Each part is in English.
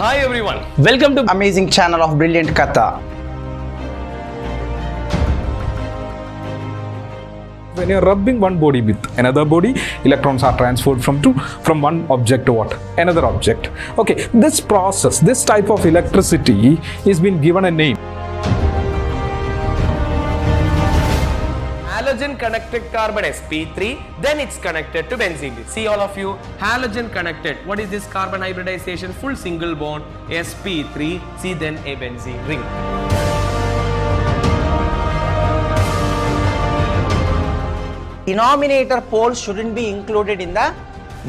Hi everyone, welcome to amazing channel of Brilliant Katha. When you're rubbing one body with another body, electrons are transferred from one object to what? Another object. Okay, this process, this type of electricity is been given a name. halogen connected carbon sp3, then it's connected to benzene. See all of you, halogen connected. What is this carbon hybridization? Full single bond sp3, see then a benzene ring. Denominator poles shouldn't be included in the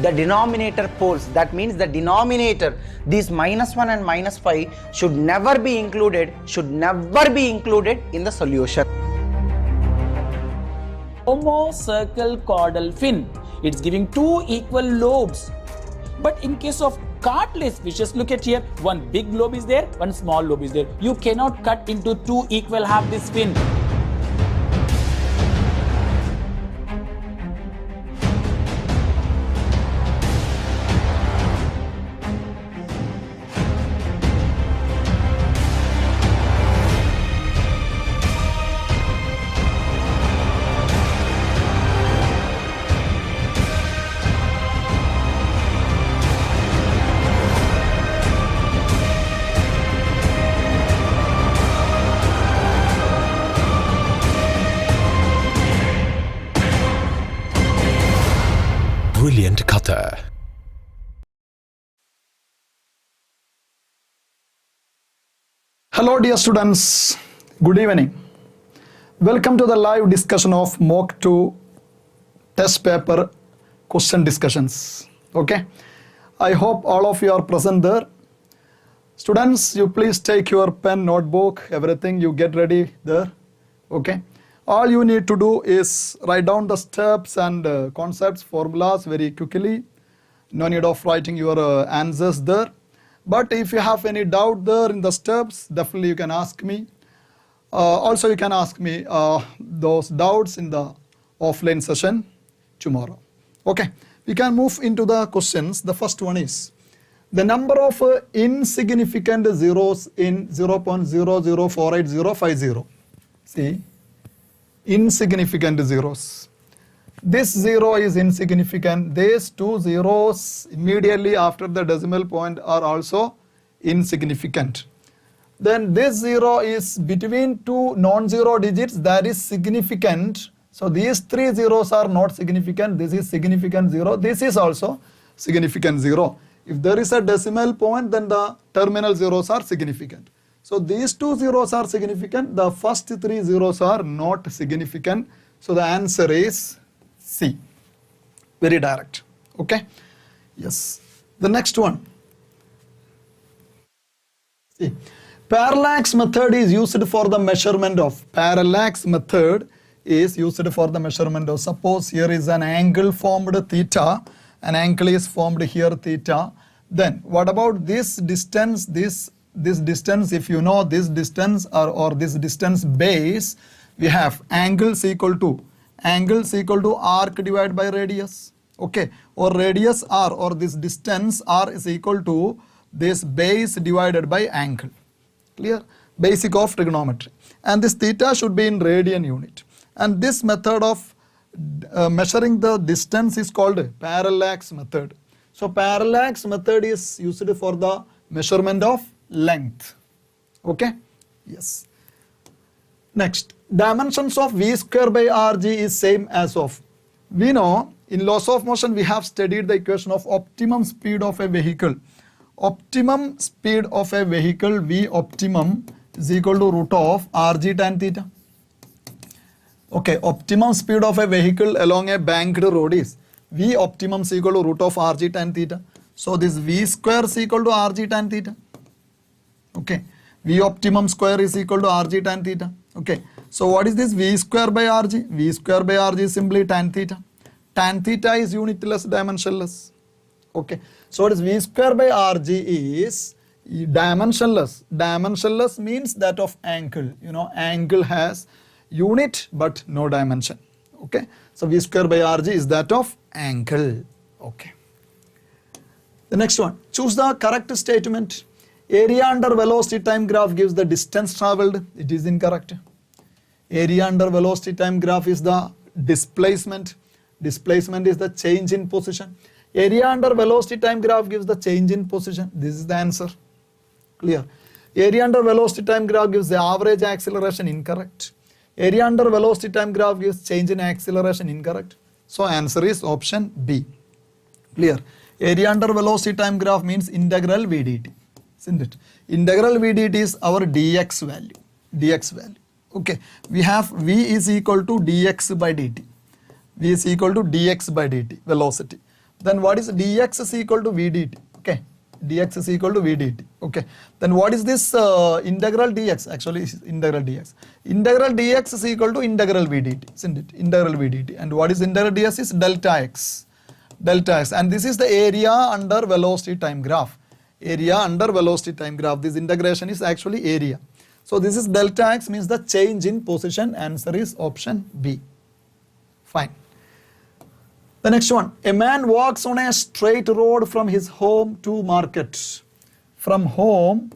denominator poles. That means the denominator, these -1 and -5 should never be included in the solution. Homocircle caudal fin. It's giving two equal lobes. But in case of cartilage fishes, look at here, one big lobe is there, one small lobe is there. You cannot cut into two equal half this fin. Brilliant Katha. Hello dear students, good evening. Welcome to the live discussion of mock 2 test paper question discussions. Okay, I hope all of you are present there. Students, you please take your pen, notebook, everything, you get ready there. Okay, all you need to do is write down the steps and concepts, formulas very quickly. No need of writing your answers there. But if you have any doubt there in the steps, definitely you can ask me. Also you can ask me those doubts in the offline session tomorrow. Okay, we can move into the questions. The first one is the number of insignificant zeros in 0.004850. See, insignificant zeros. This zero is insignificant. These two zeros immediately after the decimal point are also insignificant. Then this zero is between two non-zero digits, that is significant. So these three zeros are not significant. This is significant zero. This is also significant zero. If there is a decimal point, then the terminal zeros are significant. So these two zeros are significant. The first three zeros are not significant. So the answer is C. Very direct. Okay. Yes. The next one. See, parallax method is used for the measurement of. Parallax method is used for the measurement of. Suppose here is an angle formed theta. An angle is formed here theta. Then what about this distance? This distance, if you know this distance or this distance base, we have angles equal to arc divided by radius. Okay, or radius r, or this distance r is equal to this base divided by angle. Clear? Basic of trigonometry. And this theta should be in radian unit. And this method of measuring the distance is called parallax method. So parallax method is used for the measurement of length. Okay, yes. Next, dimensions of v square by rg is same as of. We know in laws of motion we have studied the equation of optimum speed of a vehicle. Optimum speed of a vehicle, v optimum, is equal to root of rg tan theta. Okay, optimum speed of a vehicle along a banked road is v optimum is equal to root of rg tan theta. So this v square is equal to rg tan theta. Okay, v optimum square is equal to rg tan theta. Okay, so what is this v square by rg? V square by rg is simply tan theta. Tan theta is unitless, dimensionless. Okay, so what is v square by rg is dimensionless. Dimensionless means that of angle. You know, angle has unit but no dimension. Okay, so v square by rg is that of angle. Okay. The next one, choose the correct statement. Area under velocity time graph gives the distance traveled. It is incorrect. Area under velocity time graph is the displacement. Displacement is the change in position. Area under velocity time graph gives the change in position. This is the answer. Clear. Area under velocity time graph gives the average acceleration. Incorrect. Area under velocity time graph gives change in acceleration. Incorrect. So answer is option B. Clear. Area under velocity time graph means integral VDT. Isn't it? Integral VDT is our dx value. Dx value. Okay. We have V is equal to dx by dt. V is equal to dx by dt, velocity. Then what is dx is equal to vdt? Okay. Dx is equal to vdt. Okay. Then what is this integral dx? Actually, it's integral dx. Integral dx is equal to integral vdt. Isn't it? Integral vdt. And what is integral ds is delta x. Delta x. And this is the area under velocity time graph. Area under velocity time graph. This integration is actually area. So this is delta x means the change in position. Answer is option B. Fine. The next one. A man walks on a straight road from his home to market. From home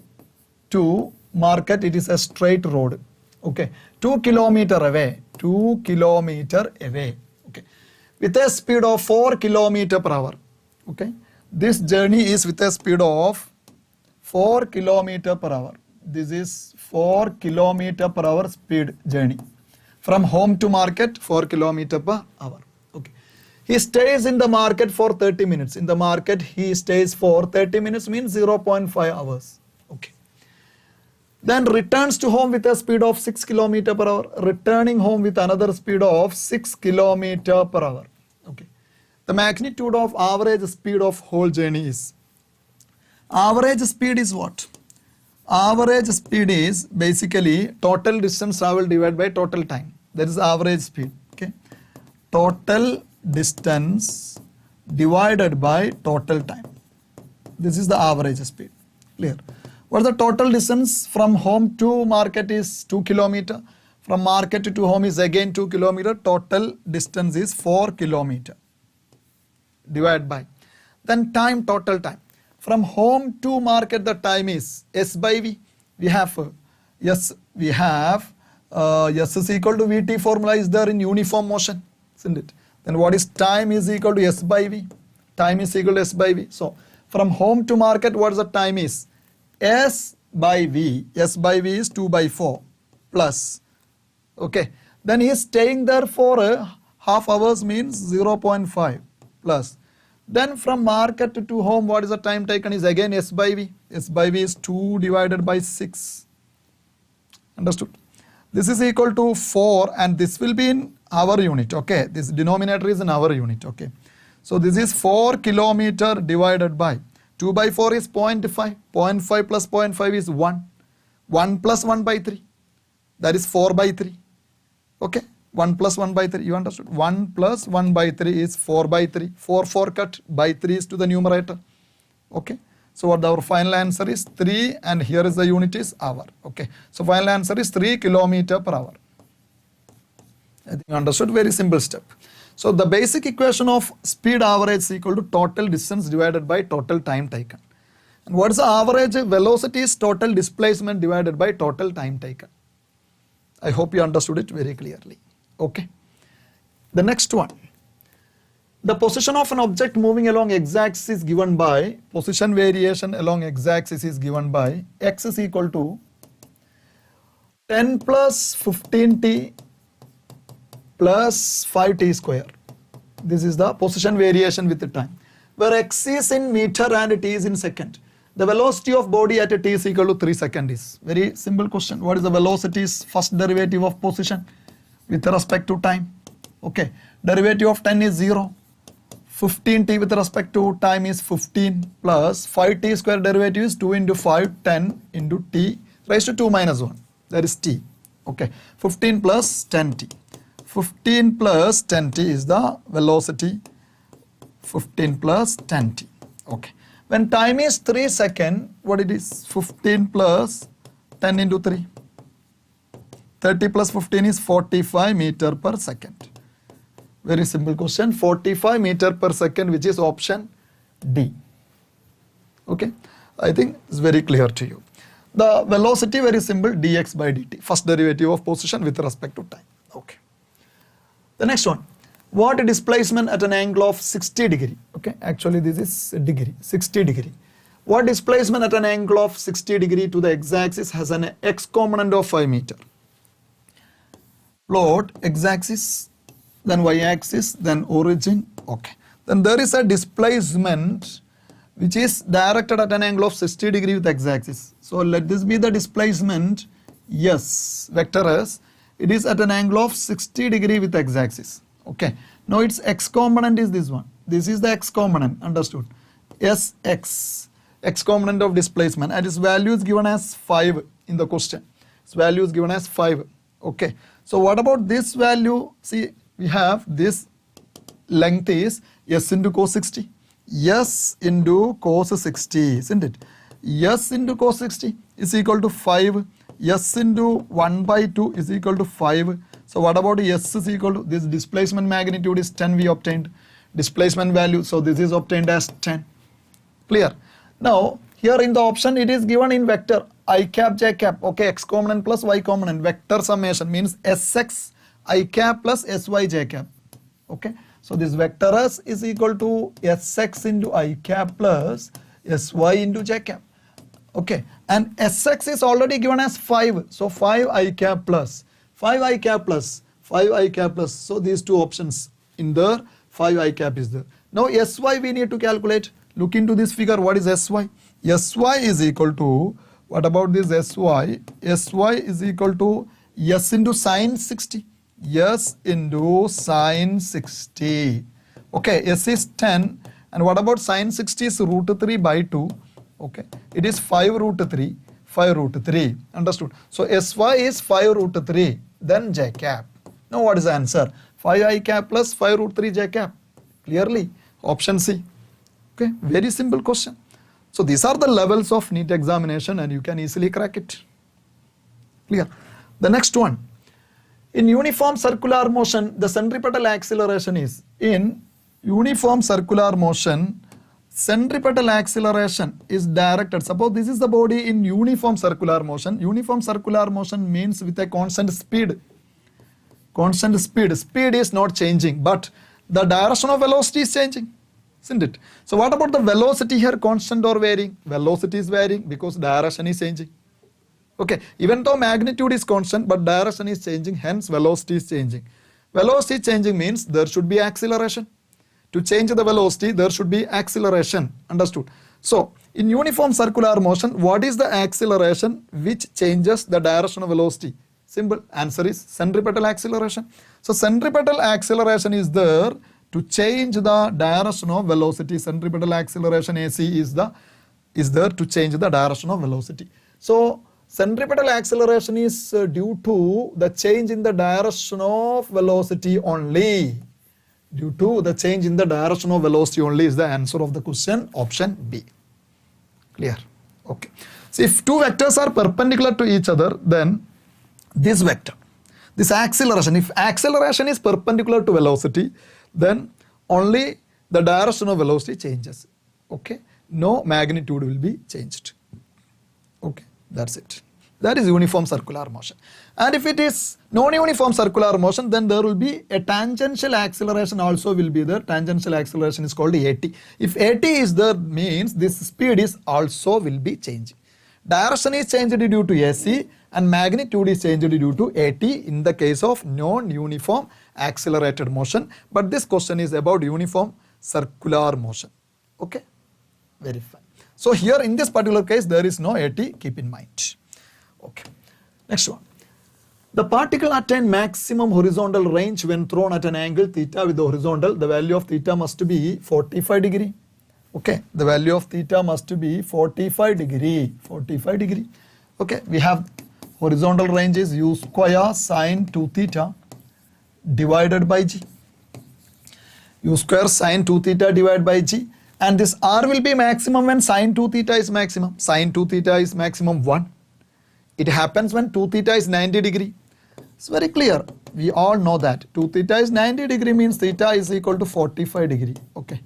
to market, it is a straight road. Okay. 2 kilometers away. 2 kilometers away. Okay. With a speed of 4 kilometers per hour. Okay. This journey is with a speed of 4 kilometers per hour. This is 4 kilometers per hour speed journey. From home to market, 4 kilometers per hour. Okay. He stays in the market for 30 minutes. In the market, he stays for 30 minutes means 0.5 hours. Okay. Then returns to home with a speed of 6 kilometers per hour. Returning home with another speed of 6 kilometers per hour. Okay. The magnitude of average speed of whole journey is. Average speed is what? Average speed is basically total distance traveled divided by total time. That is average speed. Okay. Total distance divided by total time. This is the average speed. Clear. What is the total distance from home to market is 2 kilometers. From market to home is again 2 kilometers. Total distance is 4 kilometers. Divided by. Then time, total time. From home to market, the time is S by V. We have S is equal to Vt formula is there in uniform motion, isn't it? Then what is time is equal to S by V. Time is equal to S by V. So from home to market, what is the time is? S by V. S by V is 2 by 4 plus. Okay. Then he is staying there for half hours means 0.5 plus. Then from market to home, what is the time taken is again S by V. S by V is 2 divided by 6. Understood? This is equal to 4 and this will be in hour unit. Okay. This denominator is in hour unit. Okay. So this is 4 kilometer divided by 2 by 4 is 0.5. 0.5 plus 0.5 is 1. 1 plus 1 by 3. That is 4 by 3. Okay. 1 plus 1 by 3, you understood? 1 plus 1 by 3 is 4 by 3. 4 cut by 3 is to the numerator. Okay. So what our final answer is 3 and here is the unit is hour. Okay. So final answer is 3 kilometers per hour. I think you understood, very simple step. So the basic equation of speed average is equal to total distance divided by total time taken. And what is the average velocity is total displacement divided by total time taken. I hope you understood it very clearly. Okay. The next one. The position of an object moving along x-axis is given by, position variation along x-axis is given by x is equal to 10 plus 15t plus 5t square. This is the position variation with the time. Where x is in meter and t is in second. The velocity of body at t is equal to 3 seconds is. Very simple question. What is the velocity's first derivative of position with respect to time? Okay. Derivative of 10 is 0. 15t with respect to time is 15 plus 5t square derivative is 2 into 5, 10 into t raised to 2 minus 1. That is t. Okay. 15 plus 10t. 15 plus 10t is the velocity. 15 plus 10t. Okay. When time is 3 seconds, what it is? 15 plus 10 into 3. 30 plus 15 is 45 meter per second. Very simple question. 45 meter per second, which is option D. Okay. I think it's very clear to you. The velocity, very simple, dx by dt, first derivative of position with respect to time. Okay. The next one, what displacement at an angle of 60 degree? Okay, actually this is a degree, 60 degree. What displacement at an angle of 60 degree to the x-axis has an x component of 5 meter? Plot x-axis, then y-axis, then origin. Okay. Then there is a displacement which is directed at an angle of 60 degree with x-axis. So let this be the displacement S, vector S. It is at an angle of 60 degree with x-axis. Okay. Now its x component is this one. This is the x component, understood? Sx, x component of displacement, and its value is given as 5 in the question. Its value is given as 5. Okay. So what about this value? See, we have this length is S into cos 60. S into cos 60, isn't it? S into cos 60 is equal to 5. S into 1 by 2 is equal to 5. So what about S is equal to, this displacement magnitude is 10 we obtained. Displacement value, so this is obtained as 10. Clear? Now, here in the option it is given in vector I cap j cap. Okay, x component plus y component. Vector summation means Sx I cap plus Sy j cap. Okay. So this vector S is equal to Sx into I cap plus Sy into j cap. Okay. And Sx is already given as 5. So 5 I cap plus 5 I cap plus 5 I cap plus. So these two options in there, 5 I cap is there. Now Sy we need to calculate. Look into this figure. What is Sy? Sy is equal to, what about this Sy? Sy is equal to S into sine 60. S into sine 60. Okay, S is 10. And what about sine 60 is root 3 by 2. Okay, it is 5 root 3. 5 root 3. Understood? So Sy is 5 root 3. Then j cap. Now what is the answer? 5 I cap plus 5 root 3 j cap. Clearly, option C. Okay, very simple question. So these are the levels of NEET examination and you can easily crack it. Clear? The next one. In uniform circular motion, the centripetal acceleration is, in uniform circular motion, centripetal acceleration is directed. Suppose this is the body in uniform circular motion. Uniform circular motion means with a constant speed. Constant speed. Speed is not changing, but the direction of velocity is changing. Isn't it? So what about the velocity here, constant or varying? Velocity is varying because direction is changing. Okay, even though magnitude is constant, but direction is changing, hence velocity is changing. Velocity changing means there should be acceleration. To change the velocity, there should be acceleration. Understood? So, in uniform circular motion, what is the acceleration which changes the direction of velocity? Simple. Answer is centripetal acceleration. So, centripetal acceleration is there to change the direction of velocity. Centripetal acceleration AC is there to change the direction of velocity. So, centripetal acceleration is due to the change in the direction of velocity only. Due to the change in the direction of velocity only is the answer of the question, option B. Clear? Okay. So if two vectors are perpendicular to each other, then this vector, this acceleration, if acceleration is perpendicular to velocity, then only the direction of velocity changes. Okay. No magnitude will be changed. Okay. That's it. That is uniform circular motion. And if it is non-uniform circular motion, then there will be a tangential acceleration also will be there. Tangential acceleration is called AT. If AT is there, means this speed is also will be changing. Direction is changed due to AC and magnitude is changed due to AT in the case of non-uniform accelerated motion. But this question is about uniform circular motion. Okay, very fine. So here in this particular case, there is no AT, keep in mind. Okay, next one. The particle attain maximum horizontal range when thrown at an angle theta with the horizontal. The value of theta must be 45 degree. Okay, the value of theta must be 45 degree. 45 degree. Okay, we have horizontal range is u square sine 2 theta divided by g. U square sine 2 theta divided by g. And this r will be maximum when sine 2 theta is maximum. Sine 2 theta is maximum 1. It happens when 2 theta is 90 degree. It's very clear. We all know that 2 theta is 90 degree means theta is equal to 45 degree. Okay.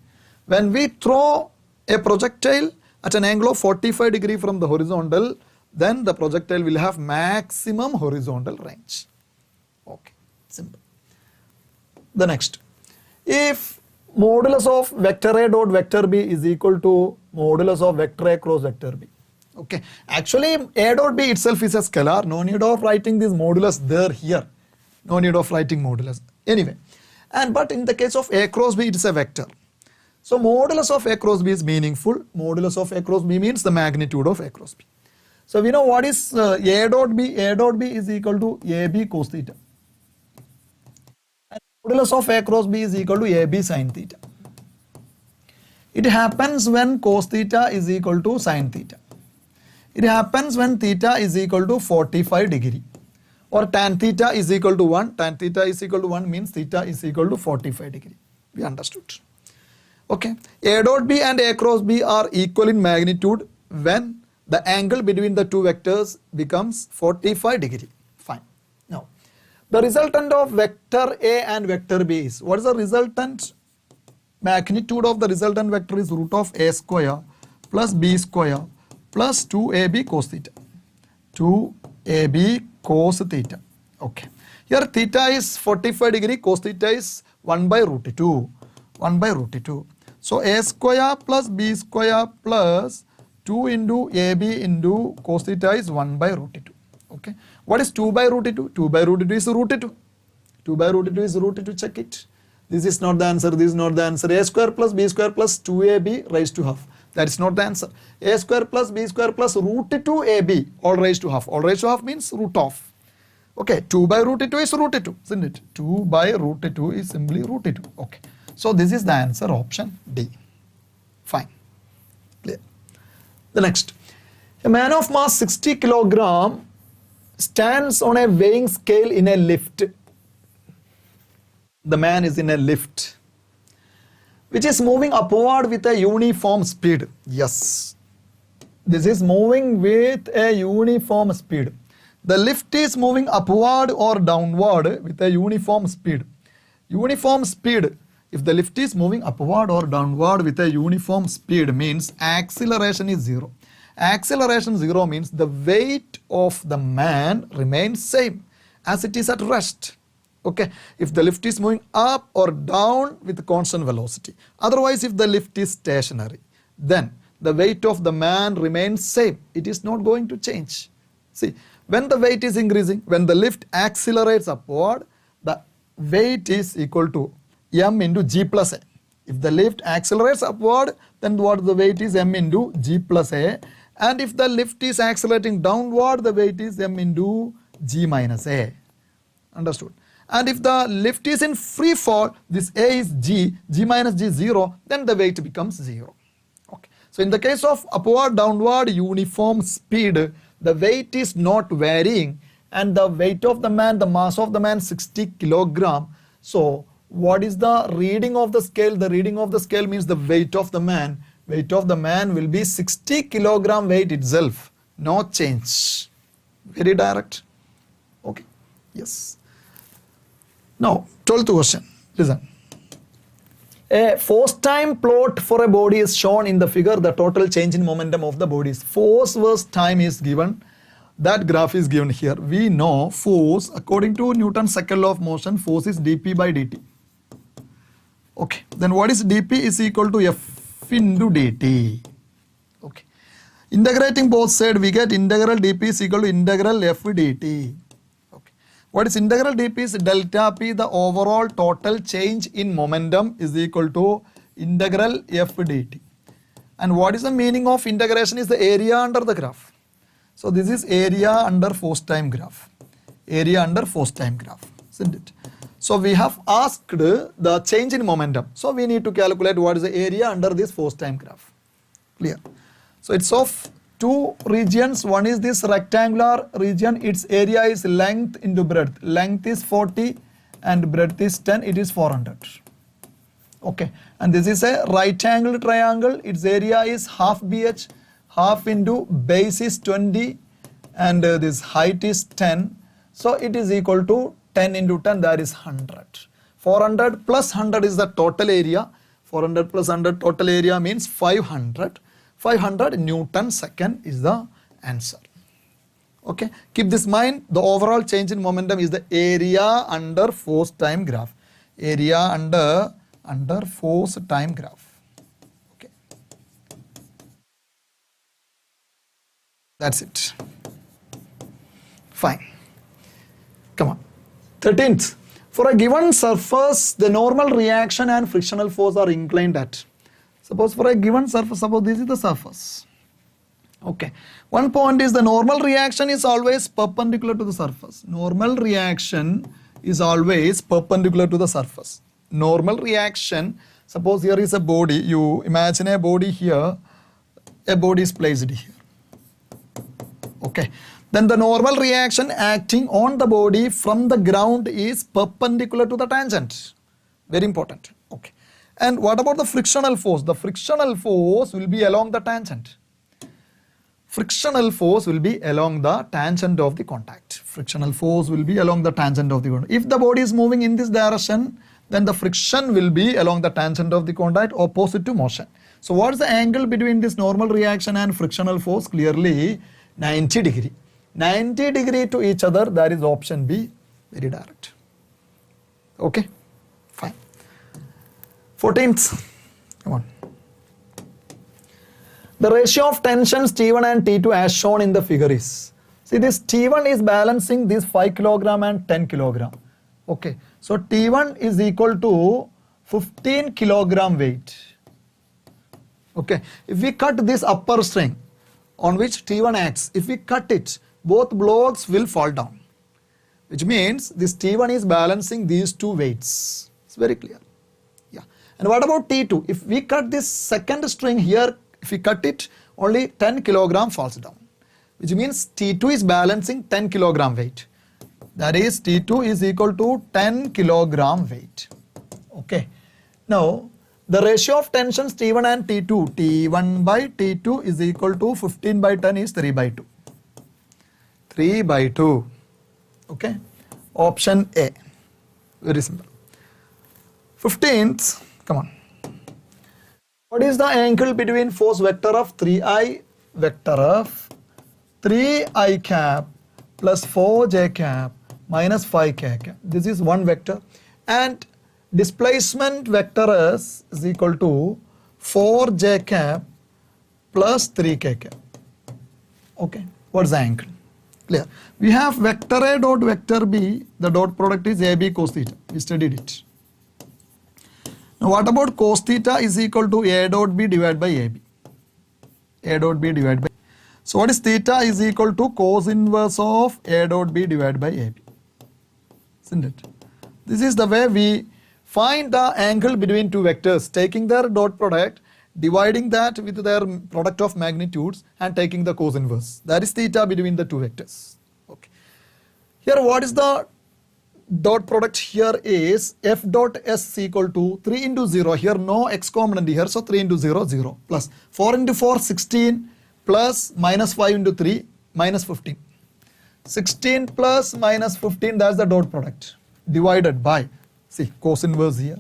When we throw a projectile at an angle of 45 degree from the horizontal, then the projectile will have maximum horizontal range. Okay, simple. The next, if modulus of vector A dot vector B is equal to modulus of vector A cross vector B. Okay, actually A dot B itself is a scalar, no need of writing this modulus there here, no need of writing modulus anyway. But in the case of A cross B, it is a vector. So modulus of A cross B is meaningful. Modulus of A cross B means the magnitude of A cross B. So we know what is A dot B. A dot B is equal to AB cos theta. And modulus of A cross B is equal to AB sin theta. It happens when cos theta is equal to sin theta. It happens when theta is equal to 45 degree. Or tan theta is equal to 1. Tan theta is equal to 1 means theta is equal to 45 degree. We understood. Okay. A dot B and A cross B are equal in magnitude when the angle between the two vectors becomes 45 degree. Fine. Now, the resultant of vector A and vector B is, what is the resultant? Magnitude of the resultant vector is root of A square plus B square plus 2AB cos theta. 2AB cos theta. Okay. Here theta is 45 degree, cos theta is 1 by root 2. 1 by root 2. So A square plus B square plus 2 into AB into cos theta is 1 by root 2. Okay. What is 2 by root 2? 2 by root 2 is root 2. 2 by root 2 is root 2. Check it. This is not the answer. This is not the answer. A square plus B square plus 2AB raised to half. That is not the answer. A square plus B square plus root 2AB all raised to half. All raised to half means root of. Okay. 2 by root 2 is root 2. Isn't it? 2 by root 2 is simply root 2. Okay. So this is the answer, option D. Fine. Clear. The next. A man of mass 60 kilogram stands on a weighing scale in a lift. The man is in a lift which is moving upward with a uniform speed. Yes. This is moving with a uniform speed. The lift is moving upward or downward with a uniform speed. Uniform speed. If the lift is moving upward or downward with a uniform speed means acceleration is 0. Acceleration 0 means the weight of the man remains same as it is at rest. Okay. If the lift is moving up or down with constant velocity. Otherwise, if the lift is stationary, then the weight of the man remains same. It is not going to change. See, when the weight is increasing, when the lift accelerates upward, the weight is equal to m into g plus a. If the lift accelerates upward, then what the weight is m into g plus a. And if the lift is accelerating downward, the weight is m into g minus a. Understood? And if the lift is in free fall, this a is g, g minus g 0, then the weight becomes 0. Okay. So in the case of upward, downward, uniform speed, the weight is not varying, and the weight of the man, the mass of the man 60 kilogram. So what is the reading of the scale? The reading of the scale means the weight of the man. Weight of the man will be 60 kilogram weight itself. No change. Very direct. Okay. Yes. Now, 12th question. Listen. A force time plot for a body is shown in the figure. The total change in momentum of the body is force versus time is given. That graph is given here. We know force, according to Newton's second law of motion, force is dp by dt. Okay. Then what is dp is equal to f into dt. Okay. Integrating both sides, we get integral dp is equal to integral f dt. Okay. What is integral dp is delta p, the overall total change in momentum is equal to integral f dt. And what is the meaning of integration is the area under the graph. So this is area under force time graph. Area under force time graph, isn't it? So we have asked the change in momentum. So we need to calculate what is the area under this force time graph. Clear? So it's of two regions. One is this rectangular region. Its area is length into breadth. Length is 40 and breadth is 10. It is 400. Okay. And this is a right angle triangle. Its area is half BH. Half into base is 20 and this height is 10. So it is equal to 10 into 10, that is 100. 400 plus 100 is the total area. 400 plus 100 total area means 500. 500 Newton second is the answer. Okay, keep this in mind. The overall change in momentum is the area under force time graph. Area under force time graph. Okay, that's it. Fine. Come on. 13th. For a given surface, the normal reaction and frictional force are inclined at. Suppose for a given surface, suppose this is the surface. Okay. One point is the normal reaction is always perpendicular to the surface. Normal reaction is always perpendicular to the surface. Normal reaction, suppose here is a body. You imagine a body here. A body is placed here. Okay. Then the normal reaction acting on the body from the ground is perpendicular to the tangent. Very important. Okay. And what about the frictional force? The frictional force will be along the tangent. Frictional force will be along the tangent of the contact. Frictional force will be along the tangent of the contact. If the body is moving in this direction, then the friction will be along the tangent of the contact, opposite to motion. So what is the angle between this normal reaction and frictional force? Clearly 90 degree. 90 degree to each other, that is option B, very direct. Okay, fine. 14th, come on. The ratio of tensions T1 and T2 as shown in the figure is, see this T1 is balancing this 5 kilogram and 10 kilogram. Okay, so T1 is equal to 15 kilogram weight. Okay, if we cut this upper string on which T1 acts, if we cut it, both blocks will fall down, which means this T1 is balancing these two weights. It's very clear. Yeah. And what about T2? If we cut this second string here, if we cut it, only 10 kilogram falls down, which means T2 is balancing 10 kilogram weight. That is T2 is equal to 10 kilogram weight. Okay. Now, the ratio of tensions T1 and T2, T1 by T2 is equal to 15 by 10 is 3 by 2. 3 by 2. Okay. Option A. Very simple. 15th, come on. What is the angle between force vector of 3i vector of 3i cap plus 4j cap minus 5k cap? This is one vector, and displacement vector S is equal to 4j cap plus 3k cap. Okay, what's the angle? Clear. We have vector A dot vector B, the dot product is AB cos theta. We studied it. Now what about cos theta is equal to A dot B divided by AB. A dot B divided by. So what is theta is equal to cos inverse of A dot B divided by AB. Isn't it? This is the way we find the angle between two vectors, taking their dot product, dividing that with their product of magnitudes and taking the cos inverse. That is theta between the two vectors. Okay. Here what is the dot product here is f dot s equal to 3 into 0. Here no x component here, so 3 into 0, 0 plus 4 into 4, 16 plus minus 5 into 3, minus 15. 16 plus minus 15, that's the dot product, divided by, see, cos inverse here.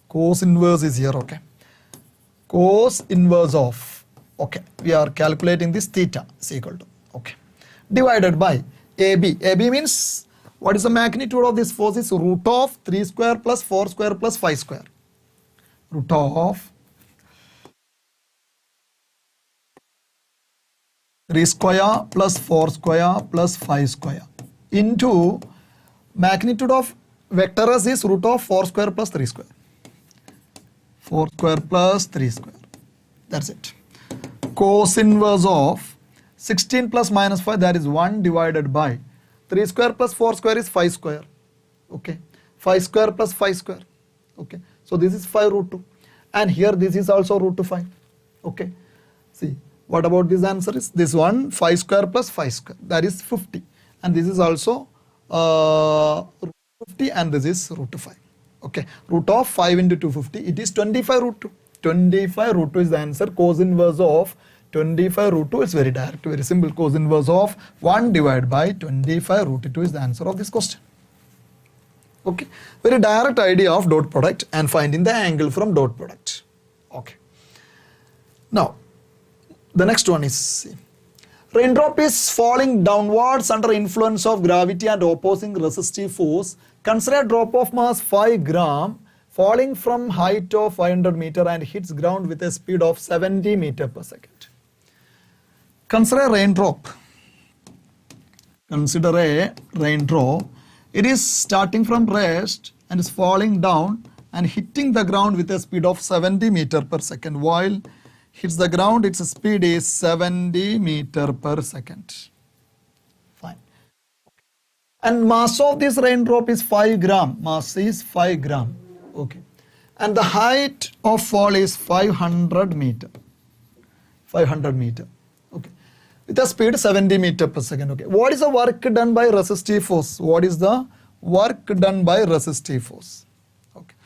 Cos inverse is here, okay. Cos inverse of, okay, we are calculating this theta is equal to, okay, divided by AB. AB means, what is the magnitude of this force is root of 3 square plus 4 square plus 5 square. Root of 3 square plus 4 square plus 5 square into magnitude of vector S is root of 4 square plus 3 square. 4 square plus 3 square. That's it. Cos inverse of 16 plus minus 5, that is 1 divided by 3 square plus 4 square is 5 square. Okay. 5 square plus 5 square. Okay. So this is 5 root 2. And here this is also root 2 5. Okay. See, what about this answer is this one 5 square plus 5 square, that is 50. And this is also root 50 and this is root 2 5. Okay. Root of 5 into 250, it is 25 root 2. 25 root 2 is the answer. Cos inverse of 25 root 2 is very direct, very simple. Cos inverse of 1 divided by 25 root 2 is the answer of this question. Okay, very direct idea of dot product and finding the angle from dot product. Okay. Now, The next one is raindrop is falling downwards under influence of gravity and opposing resistive force. Consider a drop of mass 5 gram falling from height of 500 meter and hits ground with a speed of 70 meter per second. Consider a raindrop. Consider a raindrop. It is starting from rest and is falling down and hitting the ground with a speed of 70 meter per second. While hits the ground, its speed is 70 meter per second. Fine. And mass of this raindrop is 5 gram. Mass is 5 gram. Okay. And the height of fall is 500 meter. 500 meter. Okay. With a speed 70 meter per second. Okay. What is the work done by resistive force? What is the work done by resistive force? Okay.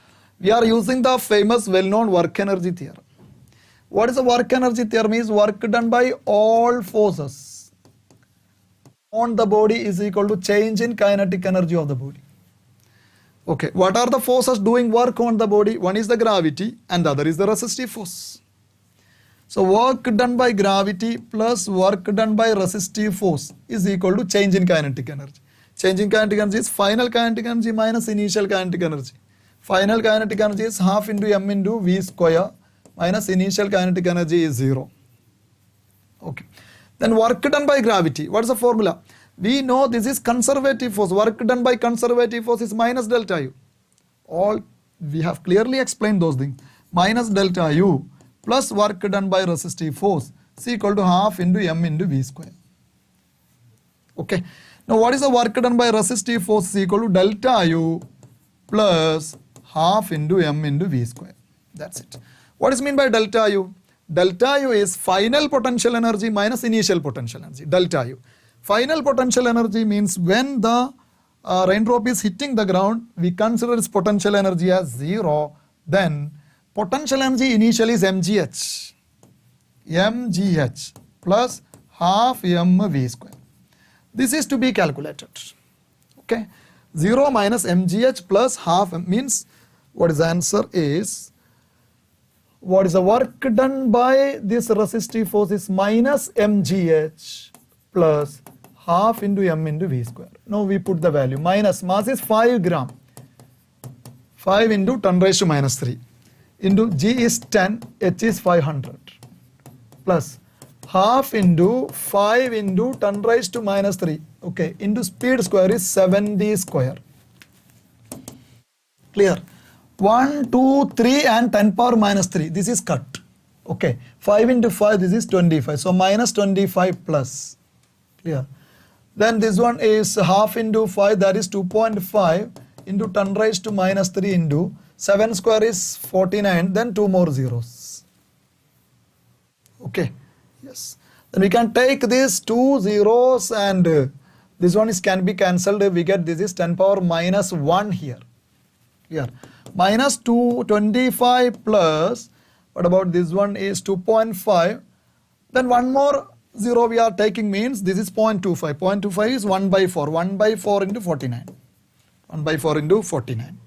We are using the famous well-known work energy theorem. What is the work energy theorem? Is work done by all forces on the body is equal to change in kinetic energy of the body. Okay, what are the forces doing work on the body? One is the gravity and the other is the resistive force. So work done by gravity plus work done by resistive force is equal to change in kinetic energy. Change in kinetic energy is final kinetic energy minus initial kinetic energy. Final kinetic energy is half into m into v square minus initial kinetic energy is 0. Okay. Then work done by gravity. What is the formula? We know this is conservative force. Work done by conservative force is minus delta u. All we have clearly explained those things. Minus delta u plus work done by resistive force is equal to half into m into v square. Okay. Now what is the work done by resistive force is equal to delta u plus half into m into v square. That's it. What is mean by delta u? Delta u is final potential energy minus initial potential energy. Delta u. Final potential energy means when the raindrop is hitting the ground, we consider its potential energy as 0. Then potential energy initially is mgh. mgh plus half mv square. This is to be calculated. Okay. 0 minus mgh plus half means what is the answer is, what is the work done by this resistive force is minus mgh plus half into m into v square. Now we put the value. Minus mass is 5 gram. 5 into 10 raised to minus 3 into g is 10, h is 500 plus half into 5 into 10 raised to minus 3. Okay, into speed square is 70 square. Clear? 1, 2, 3 and 10 power minus 3. This is cut. Okay. 5 into 5, this is 25. So minus 25 plus. Clear? Then this one is half into 5, that is 2.5 into 10 raised to minus 3 into 7 square is 49. Then 2 more zeros. Okay. Yes. Then we can take these 2 zeros and this one is can be cancelled. We get this is 10 power minus 1 here. Clear? Minus 225 plus, what about this one is 2.5. Then one more 0 we are taking means this is 0.25. 0.25 is 1 by 4. 1 by 4 into 49. 1 by 4 into 49.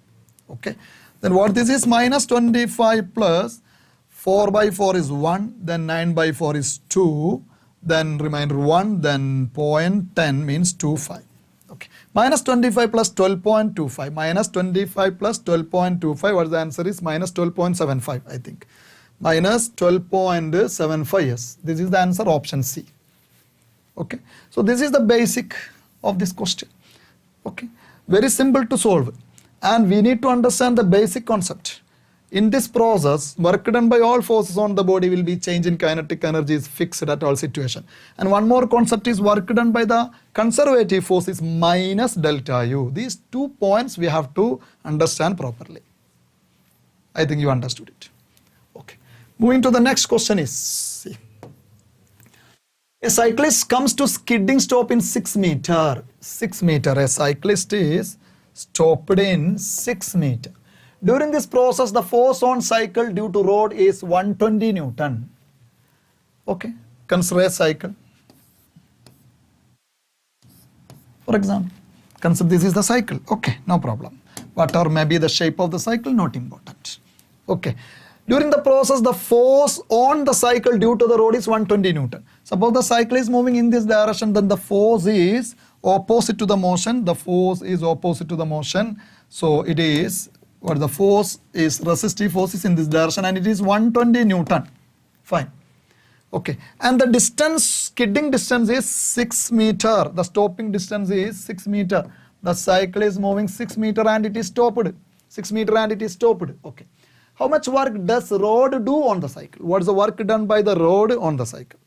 Okay. Then what this is minus 25 plus 4 by 4 is 1. Then 9 by 4 is 2. Then remainder 1. Then 0.10 means 25. Okay. Minus 25 plus 12.25. Minus 25 plus 12.25. What the answer is? Minus 12.75, I think. Minus 12.75. Yes. This is the answer, option C. Okay. So this is the basic of this question. Okay. Very simple to solve. And we need to understand the basic concept. In this process, work done by all forces on the body will be change in kinetic energy is fixed at all situation. And one more concept is work done by the conservative force is minus delta u. These 2 points we have to understand properly. I think you understood it. Okay. Moving to the next question is, see. A cyclist comes to skidding stop in 6 meter. 6 meter. A cyclist is stopped in 6 meter. During this process, the force on cycle due to road is 120 Newton. Okay, consider a cycle. For example, consider this is the cycle. Okay, no problem. Whatever may be the shape of the cycle, not important. Okay, During the process, the force on the cycle due to the rod is 120 Newton. Suppose the cycle is moving in this direction, then the force is opposite to the motion. The force is opposite to the motion. So it is, what the force is, resistive force is in this direction, and it is 120 Newton. Fine. Okay. And the distance, skidding distance is 6 meter. The stopping distance is 6 meter. The cycle is moving 6 meter and it is stopped. 6 meter and it is stopped. Okay. How much work does rod do on the cycle? What is the work done by the rod on the cycle?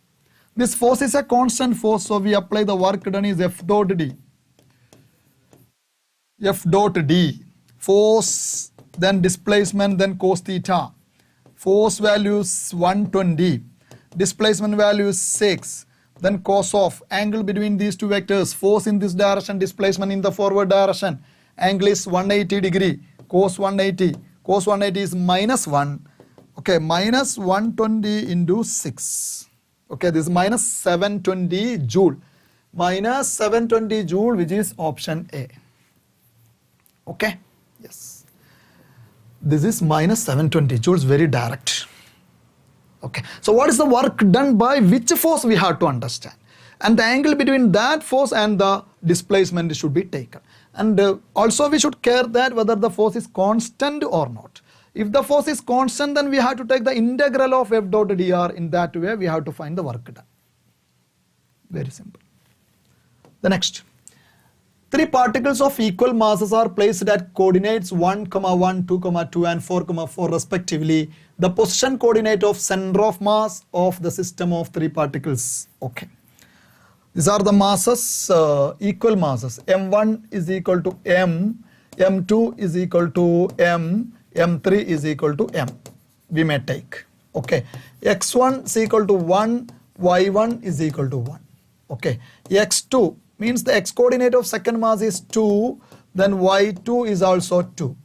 This force is a constant force, so we apply the work done is F dot D. F dot D. Force, then displacement, then cos theta. Force value is 120. Displacement value is 6. Then cos of angle between these two vectors. Force in this direction, displacement in the forward direction. Angle is 180 degree. Cos 180. Cos 180 is minus 1. Okay, minus 120 into 6. Okay, this is minus 720 joule. Minus 720 joule, which is option A. Okay, yes. This is minus 720 joules, very direct. Okay, so what is the work done by which force we have to understand? And the angle between that force and the displacement should be taken. And also we should care that whether the force is constant or not. If the force is constant, then we have to take the integral of F dot dr. In that way, we have to find the work done. Very simple. The next. 3 particles of equal masses are placed at coordinates 1, 1, 2, 2 and 4, 4 respectively. The position coordinate of center of mass of the system of 3 particles. Okay. These are the masses, equal masses. M1 is equal to M, M2 is equal to M, M3 is equal to M. We may take. Okay. X1 is equal to 1, Y1 is equal to 1. Okay. X2 means the x coordinate of second mass is 2, then Y2 is also 2.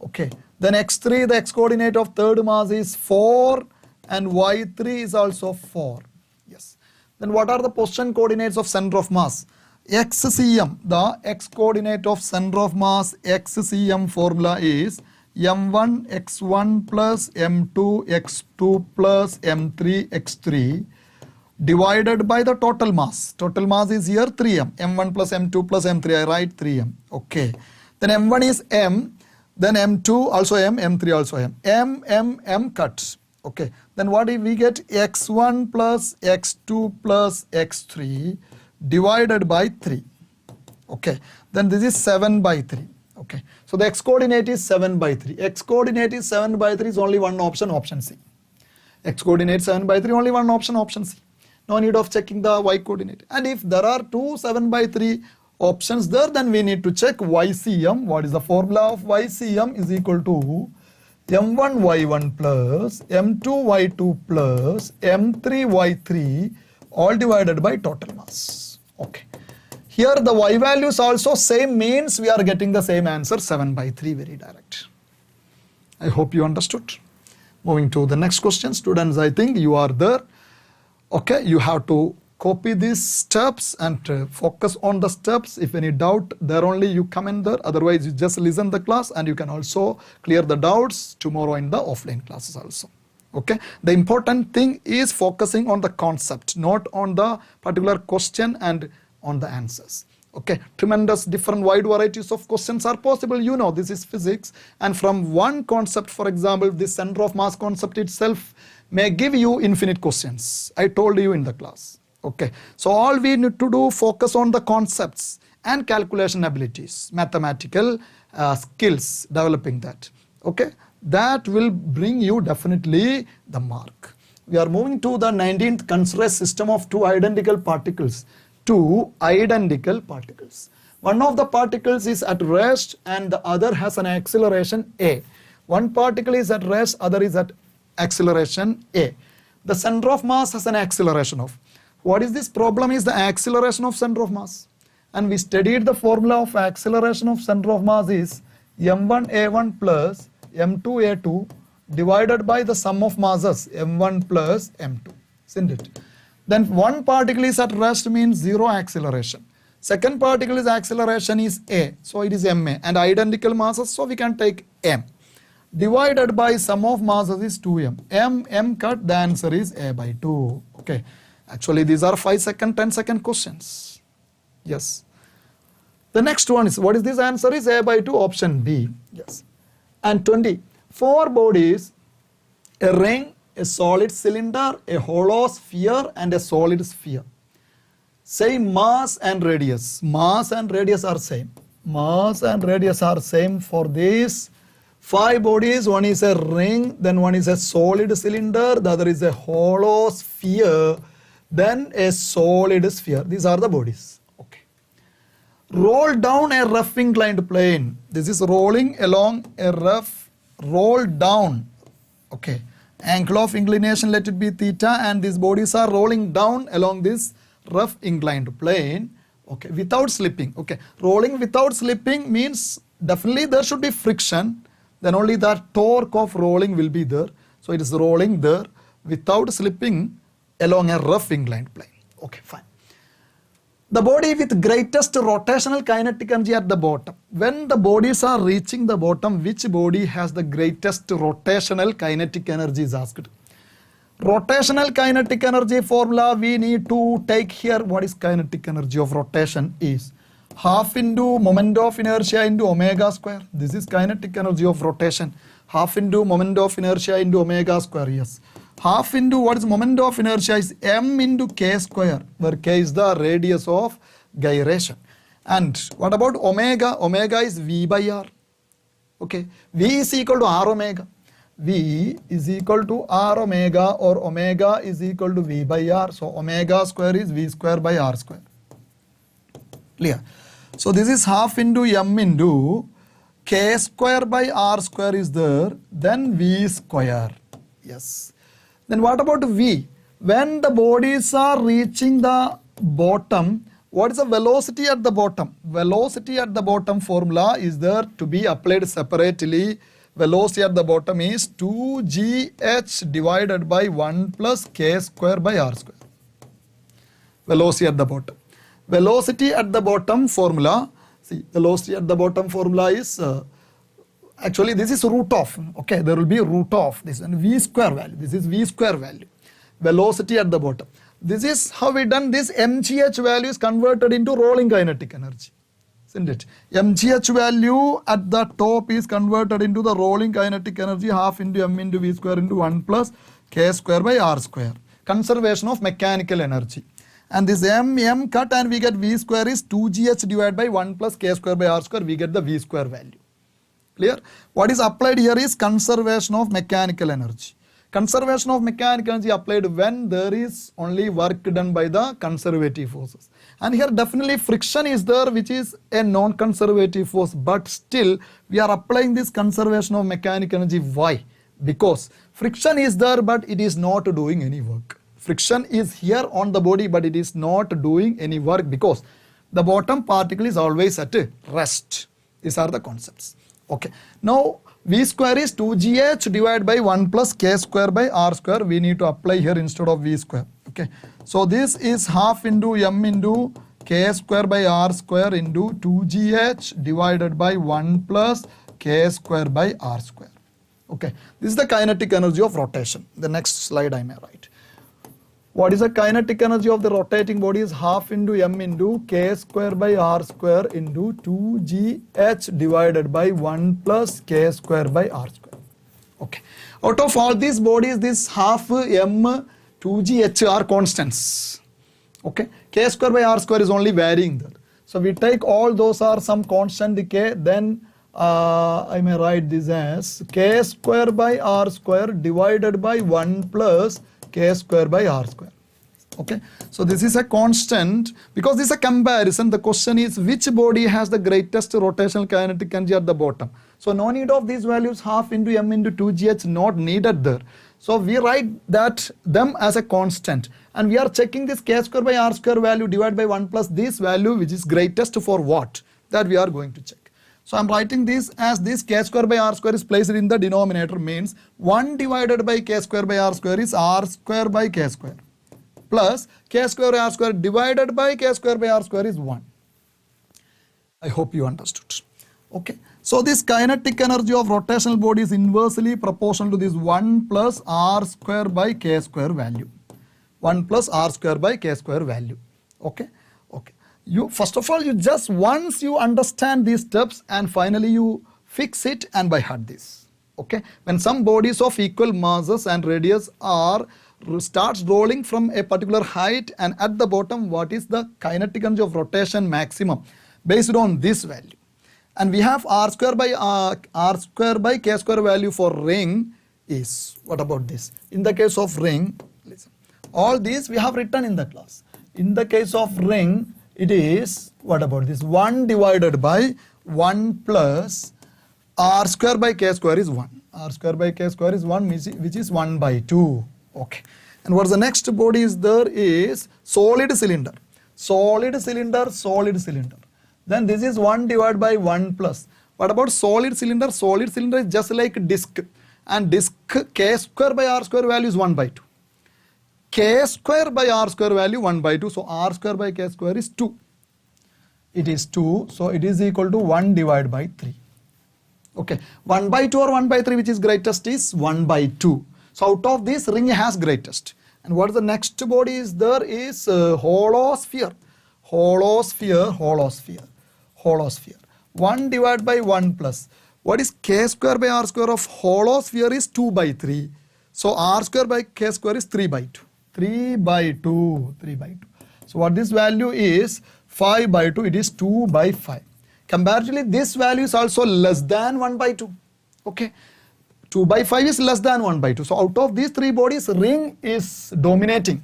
Okay. Then X3, the x coordinate of third mass is 4 and Y3 is also 4. Yes. Then what are the position coordinates of center of mass? XCM, the x coordinate of center of mass, XCM formula is M1 x1 plus M2 x2 plus M3 x3 divided by the total mass. Total mass is here 3m. M1 plus M2 plus M3, I write 3m. Okay. Then M1 is M. Then M2 also M. M3 also M. M cuts. Okay. Then what if we get x1 plus x2 plus x3 divided by 3. Okay. Then this is 7 by 3. Okay. So the x coordinate is 7 by 3. X coordinate is 7 by 3 is only one option, option C. X coordinate 7 by 3, only one option, option C. No need of checking the y coordinate. And if there are two 7 by 3 options there, then we need to check YCM. What is the formula of YCM is equal to M1 Y1 plus M2 Y2 plus M3 Y3 all divided by total mass. Okay. Here the y values also same, means we are getting the same answer, 7 by 3, very direct. I hope you understood. Moving to the next question. Students, I think you are there. Okay, you have to copy these steps and focus on the steps. If any doubt, there only you come in there. Otherwise, you just listen the class and you can also clear the doubts tomorrow in the offline classes also. Okay, the important thing is focusing on the concept, not on the particular question and on the answers. Okay, tremendous different wide varieties of questions are possible. You know, this is physics, and from one concept, for example, this center of mass concept itself may give you infinite questions. I told you in the class. Okay, so all we need to do, focus on the concepts and calculation abilities, mathematical skills, developing that. Okay, that will bring you definitely the mark. We are moving to the 19th. Consider a system of two identical particles. Two identical particles. One of the particles is at rest and the other has an acceleration a. One particle is at rest, other is at acceleration a. The center of mass has an acceleration of. What is this problem is the acceleration of center of mass. And we studied the formula of acceleration of center of mass is m1a1 plus m2a2 divided by the sum of masses m1 plus m2. Isn't it? Then one particle is at rest means zero acceleration. Second particle is acceleration is a, so it is ma, and identical masses, so we can take m. divided by sum of masses is 2m. M cut, the answer is A by 2. Okay. Actually, these are 5-second, 10-second questions. Yes. The next one is, what is this answer? Is A by 2, option B. Yes. And 20. 4 bodies, a ring, a solid cylinder, a hollow sphere, and a solid sphere. Same mass and radius. Mass and radius are same. Mass and radius are same for these 5 bodies. One is a ring, then one is a solid cylinder, the other is a hollow sphere, then a solid sphere. These are the bodies. Okay. Roll down a rough inclined plane. This is rolling along a rough, roll down. Okay. Angle of inclination, let it be theta, and these bodies are rolling down along this rough inclined plane. Okay, without slipping. Okay, rolling without slipping means definitely there should be friction, then only the torque of rolling will be there. So it is rolling there without slipping along a rough inclined plane. Okay, fine. The body with greatest rotational kinetic energy at the bottom. When the bodies are reaching the bottom, which body has the greatest rotational kinetic energy is asked. Rotational kinetic energy formula, we need to take here. What is kinetic energy of rotation is half into moment of inertia into omega square. This is kinetic energy of rotation. Half into moment of inertia into omega square. Yes. Half into what is moment of inertia is m into k square, where k is the radius of gyration. And what about omega? Omega is v by r. Okay. V is equal to r omega. V is equal to r omega, or omega is equal to v by r. So omega square is v square by r square. Clear? So this is half into m into k square by r square is there, then v square. Yes. Then what about v? When the bodies are reaching the bottom, what is the velocity at the bottom? Velocity at the bottom formula is there to be applied separately. Velocity at the bottom is 2gh divided by 1 plus k square by r square. Velocity at the bottom. Velocity at the bottom formula, see, velocity at the bottom formula is, actually this is root of, okay, there will be root of this and v square value. This is v square value. Velocity at the bottom. This is how we done this. mgh value is converted into rolling kinetic energy. Isn't it? mgh value at the top is converted into the rolling kinetic energy, half into m into v square into 1 plus k square by r square. Conservation of mechanical energy. And this m cut and we get v square is 2gh divided by 1 plus k square by r square. We get the v square value. Clear? What is applied here is conservation of mechanical energy. Conservation of mechanical energy applied when there is only work done by the conservative forces. And here definitely friction is there, which is a non-conservative force, but still we are applying this conservation of mechanical energy. Why? Because friction is there, but it is not doing any work. Friction is here on the body, but it is not doing any work because the bottom particle is always at rest. These are the concepts. Okay. Now v square is 2gh divided by 1 plus k square by r square. We need to apply here instead of v square. Okay. So this is half into m into k square by r square into 2gh divided by 1 plus k square by r square. Okay. This is the kinetic energy of rotation. The next slide I may write. What is the kinetic energy of the rotating body is half into m into k square by r square into 2gh divided by 1 plus k square by r square. Okay. Out of all these bodies, this half m, 2gh are constants. Okay. K square by r square is only varying there. So we take all those are some constant k, then I may write this as k square by r square divided by 1 plus k square by r square. Okay. So this is a constant because this is a comparison. The question is which body has the greatest rotational kinetic energy at the bottom. So no need of these values, half into m into 2gh not needed there. So we write that them as a constant and we are checking this k square by r square value divided by 1 plus this value which is greatest for what, that we are going to check. So I am writing this as this k square by r square is placed in the denominator, means 1 divided by k square by r square is r square by k square plus k square by r square divided by k square by r square is 1. I hope you understood. Okay. So this kinetic energy of rotational body is inversely proportional to this 1 plus r square by k square value. 1 plus r square by k square value. Okay. Okay. You first of all, you just once you understand these steps and finally you fix it and by heart this. Okay. When some bodies of equal masses and radius are starts rolling from a particular height, and at the bottom what is the kinetic energy of rotation maximum based on this value. And we have r square by k square value for ring is, what about this? In the case of ring, listen, all these we have written in the class. In the case of ring, it is, what about this? 1 divided by 1 plus r square by k square is 1. R square by k square is 1, which is 1 by 2. Okay. And what's the next body is there is solid cylinder. Solid cylinder, solid cylinder. Then this is 1 divided by 1 plus. What about solid cylinder? Solid cylinder is just like disk. And disk k square by r square value is 1 by 2. K square by r square value 1 by 2. So r square by k square is 2. It is 2. So it is equal to 1 divided by 3. Okay. 1 by 2 or 1 by 3, which is greatest, is 1 by 2. So out of this, ring has greatest. And what is the next body is there is hollow sphere. Hollow sphere, hollow sphere, hollow sphere. 1 divided by 1 plus. What is k square by r square of hollow sphere is 2 by 3. So r square by k square is 3 by 2. 3 by 2, 3 by 2. So what this value is 5 by 2, it is 2 by 5. Comparatively, this value is also less than 1 by 2. Okay. 2 by 5 is less than 1 by 2. So out of these three bodies, ring is dominating.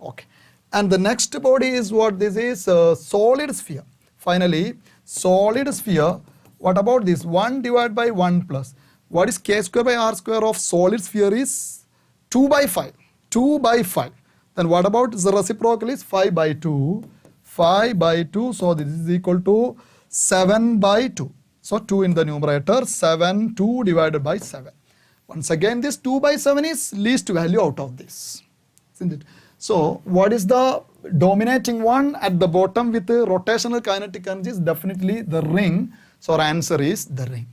Okay. And the next body is what this is, solid sphere. Finally, solid sphere, what about this? 1 divided by 1 plus. What is k square by r square of solid sphere is 2 by 5. 2 by 5. Then what about the reciprocal is 5 by 2. 5 by 2. So this is equal to 7 by 2. So 2 in the numerator, 7, 2 divided by 7. Once again, this 2 by 7 is least value out of this, isn't it? So what is the dominating one at the bottom with the rotational kinetic energy is definitely the ring. So our answer is the ring.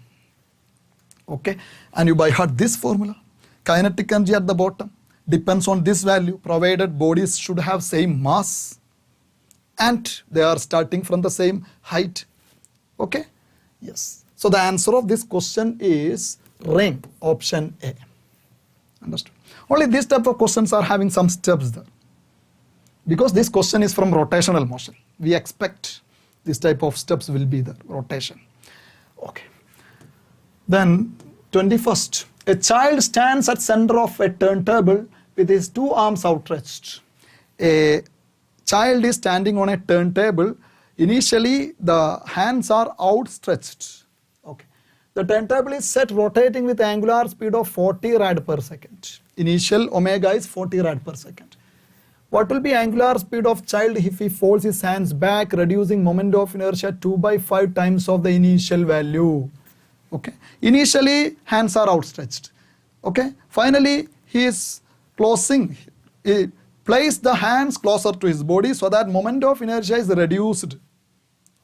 Okay. And you by heart this formula. Kinetic energy at the bottom depends on this value, provided bodies should have same mass and they are starting from the same height. Okay. Yes. So the answer of this question is ring, option A. Understood? Only this type of questions are having some steps there. Because this question is from rotational motion. We expect this type of steps will be the rotation. Okay. Then 21st. A child stands at center of a turntable with his two arms outstretched. A child is standing on a turntable. Initially, the hands are outstretched. Okay. The turntable is set rotating with angular speed of 40 rad per second. Initial omega is 40 rad per second. What will be angular speed of child if he folds his hands back, reducing moment of inertia 2 by 5 times of the initial value? Okay. Initially, hands are outstretched. Okay. Finally, he is closing. He place the hands closer to his body so that moment of inertia is reduced.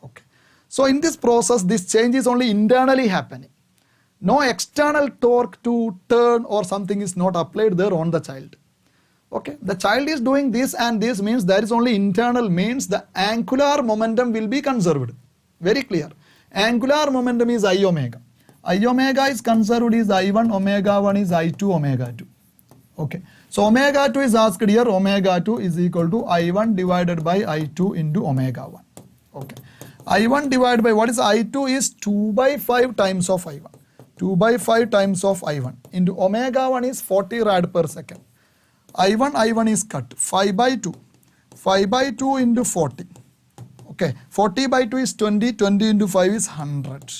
Okay. So in this process, this change is only internally happening. No external torque to turn or something is not applied there on the child. Okay. The child is doing this, and this means there is only internal, means the angular momentum will be conserved. Very clear. Angular momentum is I omega. I omega is conserved is I1, omega 1 is I2, omega 2. Okay. So omega 2 is asked here. Omega 2 is equal to I1 divided by I2 into omega 1. Okay. I1 divided by what is I2 is 2 by 5 times of I1. 2 by 5 times of I1 into omega 1 is 40 rad per second. I1 is cut. 5 by 2. 5 by 2 into 40. Okay. 40 by 2 is 20. 20 into 5 is 100.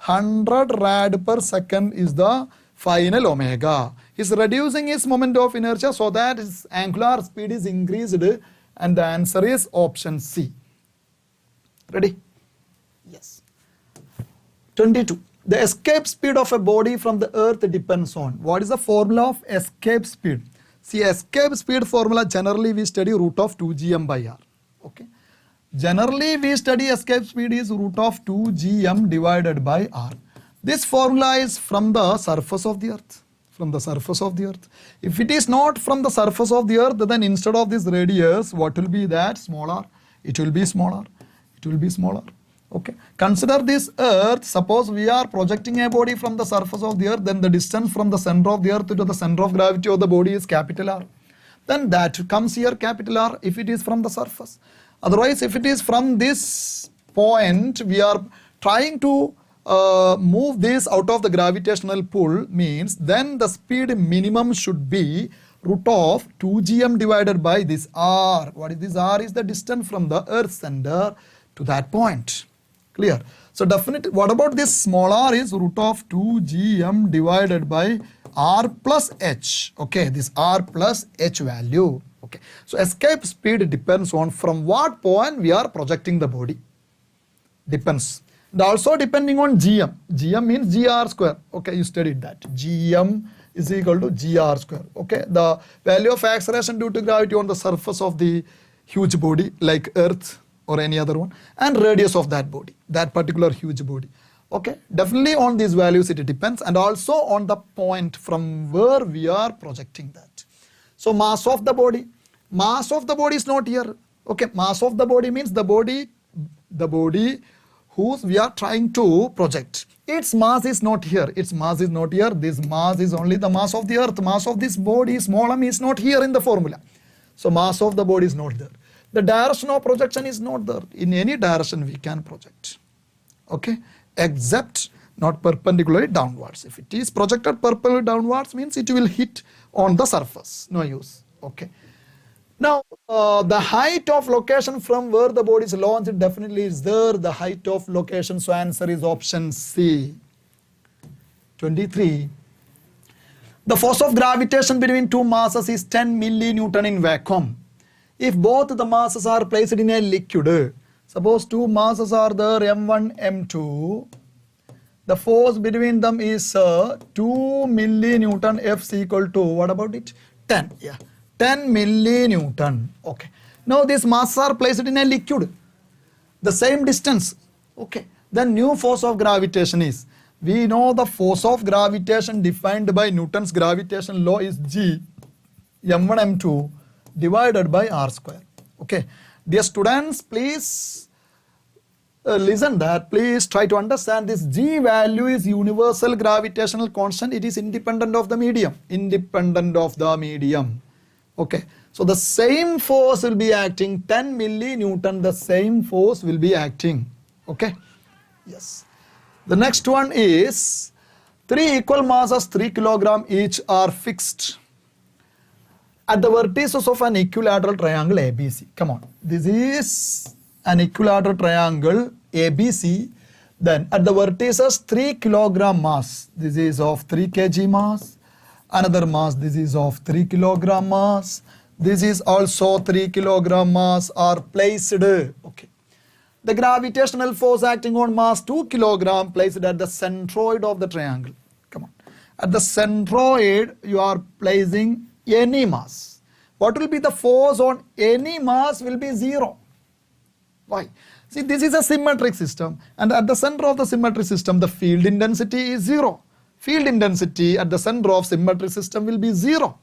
100 rad per second is the final omega. He is reducing his moment of inertia so that his angular speed is increased, and the answer is option C. Ready? Yes. 22. The escape speed of a body from the earth depends on. What is the formula of escape speed? See, escape speed formula generally we study root of 2gm by r. Okay. Generally we study escape speed is root of 2gm divided by r. This formula is from the surface of the earth. From the surface of the earth. If it is not from the surface of the earth, then instead of this radius, what will be that? Smaller. It will be smaller. It will be smaller. Okay. Consider this earth. Suppose we are projecting a body from the surface of the earth, then the distance from the center of the earth to the center of gravity of the body is capital R. Then that comes here capital R if it is from the surface. Otherwise, if it is from this point, we are trying to move this out of the gravitational pull, means then the speed minimum should be root of 2gm divided by this R. What is this R? Is the distance from the earth center to that point. Clear? So definitely, what about this small r is root of 2gm divided by r plus h. Okay, this r plus h value. Okay, so escape speed depends on from what point we are projecting the body. Depends. And also depending on gm. Gm means gr square. Okay, you studied that. Gm is equal to gr square. Okay, the value of acceleration due to gravity on the surface of the huge body like earth or any other one, and radius of that body, that particular huge body. Okay, definitely on these values it depends, and also on the point from where we are projecting that. So mass of the body is not here. Okay, mass of the body means the body whose we are trying to project. Its mass is not here. Its mass is not here. This mass is only the mass of the earth. Mass of this body, small m, is not here in the formula. So mass of the body is not there. The direction of projection is not there. In any direction we can project. Okay, except not perpendicularly downwards. If it is projected perpendicularly downwards, means it will hit on the surface. No use. Okay. Now, the height of location from where the body is launched definitely is there. The height of location, so answer is option C. 23. The force of gravitation between two masses is 10 millinewton in vacuum. If both the masses are placed in a liquid, suppose two masses are there, m1, m2, the force between them is 2 millinewton, F is equal to, what about it? 10, yeah, 10 millinewton. Okay. Now these masses are placed in a liquid, the same distance. Okay. The new force of gravitation is, we know the force of gravitation defined by Newton's gravitation law is G, m1, m2, divided by r square. Okay, dear students, please listen that. Please try to understand this G value is universal gravitational constant. It is independent of the medium. Independent of the medium. Okay, so the same force will be acting 10 millinewton. The same force will be acting. Okay, yes. The next one is 3 equal masses 3 kilogram each are fixed at the vertices of an equilateral triangle ABC. Come on, this is an equilateral triangle ABC. Then at the vertices 3 kilogram mass, this is of 3 kg mass, another mass, this is of 3 kilogram mass, this is also 3 kilogram mass are placed. Okay. The gravitational force acting on mass 2 kilogram placed at the centroid of the triangle. Come on, at the centroid you are placing any mass. What will be the force on any mass will be 0. Why? See, this is a symmetric system, and at the center of the symmetric system the field intensity is 0. Field intensity at the center of symmetric system will be 0.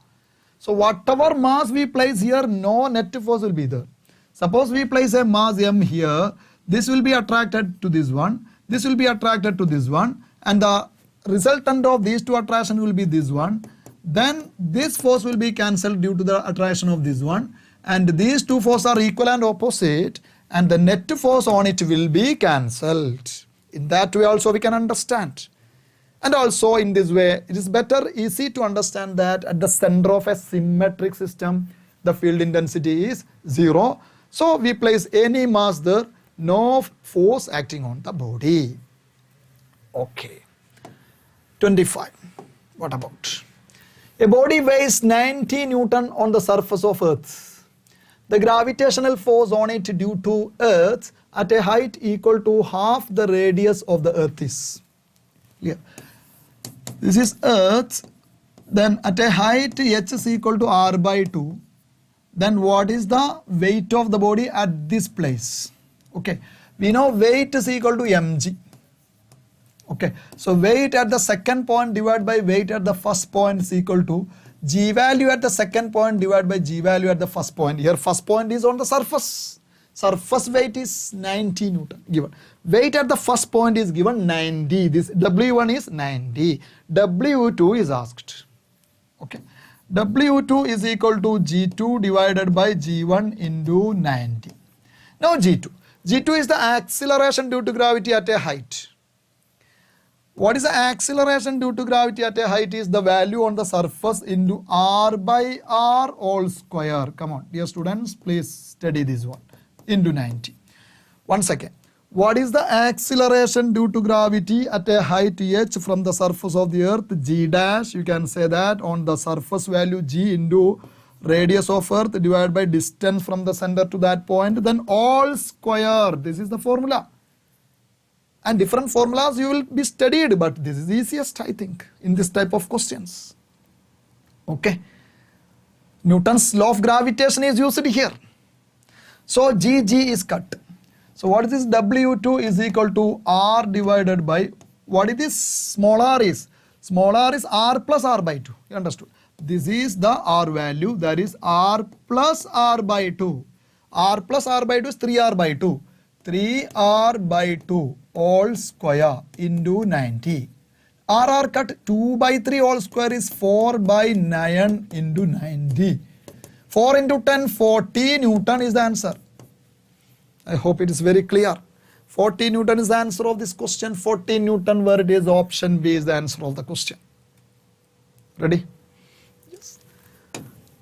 So whatever mass we place here, no net force will be there. Suppose we place a mass m here, this will be attracted to this one, this will be attracted to this one, and the resultant of these two attraction will be this one. Then this force will be cancelled due to the attraction of this one, and these two forces are equal and opposite, and the net force on it will be cancelled. In that way also we can understand. And also in this way it is better easy to understand that at the center of a symmetric system the field intensity is 0. So we place any mass there, no force acting on the body. Okay. 25. What about? A body weighs 90 Newton on the surface of Earth. The gravitational force on it due to Earth at a height equal to half the radius of the Earth is. Yeah. This is Earth. Then at a height h is equal to r by 2. Then what is the weight of the body at this place? Okay. We know weight is equal to mg. Okay, so weight at the second point divided by weight at the first point is equal to G value at the second point divided by G value at the first point. Here first point is on the surface. Surface weight is 90 Newton given. Weight at the first point is given 90. This W1 is 90. W2 is asked. Okay. W2 is equal to G2 divided by G1 into 90. Now G2. G2 is the acceleration due to gravity at a height. What is the acceleration due to gravity at a height is the value on the surface into R by R all square. Come on, dear students, please study this one. Into 90. Once again, what is the acceleration due to gravity at a height h from the surface of the earth? G dash, you can say that on the surface value G into radius of earth divided by distance from the center to that point, then all square. This is the formula. And different formulas you will be studied, but this is the easiest, I think, in this type of questions. Okay. Newton's law of gravitation is used here. So G is cut. So what is this? W2 is equal to R divided by, what is this? Small r is? Small r is R plus R by 2. You understood? This is the R value, that is R plus R by 2. R plus R by 2 is 3R by 2. 3R by 2 all square into 90. R cut 2 by 3 all square is 4 by 9 into 90. 4 into 10, 40 Newton is the answer. I hope it is very clear. 40 Newton is the answer of this question. 40 Newton, where it is option B is the answer of the question. Ready? Yes.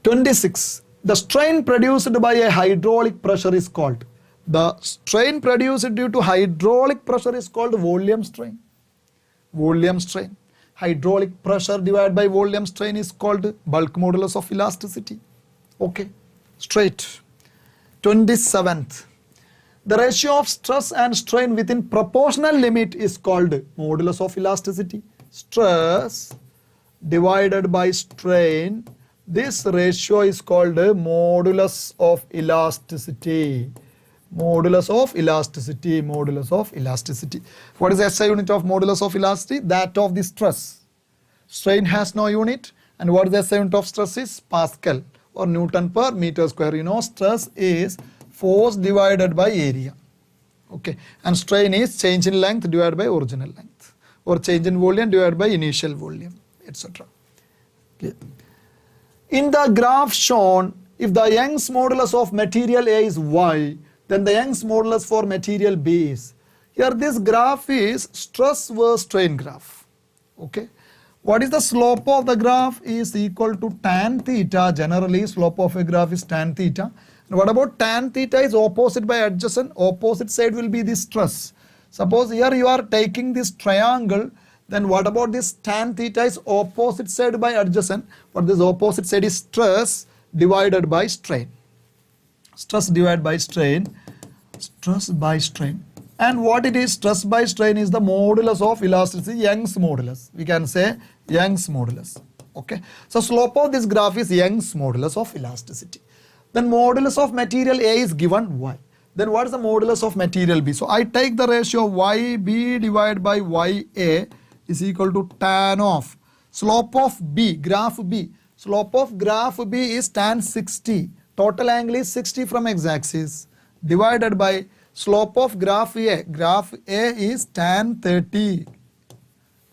26. The strain produced by a hydraulic pressure is called. The strain produced due to hydraulic pressure is called volume strain. Volume strain. Hydraulic pressure divided by volume strain is called bulk modulus of elasticity. Okay, straight. 27th. The ratio of stress and strain within proportional limit is called modulus of elasticity. Stress divided by strain. This ratio is called modulus of elasticity. Modulus of elasticity, modulus of elasticity. What is the SI unit of modulus of elasticity? That of the stress. Strain has no unit. And what is the SI unit of stress is? Pascal or Newton per meter square. You know, stress is force divided by area. Okay. And strain is change in length divided by original length. Or change in volume divided by initial volume, etc. Okay. In the graph shown, if the Young's modulus of material A is Y, then the Young's modulus for material B is. Here this graph is stress versus strain graph. Okay. What is the slope of the graph is equal to tan theta. Generally slope of a graph is tan theta. And what about tan theta is opposite by adjacent. Opposite side will be the stress. Suppose here you are taking this triangle, then what about this tan theta is opposite side by adjacent. But this opposite side is stress divided by strain. Stress divided by strain, stress by strain. And what it is, stress by strain is the modulus of elasticity, Young's modulus. We can say Young's modulus. Okay. So slope of this graph is Young's modulus of elasticity. Then modulus of material A is given Y. Then what is the modulus of material B? So I take the ratio YB divided by YA is equal to tan of slope of B, graph B. Slope of graph B is tan 60. Total angle is 60 from x-axis divided by slope of graph A. Graph A is tan 30.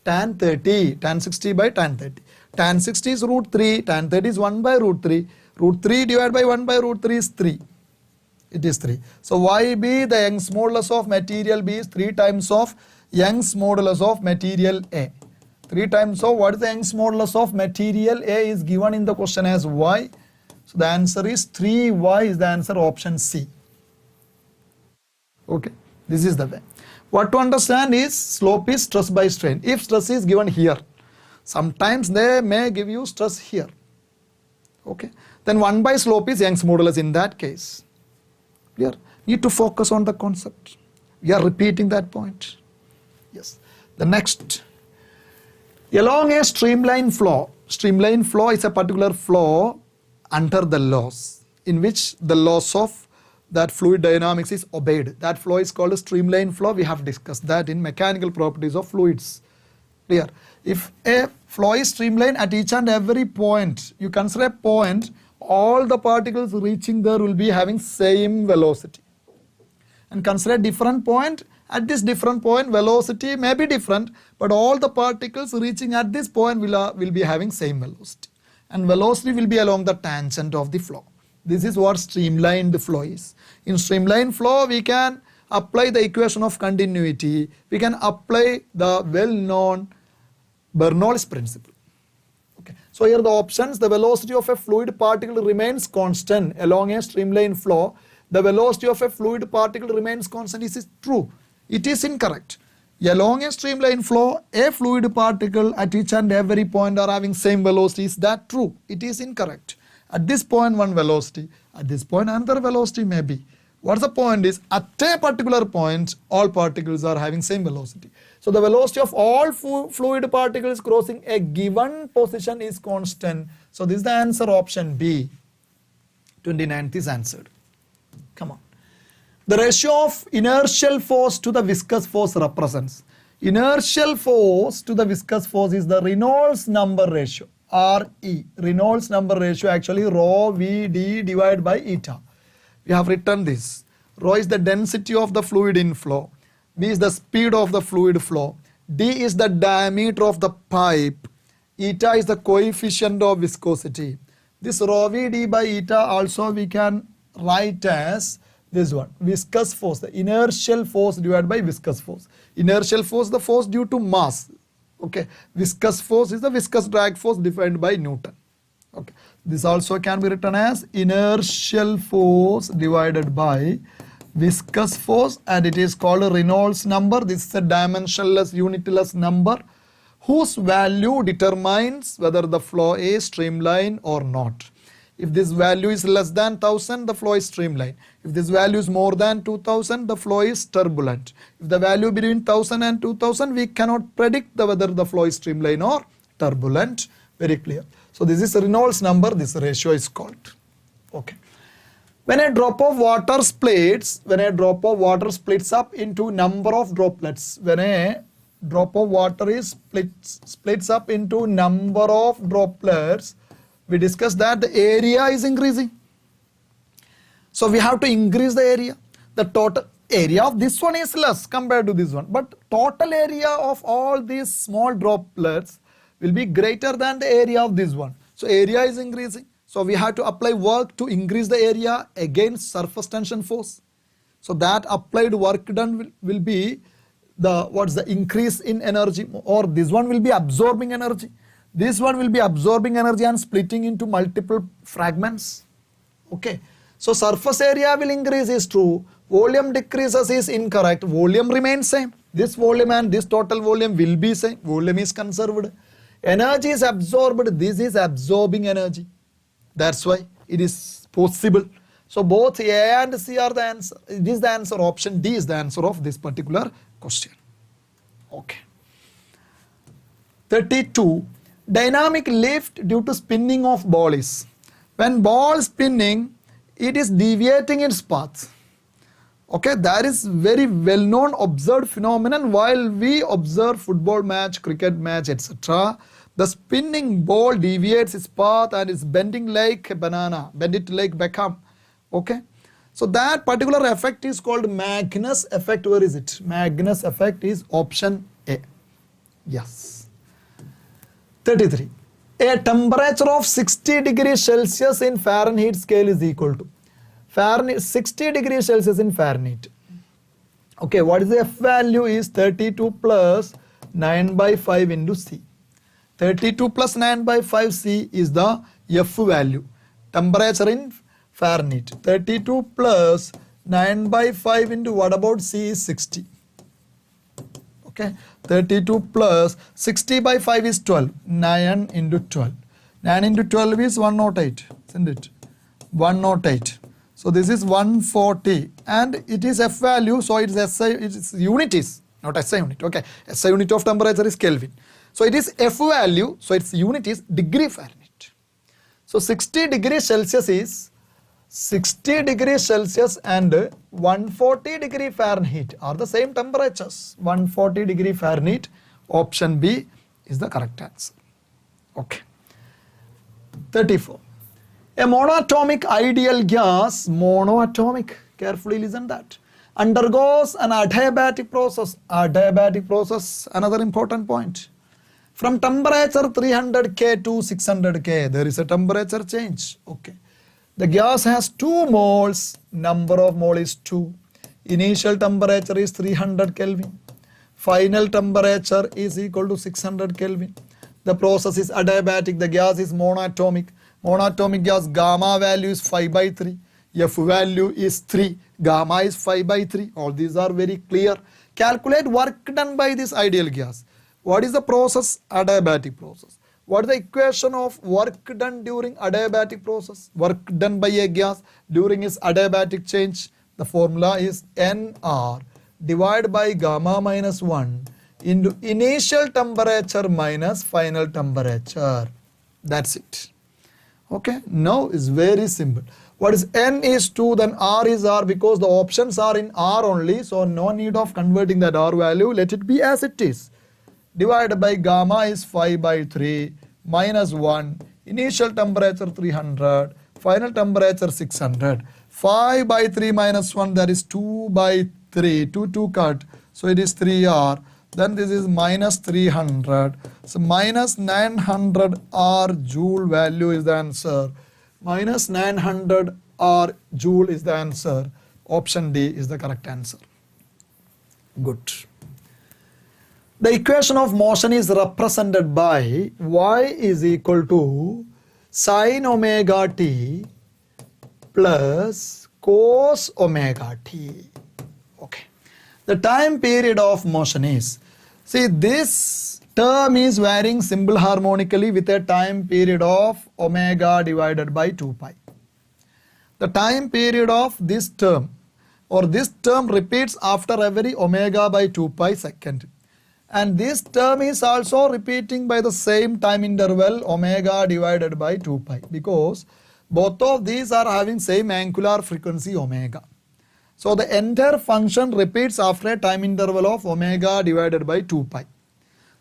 Tan 30. Tan 60 by tan 30. Tan 60 is root 3. Tan 30 is 1 by root 3. Root 3 divided by 1 by root 3 is 3. It is 3. So YB, the Young's modulus of material B is 3 times of Young's modulus of material A. 3 times of what is the Young's modulus of material A is given in the question as Y. So the answer is 3Y is the answer, option C. Okay, this is the way. What to understand is slope is stress by strain. If stress is given here, sometimes they may give you stress here. Okay, then 1 by slope is Young's modulus in that case. Clear? Need to focus on the concept. We are repeating that point. Yes. The next. Along a streamline flow is a particular flow under the laws in which the laws of that fluid dynamics is obeyed. That flow is called a streamline flow. We have discussed that in mechanical properties of fluids. Clear? If a flow is streamlined at each and every point, you consider a point, all the particles reaching there will be having same velocity. And consider a different point, at this different point velocity may be different, but all the particles reaching at this point will be having same velocity. And velocity will be along the tangent of the flow. This is what streamlined flow is. In streamlined flow, we can apply the equation of continuity. We can apply the well-known Bernoulli's principle. Okay. So here the options, the velocity of a fluid particle remains constant along a streamlined flow. The velocity of a fluid particle remains constant. This is true. It is incorrect. Along a streamlined flow, a fluid particle at each and every point are having same velocity. Is that true? It is incorrect. At this point one velocity, at this point another velocity may be. What's the point is, at a particular point, all particles are having same velocity. So the velocity of all fluid particles crossing a given position is constant. So this is the answer, option B. 29th is answered. Come on. The ratio of inertial force to the viscous force represents. Inertial force to the viscous force is the Reynolds number ratio. RE. Reynolds number ratio, actually rho Vd divided by eta. We have written this. Rho is the density of the fluid inflow. V is the speed of the fluid flow. D is the diameter of the pipe. Eta is the coefficient of viscosity. This rho Vd by eta also we can write as this one, viscous force, the inertial force divided by viscous force. Inertial force, the force due to mass. Okay, viscous force is the viscous drag force defined by Newton. Okay, this also can be written as inertial force divided by viscous force, and it is called a Reynolds number. This is a dimensionless, unitless number whose value determines whether the flow is streamlined or not. If this value is less than 1000, the flow is streamlined. If this value is more than 2000, the flow is turbulent. If the value between 1000 and 2000, we cannot predict whether the flow is streamlined or turbulent. Very clear. So this is Reynolds number, this ratio is called. Okay. When a drop of water splits, up into number of droplets, when a drop of water is splits up into number of droplets, we discussed that the area is increasing. So we have to increase the area. The total area of this one is less compared to this one, but total area of all these small droplets will be greater than the area of this one. So area is increasing. So we have to apply work to increase the area against surface tension force. So that applied work done will be the increase in energy, or this one will be absorbing energy. This one will be absorbing energy and splitting into multiple fragments. Okay. So surface area will increase is true. Volume decreases is incorrect. Volume remains same. This volume and this total volume will be same. Volume is conserved. Energy is absorbed. This is absorbing energy. That's why it is possible. So both A and C are the answer. This is the answer. Option D is the answer of this particular question. Okay. 32. Dynamic lift due to spinning of ball is. When ball spinning, it is deviating its path. Okay, that is very well known observed phenomenon while we observe football match, cricket match, etc. The spinning ball deviates its path and is bending like a banana, bend it like Beckham. Okay, so that particular effect is called Magnus effect. Where is it? Magnus effect is option A. Yes. 33. A temperature of 60 degrees Celsius in Fahrenheit scale is equal to 60 degrees Celsius in Fahrenheit. Okay, what is the F value is 32 plus 9 by 5 into C. 32 plus 9 by 5 C is the F value. Temperature in Fahrenheit. 32 plus 9 by 5 into what about C is 60. Okay, 32 plus 60 by 5 is 12. 9 into 12. 9 into 12 is 108, isn't it? 108. So this is 140 and it is F value, so it is SI, its unit is not SI unit. Okay, SI unit of temperature is Kelvin. So it is F value, so its unit is degree Fahrenheit. So 60 degrees Celsius is 60 degrees Celsius and 140 degree Fahrenheit are the same temperatures. 140 degree Fahrenheit. Option B is the correct answer. Okay. 34. A monatomic ideal gas, monoatomic, carefully listen that, undergoes an adiabatic process. Adiabatic process, another important point. From temperature 300 K to 600 K, there is a temperature change. Okay. The gas has 2 moles, number of mole is 2. Initial temperature is 300 Kelvin. Final temperature is equal to 600 Kelvin. The process is adiabatic, the gas is monatomic. Monatomic gas, gamma value is 5/3. F value is 3. Gamma is 5/3. All these are very clear. Calculate work done by this ideal gas. What is the process? Adiabatic process. What is the equation of work done during adiabatic process? Work done by a gas during its adiabatic change. The formula is NR divided by gamma minus 1 into initial temperature minus final temperature. That's it. Okay. Now it's very simple. What is N is 2, then R is R, because the options are in R only. So no need of converting that R value. Let it be as it is. Divided by gamma is 5/3 minus 1. Initial temperature 300. Final temperature 600. 5/3 minus 1, that is 2/3. 2 cut. So it is 3R. Then this is minus 300. So minus 900 R joule value is the answer. Minus 900 R joule is the answer. Option D is the correct answer. Good. The equation of motion is represented by y is equal to sin omega t plus cos omega t. Okay. The time period of motion is, see, this term is varying symbol harmonically with a time period of omega divided by 2 pi. The time period of this term or this term repeats after every omega by 2 pi second. And this term is also repeating by the same time interval omega divided by 2 pi, because both of these are having same angular frequency omega. So the entire function repeats after a time interval of omega divided by 2 pi.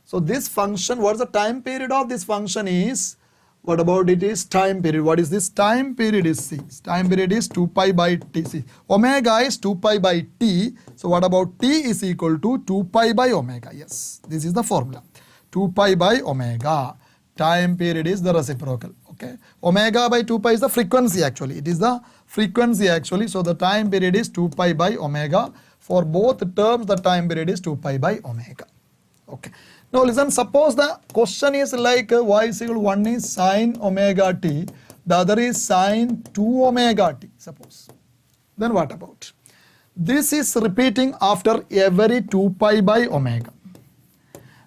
So this function, what is the time period of this function is, what about it is time period. What is this time period is C. Time period is 2 pi by t. See, omega is 2 pi by t. So what about t is equal to 2 pi by omega. Yes, this is the formula. 2 pi by omega. Time period is the reciprocal. Okay. Omega by 2 pi is the frequency actually. It is the frequency actually. So the time period is 2 pi by omega. For both terms, the time period is 2 pi by omega. Okay. Now listen, suppose the question is like y is equal to 1 is sin omega t, the other is sin 2 omega t, suppose. Then what about? This is repeating after every 2 pi by omega.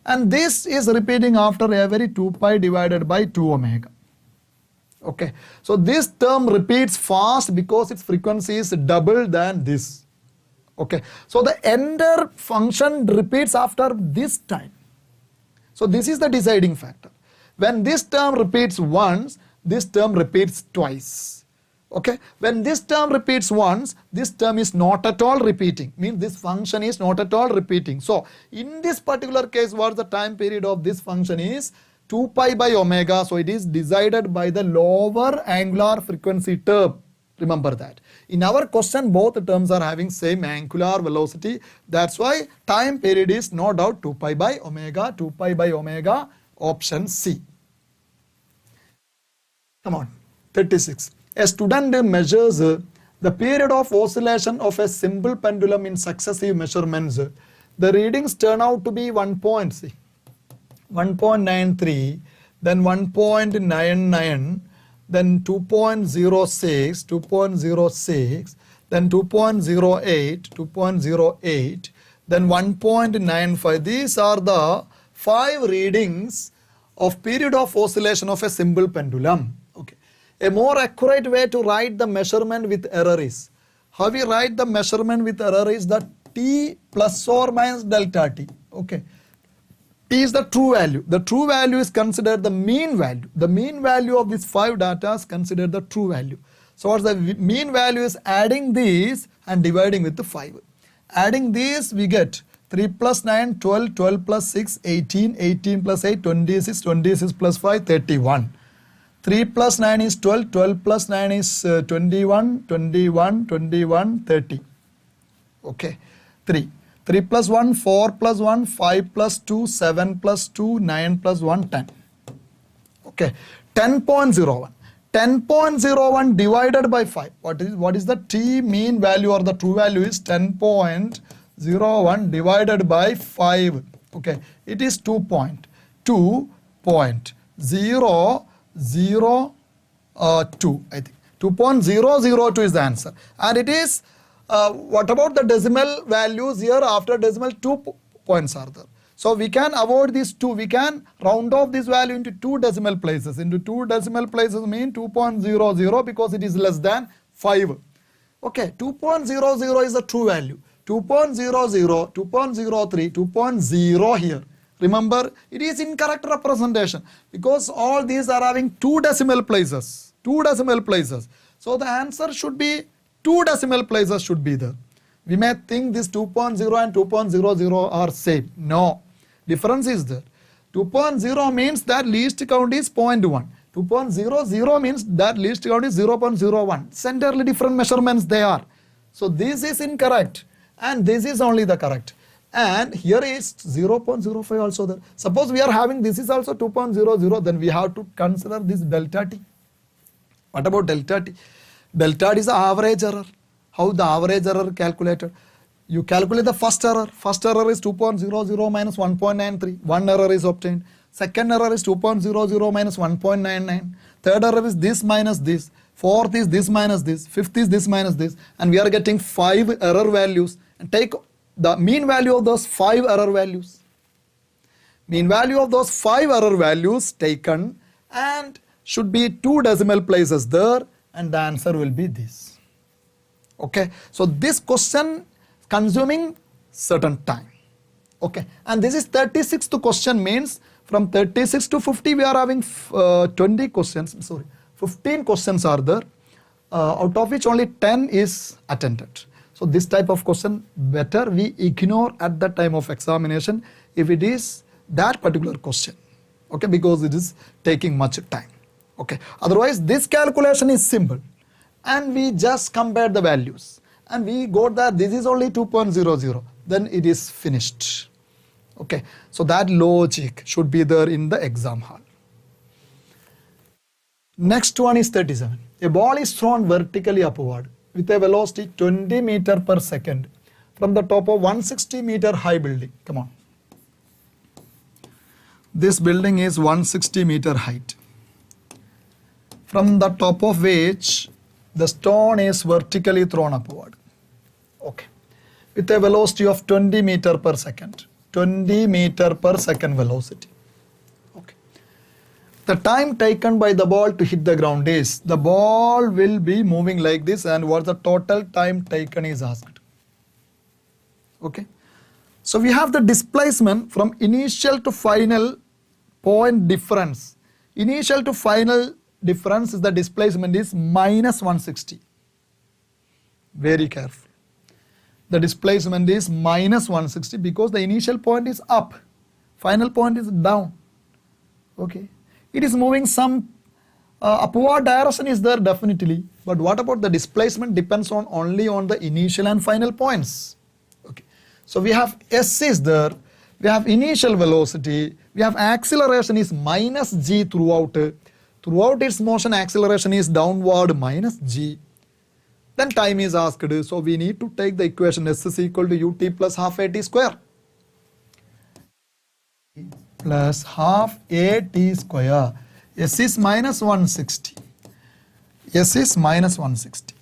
And this is repeating after every 2 pi divided by 2 omega. Okay. So this term repeats fast because its frequency is double than this. Okay. So the entire function repeats after this time. So this is the deciding factor. When this term repeats once, this term repeats twice. Okay. When this term repeats once, this term is not at all repeating. Means this function is not at all repeating. So in this particular case, what the time period of this function is 2 pi by omega. So it is decided by the lower angular frequency term. Remember that. In our question, both terms are having same angular velocity. That's why time period is no doubt 2 pi by omega. 2 pi by omega, option C. Come on. 36. A student measures the period of oscillation of a simple pendulum in successive measurements. The readings turn out to be 1.93, then 1.99, then 2.06, 2.06, then 2.08, 2.08, then 1.95. These are the 5 readings of period of oscillation of a simple pendulum. Okay. A more accurate way to write the measurement with error is, how we write the measurement with error is that t plus or minus delta t. Okay. T is the true value. The true value is considered the mean value. The mean value of these 5 data is considered the true value. So what's the mean value is adding these and dividing with the 5. Adding these we get 3 plus 9, 12, 12 plus 6, 18, 18 plus 8, 26, 26 plus 5, 31. 3 plus 9 is 12, 12 plus 9 is 21, 21, 21, 30. Okay, 3. 3 plus 1, 4 plus 1, 5 plus 2, 7 plus 2, 9 plus 1, 10. Okay, 10.01. 10.01 divided by 5. What is the t mean value or the true value is 10.01 divided by 5. Okay, it is 2.2.002, I think. 2.002 is the answer. And it is, what about the decimal values here? After decimal, 2 points are there. So we can avoid these 2. We can round off this value into 2 decimal places. Into 2 decimal places mean 2.00 because it is less than 5. Okay, 2.00 is the true value. 2.00, 2.03, 2.0 here. Remember, it is incorrect representation because all these are having 2 decimal places. 2 decimal places. So the answer should be 2 decimal places should be there. We may think this 2.0 and 2.00 are same. No, difference is there. 2.0 means that least count is 0.1. 2.00 means that least count is 0.01. It's entirely different measurements they are. So this is incorrect and this is only the correct. And here is 0.05 also there. Suppose we are having this is also 2.00, then we have to consider this delta t. What about delta t? Delta t is the average error. How the average error calculated? You calculate the first error. First error is 2.00 minus 1.93. One error is obtained. Second error is 2.00 minus 1.99. Third error is this minus this. Fourth is this minus this. Fifth is this minus this. And we are getting 5 error values. And take the mean value of those 5 error values. Mean value of those 5 error values taken and should be 2 decimal places there and the answer will be this. Okay, so this question consuming certain time. Okay, and this is 36th question means from 36 to 50 we are having 20 questions, sorry, 15 questions are there, out of which only 10 is attended. So this type of question better we ignore at the time of examination if it is that particular question. Okay, because it is taking much time. Okay, otherwise this calculation is simple and we just compare the values and we got that this is only 2.00, then it is finished. Okay, so that logic should be there in the exam hall. Next one is 37. A ball is thrown vertically upward with a velocity 20 meter per second from the top of 160 meter high building. Come on. This building is 160 meter height, from the top of which the stone is vertically thrown upward. Okay, with a velocity of 20 meter per second. 20 meter per second velocity. Okay. The time taken by the ball to hit the ground is, the ball will be moving like this and what the total time taken is asked. Okay. So we have the displacement from initial to final point difference. Initial to final difference is the displacement is minus 160. Very careful. The displacement is minus 160 because the initial point is up, final point is down. Okay, it is moving some upward direction is there definitely, but what about the displacement depends on only on the initial and final points. Okay, so we have s is there, we have initial velocity, we have acceleration is minus g throughout. Throughout its motion acceleration is downward minus g. Then time is asked, so we need to take the equation s is equal to ut plus half a t square. Plus half a t square. S is minus 160. S is minus 160.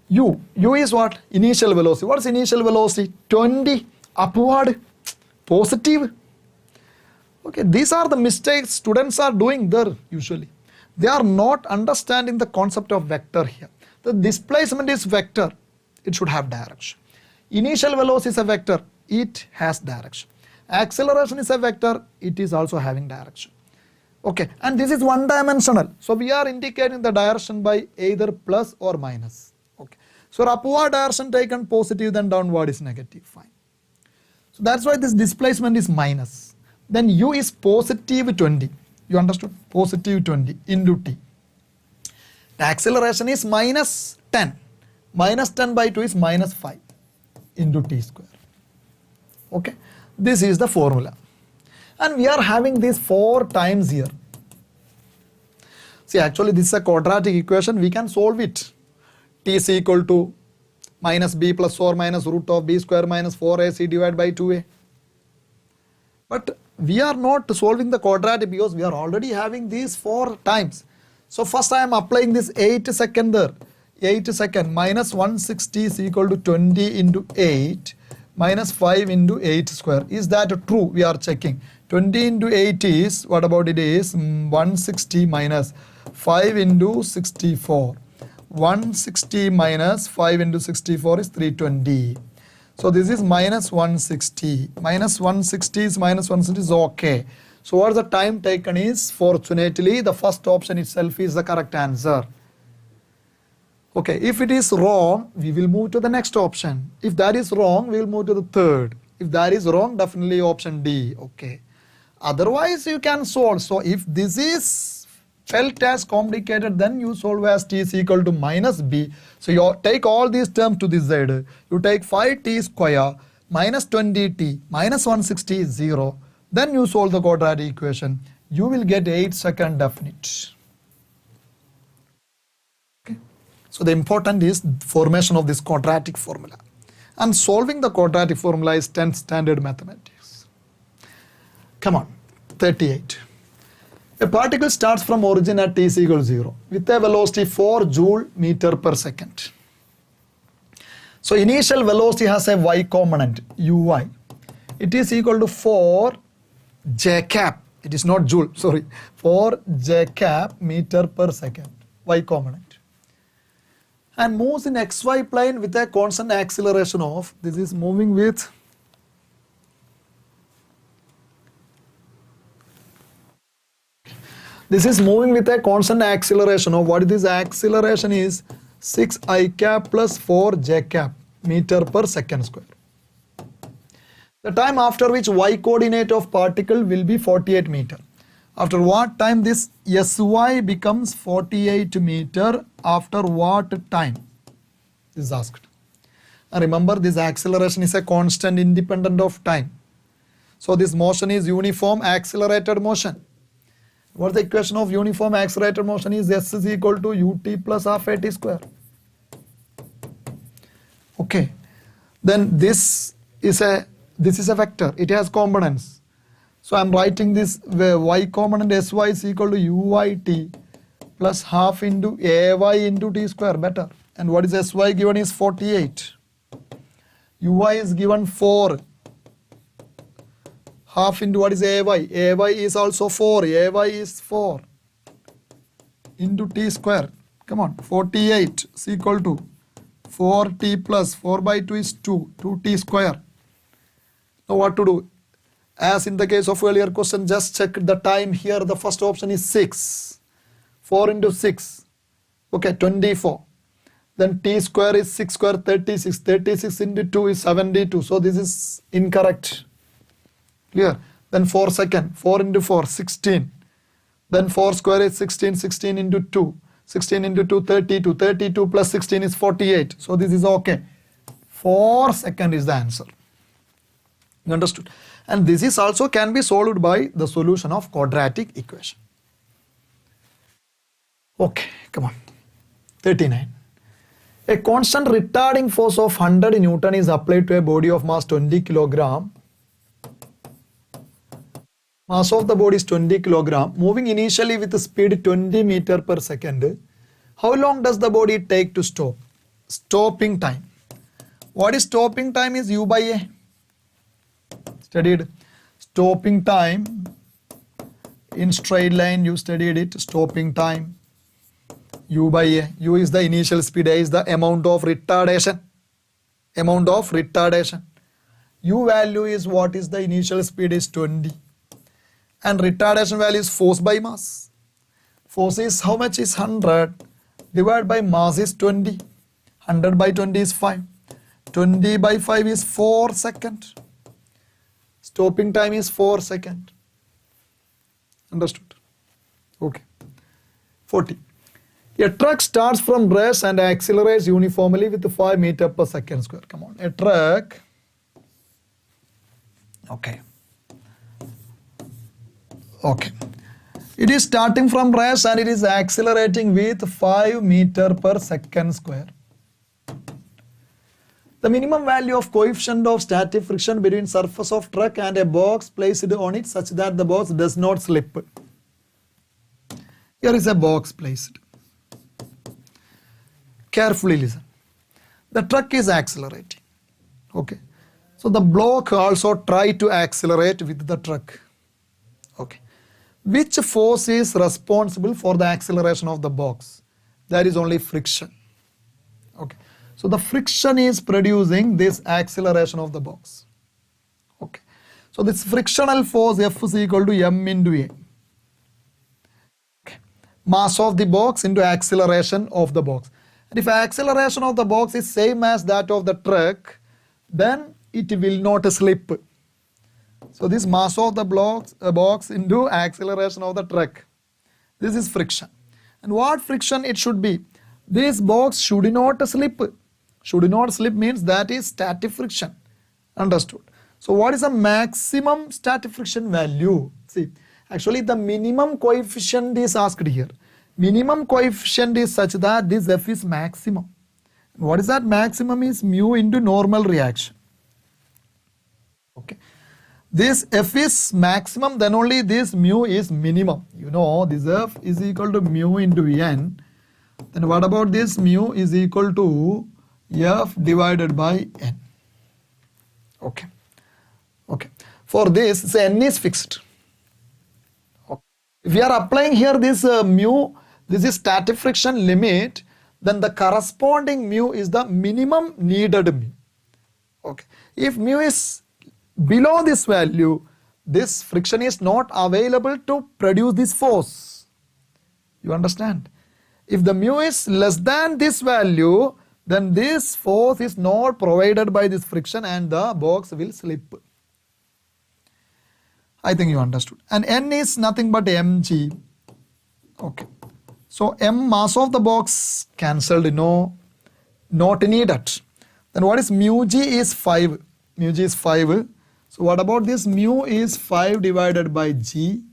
U is what? Initial velocity. What is initial velocity? 20 upward, positive. Okay, these are the mistakes students are doing there usually. They are not understanding the concept of vector here. The displacement is vector, it should have direction. Initial velocity is a vector, it has direction. Acceleration is a vector, it is also having direction. Okay, and this is one dimensional. So we are indicating the direction by either plus or minus. Okay, so upward direction taken positive, then downward is negative. Fine. So that's why this displacement is minus. Then u is positive 20. You understood? Positive 20 into t. The acceleration is minus 10. Minus 10 by 2 is minus 5 into t square. Okay, this is the formula. And we are having this 4 times here. See, actually this is a quadratic equation. We can solve it. T is equal to minus b plus or minus root of b square minus 4ac divided by 2a. But we are not solving the quadratic because we are already having these 4 times. So first I am applying this 8 second there. 8 second minus 160 is equal to 20 into 8 minus 5 into 8 square. Is that true? We are checking. 20 into 8 is, what about it is 160 minus 5 into 64. 160 minus 5 into 64 is 320. So this is minus 160. Minus 160 is minus 160 is okay. So what the time taken is, fortunately the first option itself is the correct answer. Okay, if it is wrong, we will move to the next option. If that is wrong, we will move to the third. If that is wrong, definitely option D. Okay. Otherwise, you can solve. So if this is felt as complicated, then you solve as t is equal to minus b. So you take all these terms to this side. You take 5t square minus 20t minus 160 is 0. Then you solve the quadratic equation. You will get 8 second definite. So the important is formation of this quadratic formula, and solving the quadratic formula is 10th standard mathematics. Come on, 38. A particle starts from origin at t is equal to 0 with a velocity 4 joule meter per second. So initial velocity has a y component uy. It is equal to 4 j cap. It is not joule, sorry, 4 j cap meter per second, y component. And moves in xy plane with a constant acceleration of, this is moving with a constant acceleration of, what this acceleration is 6 I cap plus 4 j cap meter per second square. The time after which y coordinate of particle will be 48 meter. After what time this sy becomes 48 meter, after what time? This is asked. And remember, this acceleration is a constant independent of time. So this motion is uniform accelerated motion. What the equation of uniform accelerated motion is? S is equal to ut plus half at square. Okay. Then this is a vector. It has components. So I am writing this y component sy is equal to uyt plus half into ay into t square, better. And what is sy given is 48. Uy is given 4. Half into what is ay? Ay is also 4. Ay is 4 into t square. Come on, 48 is equal to 4t plus 4 by 2 is 2. 2t square. Now what to do? As in the case of earlier question, just check the time here. The first option is 6. 4 into 6. Okay, 24. Then t square is 6 square 36. 36 into 2 is 72. So this is incorrect. Clear? Then 4 second. 4 into 4, 16. Then 4 square is 16. 16 into 2. 16 into 2, 32. 32 plus 16 is 48. So this is okay. 4 second is the answer. You understood? And this is also can be solved by the solution of quadratic equation. Okay, come on. 39. A constant retarding force of 100 Newton is applied to a body of mass 20 kilogram. Mass of the body is 20 kilogram, moving initially with the speed 20 meter per second. How long does the body take to stop? Stopping time. What is stopping time is u by a. Studied stopping time in straight line, you studied it. Stopping time u by a. U is the initial speed, a is the amount of retardation. U value is what is the initial speed is 20. and retardation value is force by mass. Force is how much is 100 divided by mass is 20. 100 by 20 is 5. 20 by 5 is 4 seconds. Stopping time is 4 seconds. Understood? Okay. 40. A truck starts from rest and accelerates uniformly with 5 meters per second square. Come on. A truck. Okay. Okay. It is starting from rest and it is accelerating with 5 meters per second square. The minimum value of coefficient of static friction between surface of truck and a box placed on it such that the box does not slip. Here is a box placed. Carefully listen. The truck is accelerating. Okay. So the block also try to accelerate with the truck. Okay. Which force is responsible for the acceleration of the box? That is only friction. Okay. So the friction is producing this acceleration of the box. Okay. So this frictional force F is equal to M into A. Okay. Mass of the box into acceleration of the box. And if acceleration of the box is same as that of the truck, then it will not slip. So this mass of the box into acceleration of the truck. This is friction. And what friction it should be? This box should not slip. Should not slip means that is static friction. Understood? So what is the maximum static friction value? See, actually the minimum coefficient is asked here. Minimum coefficient is such that this F is maximum. What is that maximum is mu into normal reaction. Okay. This F is maximum, then only this mu is minimum. You know this F is equal to mu into N. Then what about this mu is equal to F divided by N. Okay. Okay. For this, say N is fixed. Okay. If we are applying here this mu, this is static friction limit, then the corresponding mu is the minimum needed mu. Okay. If mu is below this value, this friction is not available to produce this force. You understand? If the mu is less than this value, then this force is not provided by this friction and the box will slip. I think you understood. And N is nothing but mg. Okay. So M mass of the box cancelled, no, not needed. Then what is mu g is 5. Mu g is 5. So what about this mu is 5 divided by g,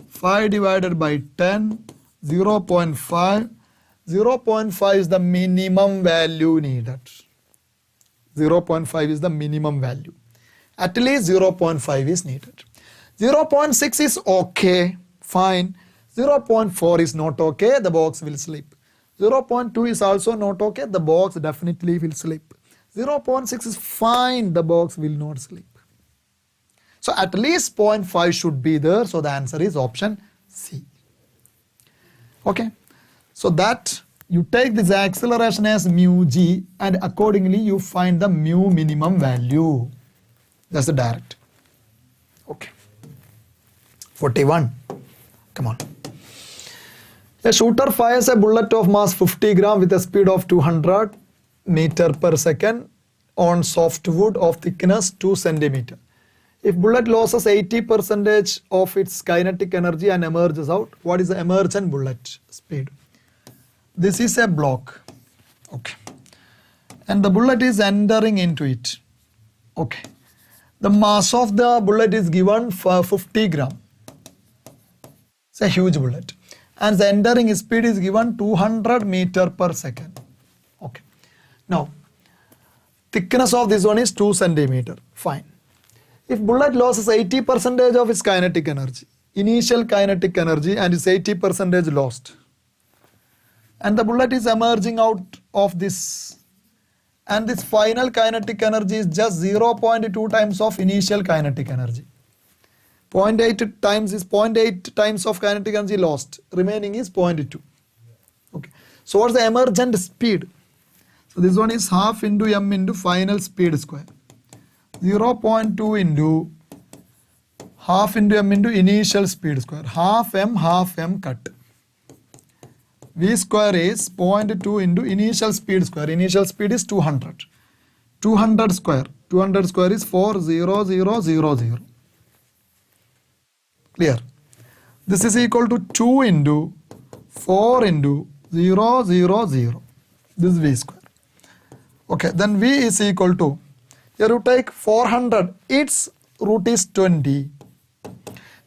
5 divided by 10, 0.5. 0.5 is the minimum value needed. 0.5 is the minimum value. At least 0.5 is needed. 0.6 is okay, fine. 0.4 is not okay, the box will slip. 0.2 is also not okay, the box definitely will slip. 0.6 is fine, the box will not slip. So at least 0.5 should be there, so the answer is option C. Okay. So that you take this acceleration as mu g and accordingly you find the mu minimum value. That's the direct. Okay. 41. Come on. A shooter fires a bullet of mass 50 gram with a speed of 200 meter per second on soft wood of thickness 2 centimeter. If bullet loses 80% of its kinetic energy and emerges out, what is the emergent bullet speed? This is a block. Okay. And the bullet is entering into it. Okay. The mass of the bullet is given for 50 gram. It's a huge bullet. And the entering speed is given 200 meter per second. Okay. Now, thickness of this one is 2 centimeter. Fine. If bullet loses 80% of its kinetic energy, initial kinetic energy, and is 80% lost, and the bullet is emerging out of this, and this final kinetic energy is just 0.2 times of initial kinetic energy. 0.8 times is 0.8 times of kinetic energy lost, remaining is 0.2. Okay. So what's the emergent speed? So this one is half into m into final speed square. 0.2 into half into m into initial speed square. Half m cut. V square is 0.2 into initial speed square. Initial speed is 200. 200 square. 200 square is 40000. Clear? This is equal to 2 into 4 into 000. This is V square. Okay, then V is equal to, here you take 400, its root is 20.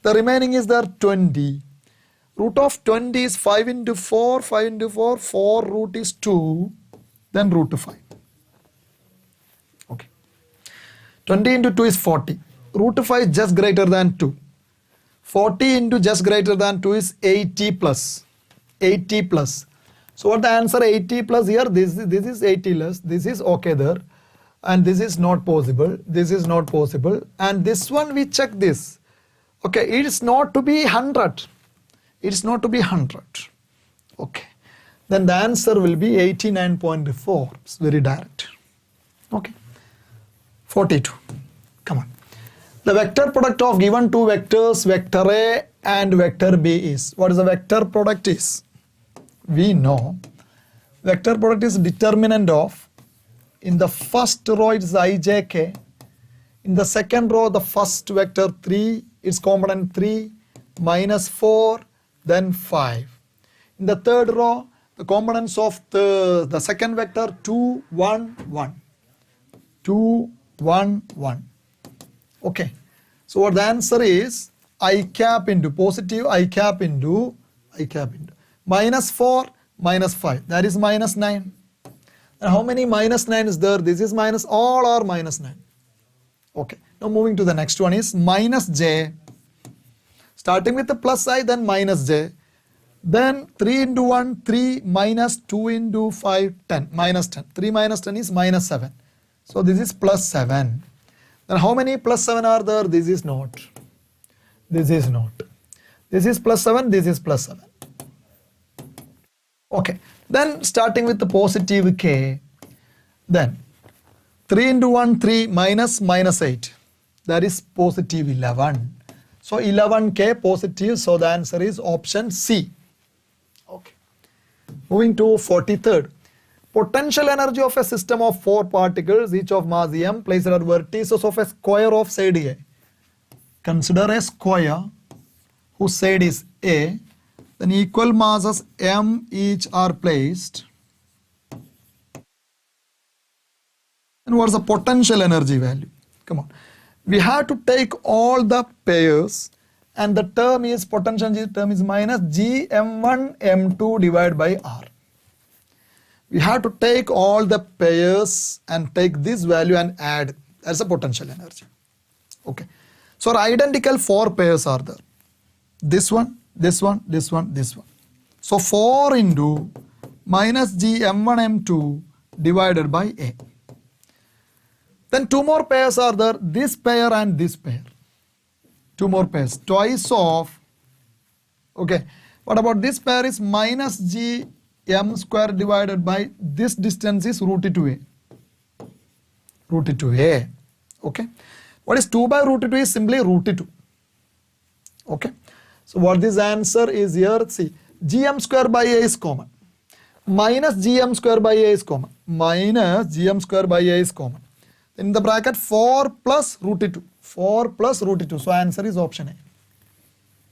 The remaining is there 20. Root of 20 is 5 into 4, 5 into 4, 4 root is 2, then root 5. Okay. 20 into 2 is 40. Root 5 is just greater than 2. 40 into just greater than 2 is 80 plus. 80 plus. So what the answer 80 plus here, this is 80 less, this is okay there. And this is not possible, this is not possible. And this one we check this. Okay, it is not to be 100. It is not to be 100. Okay. Then the answer will be 89.4. It's very direct. Okay. 42. Come on. The vector product of given two vectors, vector A and vector B is. What is the vector product is? We know. Vector product is determinant of, in the first row it is ijk. In the second row the first vector 3, its component 3, minus 4, then 5. In the third row, the components of the second vector 2, 1, 1. 2, 1, 1. Okay. So what the answer is I cap into positive I cap into minus 4, minus 5. That is minus 9. And how many minus 9 is there? This is minus, all are minus 9. Okay. Now moving to the next one is minus j. Starting with the plus I, then minus j. Then 3 into 1, 3 minus 2 into 5, 10. Minus 10. 3 minus 10 is minus 7. So this is plus 7. Then how many plus 7 are there? This is not. This is not. This is plus 7. This is plus 7. Okay. Then starting with the positive k. Then 3 into 1, 3 minus minus 8. That is positive 11. So 11k positive, so the answer is option C. Okay. Moving to 43rd. Potential energy of a system of 4 particles, each of mass m, placed at vertices of a square of side A. Consider a square whose side is A, then equal masses m each are placed. And what is the potential energy value? Come on. We have to take all the pairs and the term is potential energy term is minus gm1 m2 divided by r. We have to take all the pairs and take this value and add. That's a potential energy. Okay. So identical 4 pairs are there. This one, this one, this one, this one. So 4 into minus gm1 m2 divided by a. Then 2 more pairs are there, this pair and this pair. 2 more pairs, twice of, okay. What about this pair is minus g m square divided by this distance is root 2a. Root 2a, okay. What is 2 by root 2 is simply root 2. Okay. So what this answer is here, see, gm square by a is common. Minus gm square by a is common. Minus gm square by a is common. In the bracket 4 plus root 2. 4 plus root 2. So answer is option A.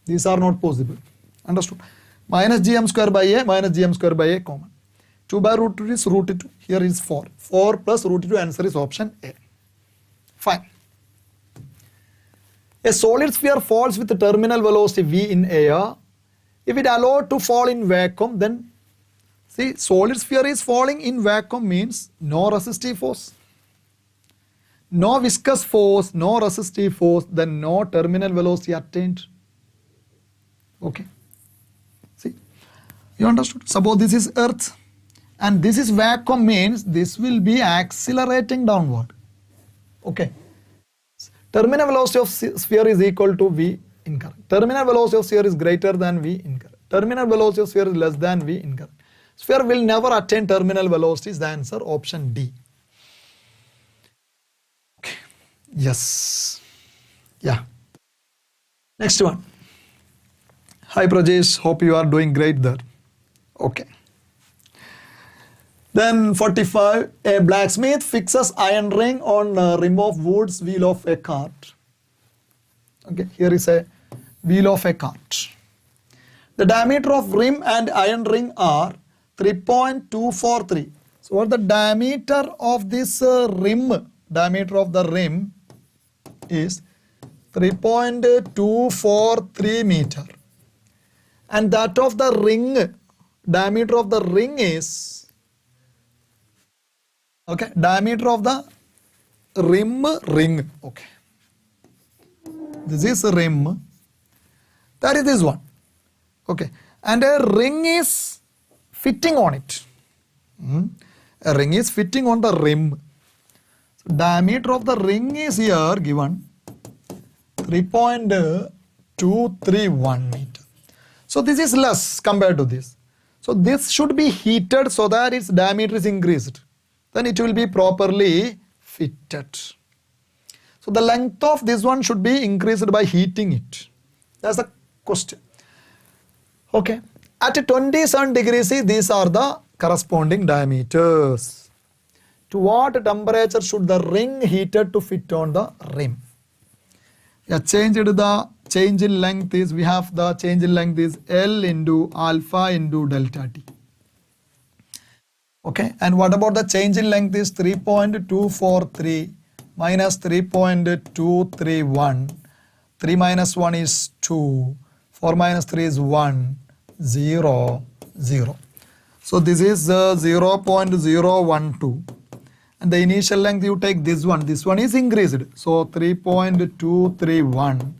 These are not possible. Understood? Minus gm square by a, minus gm square by a common. 2 by root 2 is root 2. Here is 4. 4 plus root 2 answer is option A. Fine. A solid sphere falls with the terminal velocity v in air. If it allowed to fall in vacuum, then see, solid sphere is falling in vacuum means no resistive force. No viscous force, no resistive force, then no terminal velocity attained. Okay. See, you understood? Suppose this is earth and this is vacuum means this will be accelerating downward. Okay. Terminal velocity of sphere is equal to v in current. Terminal velocity of sphere is greater than v in current. Terminal velocity of sphere is less than v in current. Sphere will never attain terminal velocity is the answer, option D. Okay. Yes. Yeah. Next one. Hi Prajesh, hope you are doing great there. Okay. Then 45, a blacksmith fixes iron ring on rim of wood's wheel of a cart. Okay, here is a wheel of a cart. The diameter of rim and iron ring are 3.243. So what the diameter of this rim, diameter of the rim is 3.243 meter. And that of the ring, diameter of the ring is, okay, diameter of the ring, okay. This is a rim, that is this one, okay. And a ring is fitting on it. A ring is fitting on the rim. So diameter of the ring is here given 3.231 meter. So this is less compared to this. So this should be heated so that its diameter is increased. Then it will be properly fitted. So the length of this one should be increased by heating it. That's the question. Okay. At 27 degrees C, these are the corresponding diameters. To what temperature should the ring heated to fit on the rim? Yeah, change in length is, we have the change in length is L into alpha into delta T. Okay, and what about the change in length is 3.243 minus 3.231. 3 minus 1 is 2. 4 minus 3 is 1. 0, 0. So this is 0.012. And the initial length you take this one is increased. So 3.231.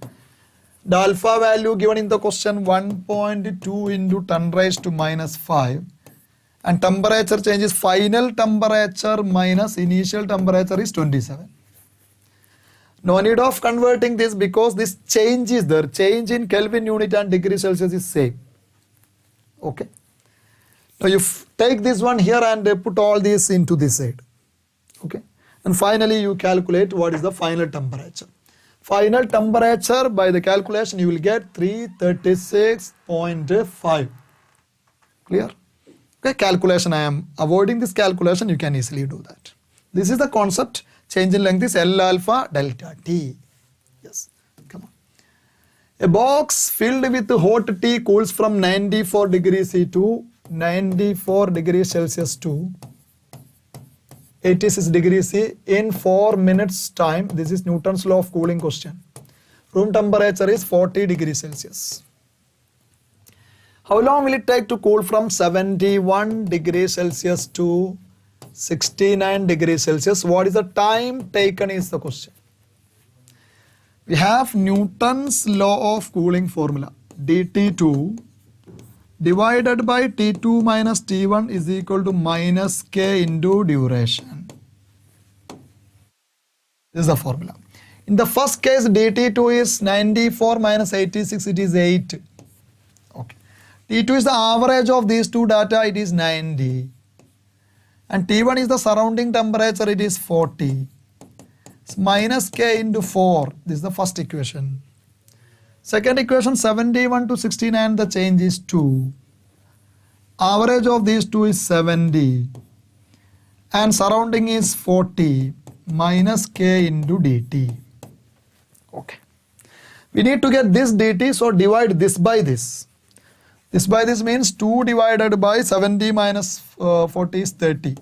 The alpha value given in the question 1.2 into 10 raised to minus 5. And temperature change is final temperature minus initial temperature is 27. No need of converting this because this change is there. Change in Kelvin unit and degree Celsius is same. Okay. Now you take this one here and put all these into this side. Okay. And finally you calculate what is the final temperature. Final temperature by the calculation you will get 336.5. Clear? Okay, calculation I am avoiding this calculation, you can easily do that. This is the concept. Change in length is L alpha delta T. Yes, come on. A box filled with hot tea cools from 94 degrees C to 94 degrees Celsius to 86 degrees C in 4 minutes time. This is Newton's law of cooling question. Room temperature is 40 degrees Celsius. How long will it take to cool from 71 degrees Celsius to 69 degrees Celsius? What is the time taken is the question. We have Newton's law of cooling formula. dT2 divided by T2 minus T1 is equal to minus K into duration. This is the formula. In the first case, dT2 is 94 minus 86, it is 8. Okay. T2 is the average of these two data, it is 90. And T1 is the surrounding temperature, it is 40. It's minus K into 4. This is the first equation. Second equation, 71 to 69, the change is 2. Average of these two is 70. And surrounding is 40 minus K into dt. Okay. We need to get this dt, so divide this by this. This by this means 2 divided by 70 minus 40 is 30.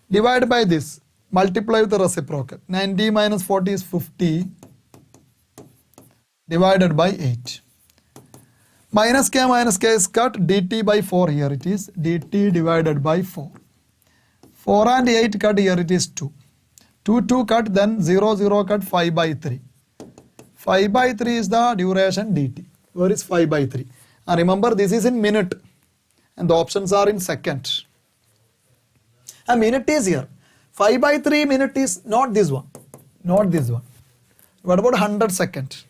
Divide by this. Multiply with the reciprocal. 90 minus 40 is 50. Divided by 8. Minus k is cut. dt by 4 here it is. dt divided by 4. 4 and 8 cut here it is 2. 2 cut, then 0 cut, 5 by 3. 5 by 3 is the duration dt. Where is 5 by 3? And remember this is in minute. And the options are in second. A minute is here. 5 by 3 minute is not this one. Not this one. What about 100 second?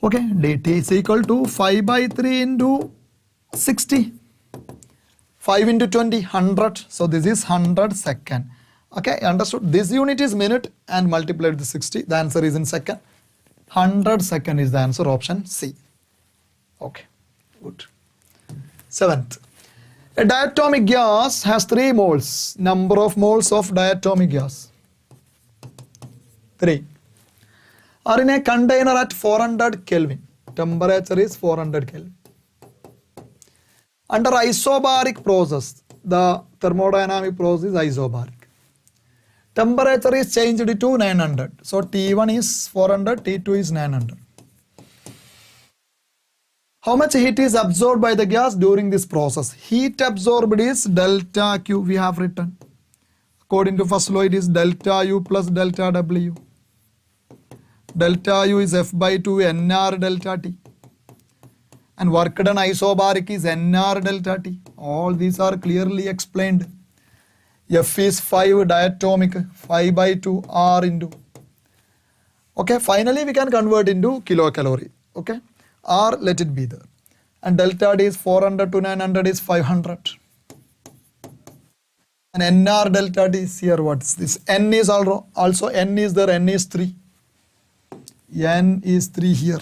Okay, dt is equal to 5 by 3 into 60. 5 into 20, 100. So this is 100 second. Okay, understood. This unit is minute and multiplied with 60. The answer is in second. 100 seconds is the answer, option C. Okay, good. 7th. A diatomic gas has 3 moles. Number of moles of diatomic gas. 3. Are in a container at 400 Kelvin. Temperature is 400 Kelvin. Under isobaric process, the thermodynamic process is isobaric. Temperature is changed to 900. So T1 is 400, T2 is 900. How much heat is absorbed by the gas during this process? Heat absorbed is delta Q, we have written. According to first law, it is delta U plus delta W. Delta U is F by 2 NR delta T. And work done isobaric is NR delta T. All these are clearly explained. F is 5 diatomic, 5 by 2 R into. Okay, finally we can convert into kilocalorie. Okay, R, let it be there. And delta T is 400 to 900 is 500. And NR delta T is here, what is this? N is also N is there, N is 3. N is 3 here.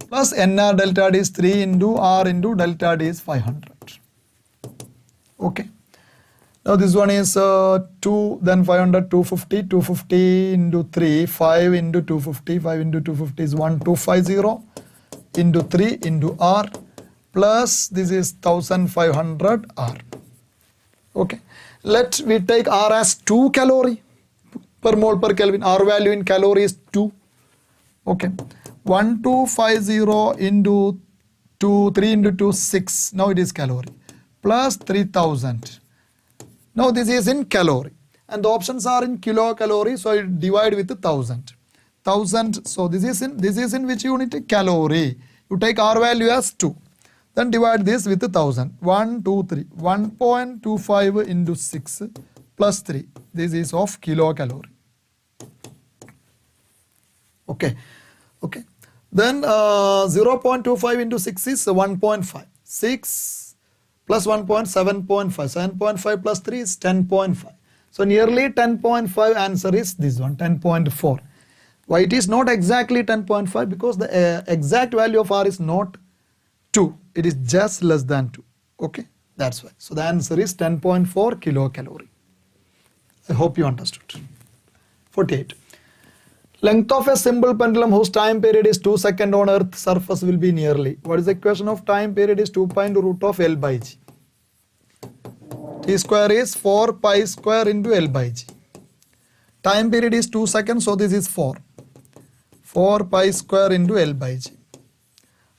Plus NR delta T is 3 into R into delta T is 500. Okay. Now this one is 2, then 500, 250, 250 into 3, 5 into 250, 5 into 250 is 1250 into 3 into R, plus this is 1500 R. Okay. Let we take R as 2 calorie per mole per Kelvin. R value in calorie is 2. Okay. 1250 into 2, 3 into 2, 6. Now it is calorie. Plus 3000. Now this is in calorie. And the options are in kilocalorie. So I divide with 1000. 1000. So this is in which unit? Calorie. You take R value as 2. Then divide this with 1000. 1, 2, 3. 1.25 into 6 plus 3. This is of kilocalorie. Okay. Okay. Then 0.25 into 6 is 1.5. 6 plus 1.7.5. 7.5 plus 3 is 10.5. So nearly 10.5 answer is this one, 10.4. Why it is not exactly 10.5? Because the exact value of R is not 2. It is just less than 2. Okay, that's why. So the answer is 10.4 kilocalorie. I hope you understood. 48. Length of a simple pendulum whose time period is 2 seconds on earth surface will be nearly. What is the equation of time period is 2 pi into root of L by G. T square is 4 pi square into L by G. Time period is 2 seconds, so this is 4. 4 pi square into L by G.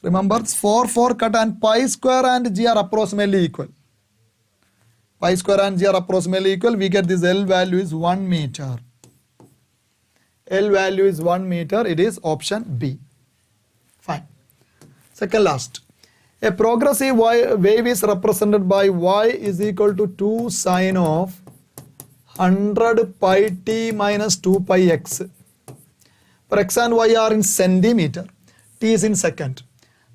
Remember, 4 cut and pi square and G are approximately equal. Pi square and G are approximately equal. We get this L value is 1 meter. L value is 1 meter. It is option B. Fine. Second last. A progressive wave is represented by y is equal to 2 sine of 100 pi t minus 2 pi x. For x and y are in centimeter. T is in second.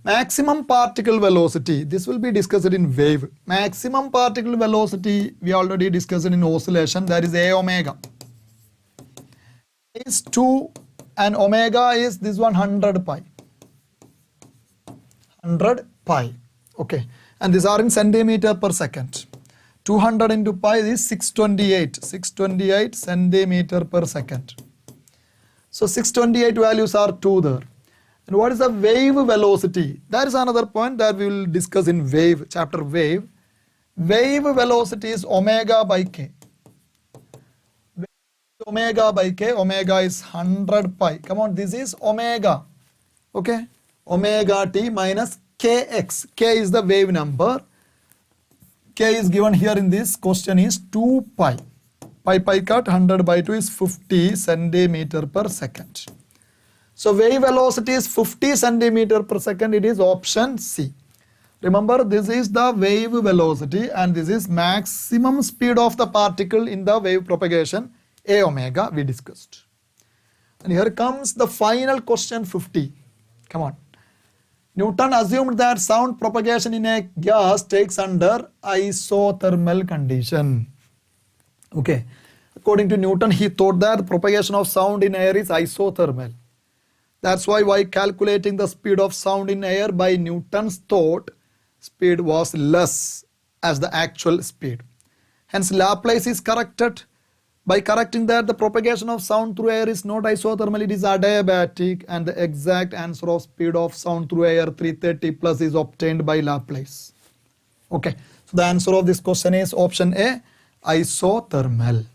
Maximum particle velocity. This will be discussed in wave. Maximum particle velocity we already discussed in oscillation. That is a omega. Is 2 and omega is this one 100 pi. 100 pi. Okay. And these are in centimeter per second. 200 into pi is 628. 628 centimeter per second. So 628 values are 2 there. And what is the wave velocity? That is another point that we will discuss in wave, chapter wave. Wave velocity is omega by k. Omega by k, omega is 100 pi. Come on, this is omega. Okay. Omega t minus kx. K is the wave number. K is given here in this question is 2 pi. Pi cut 100 by 2 is 50 centimeter per second. So wave velocity is 50 centimeter per second. It is option C. Remember, this is the wave velocity and this is maximum speed of the particle in the wave propagation. A omega we discussed. And here comes the final question 50. Come on. Newton assumed that sound propagation in a gas takes under isothermal condition. Okay. according to Newton, he thought that propagation of sound in air is isothermal. That's why while calculating the speed of sound in air by Newton's thought, speed was less as the actual speed. Hence Laplace is corrected. By correcting that, the propagation of sound through air is not isothermal, it is adiabatic, and the exact answer of speed of sound through air 330 plus is obtained by Laplace. Okay, so the answer of this question is option A, isothermal.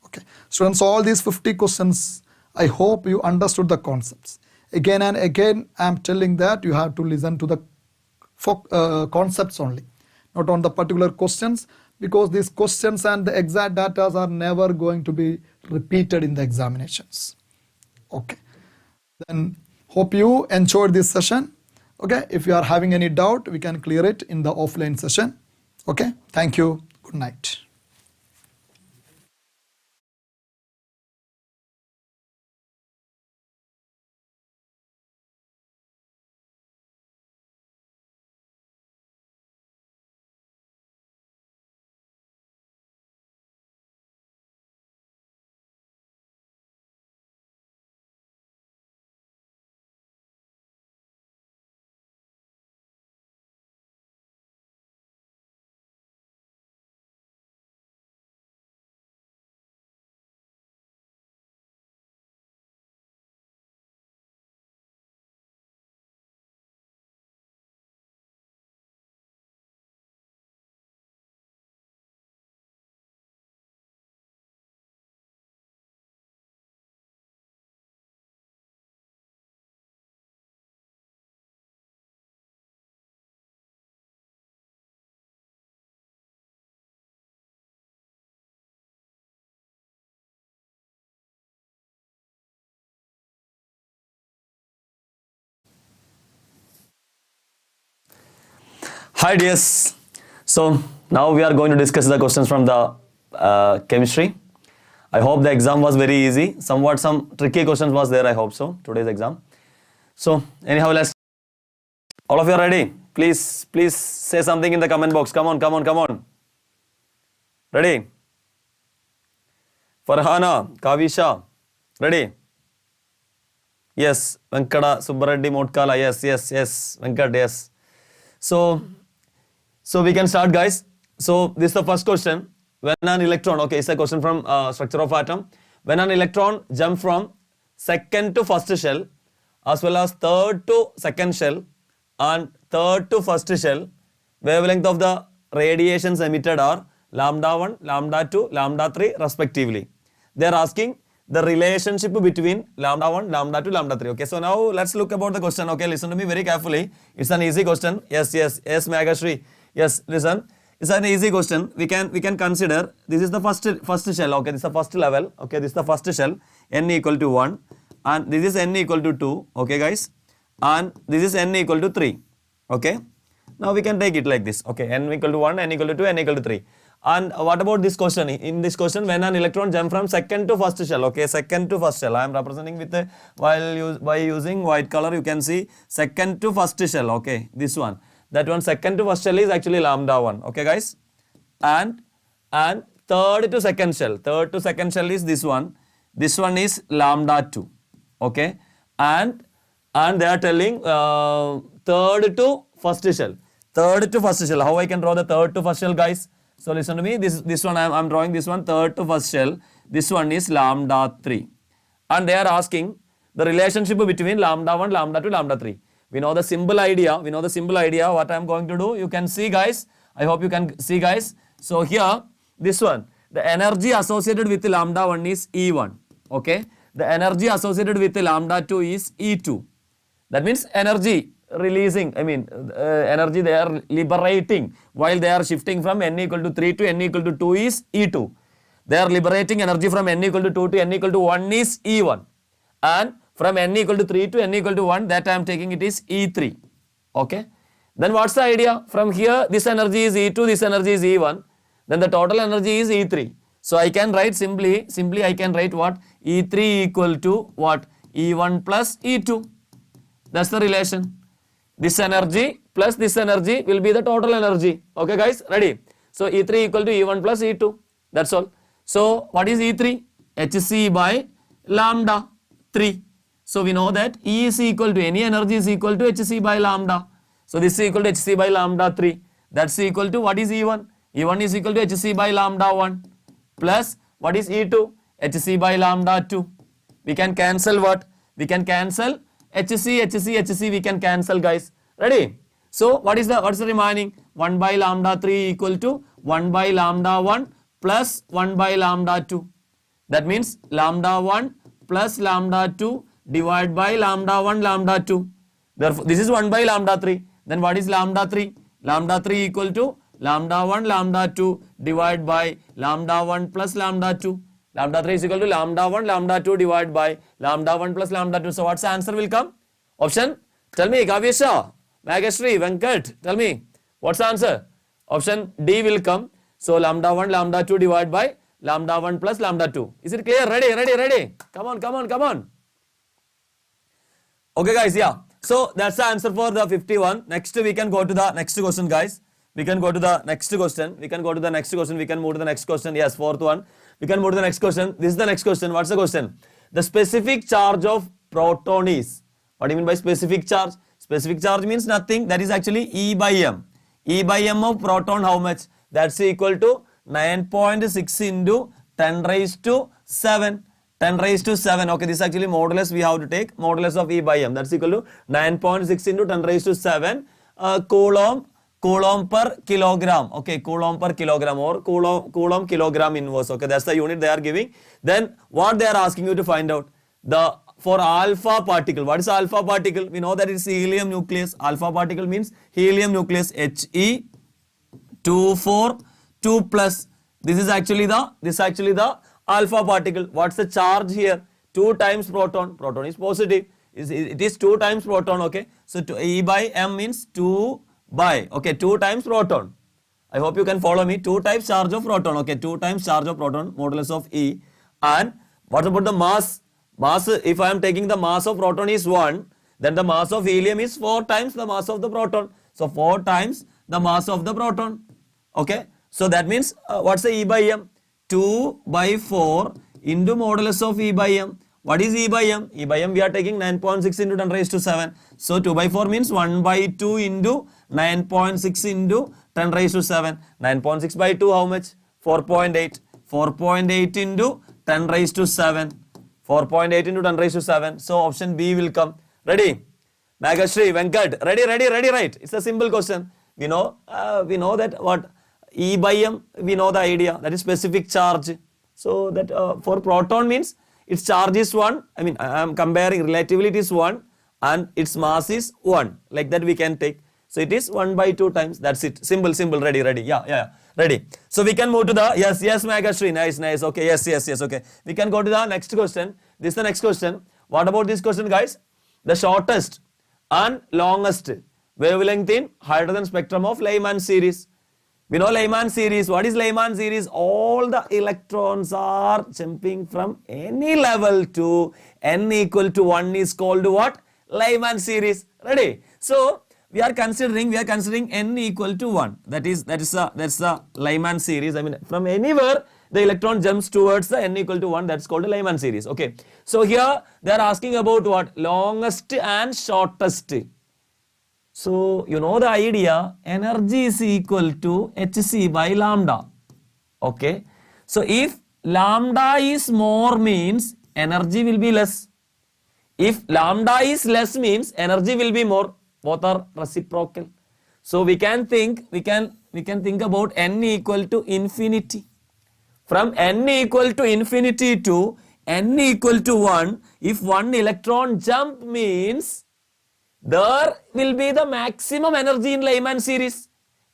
Okay, students, all these 50 questions, I hope you understood the concepts. Again and again, I am telling that you have to listen to the concepts only, not on the particular questions, because these questions and the exact data are never going to be repeated in the examinations. Okay, then hope you enjoyed this session. Okay, if you are having any doubt, we can clear it in the offline session. Okay, thank you. Good night. Hi dears, so now we are going to discuss the questions from the chemistry. I hope the exam was very easy. Somewhat some tricky questions was there, I hope so, today's exam. So anyhow, let's, all of you are ready? Please say something in the comment box. Come on. Ready? Farhana, Kavisha, ready? Yes, Venkada, Subbareddy, Motkala, yes, Venkat, yes. So we can start, guys. So this is the first question. When an electron, okay, it's a question from structure of atom. When an electron jump from second to first shell, as well as third to second shell, and third to first shell, wavelength of the radiations emitted are lambda 1, lambda 2, lambda 3 respectively. They are asking the relationship between lambda 1, lambda 2, lambda 3. Okay, so now let's look about the question. Okay, listen to me very carefully. It's an easy question. Yes, Megashri. Yes, listen. It's an easy question. We can consider this is the first shell. Okay, this is the first level. Okay, this is the first shell. N equal to 1, and this is N equal to 2. Okay, guys, and this is N equal to 3. Okay, now we can take it like this. Okay, N equal to 1, N equal to 2, N equal to 3. And what about this question? In this question, when an electron jump from second to first shell, okay, second to first shell, I am representing with a, by using white color, you can see second to first shell, okay, this one. That one, second to first shell is actually lambda 1, okay, guys. And third to second shell is this one is lambda 2, okay. And they are telling third to first shell. How I can draw the third to first shell, guys? So listen to me, this one I am drawing this one, third to first shell. This one is lambda 3. And they are asking the relationship between lambda 1, lambda 2, lambda 3. We know the simple idea. What I am going to do, you can see, guys. I hope you can see, guys. So here, this one, the energy associated with lambda 1 is E1. Okay. The energy associated with lambda 2 is E2. That means energy releasing, energy they are liberating while they are shifting from N equal to 3 to N equal to 2 is E2. They are liberating energy from N equal to 2 to N equal to 1 is E1. And from N equal to 3 to N equal to 1, that I am taking it is E3. Okay. Then what's the idea? From here, this energy is E2, this energy is E1. Then the total energy is E3. So I can write simply I can write what? E3 equal to what? E1 plus E2. That's the relation. This energy plus this energy will be the total energy. Okay, guys, ready? So E3 equal to E1 plus E2. That's all. So what is E3? Hc by lambda 3. So we know that E is equal to, any energy is equal to Hc by lambda. So this is equal to Hc by lambda 3. That's equal to, what is E1? E1 is equal to Hc by lambda 1 plus what is E2? Hc by lambda 2. We can cancel what? We can cancel Hc, we can cancel, guys. Ready? So what's the remaining? 1 by lambda 3 equal to 1 by lambda 1 plus 1 by lambda 2. That means lambda 1 plus lambda 2 divided by lambda 1 lambda 2. Therefore this is 1 by lambda 3. Then what is lambda 3? Lambda 3 equal to lambda 1 lambda 2 divided by lambda 1 plus lambda 2. Lambda 3 is equal to lambda 1 lambda 2 divided by lambda 1 plus lambda 2. So what's the answer will come? Option? Tell me, Kavyasha, Magashri, Venkat, tell me. What's the answer? Option D will come. So lambda 1 lambda 2 divided by lambda 1 plus lambda 2. Is it clear? Ready? Come on. Okay guys, yeah. So that's the answer for the 51. Next we can go to the next question, guys. We can move to the next question. Yes, fourth one. We can move to the next question. This is the next question. What's the question? The specific charge of proton is. What do you mean by specific charge? Specific charge means nothing. That is actually E by M. E by M of proton how much? That's equal to 9.6 into 10 raised to 7. 10 raised to 7. Okay, this is actually modulus we have to take. Modulus of E by M. That's equal to 9.6 into 10 raised to 7 coulomb per kilogram. Okay, coulomb per kilogram or coulomb kilogram inverse. Okay, that's the unit they are giving. Then what they are asking you to find out? For alpha particle. What is alpha particle? We know that it's helium nucleus. Alpha particle means helium nucleus. He242 plus. This is actually the alpha particle. What's the charge here? 2 times proton. Proton is positive. It is 2 times proton. Okay. So E by M means 2 times proton. I hope you can follow me. 2 times charge of proton. Okay. 2 times charge of proton. Modulus of E. And what about the mass? Mass, if I am taking the mass of proton is 1, then the mass of helium is 4 times the mass of the proton. So 4 times the mass of the proton. Okay. So that means what's the E by M? 2 by 4 into modulus of E by M. What is E by M? E by M we are taking 9.6 into 10 raised to 7. So 2 by 4 means 1 by 2 into 9.6 into 10 raised to 7. 9.6 by 2 how much? 4.8. 4.8 into 10 raised to 7. 4.8 into 10 raised to 7. So option B will come. Ready? Magashri, Venkat. Ready, right? It's a simple question. We know that what E by M, we know the idea. That is specific charge. So that for proton means its charge is 1. I mean, I am comparing relatively it is 1 and its mass is 1. Like that we can take. So it is 1 by 2 times. That's it. Simple. Ready. Yeah. Ready. So we can move to the, yes, Magashri. Nice. Okay, yes. Okay. We can go to the next question. This is the next question. What about this question, guys? The shortest and longest wavelength in hydrogen spectrum of Lyman series. We know Lyman series. What is Lyman series? All the electrons are jumping from any level to n equal to 1 is called what? Lyman series. Ready? So we are considering n equal to 1. That's the Lyman series. I mean, from anywhere the electron jumps towards the n equal to 1. That's called a Lyman series. Okay. So here they are asking about what? Longest and shortest. So you know the idea. Energy is equal to Hc by lambda. Okay. So if lambda is more means energy will be less. If lambda is less means energy will be more. Both are reciprocal. So we can think about n equal to infinity. From n equal to infinity to n equal to 1, if one electron jump means there will be the maximum energy in Lyman series.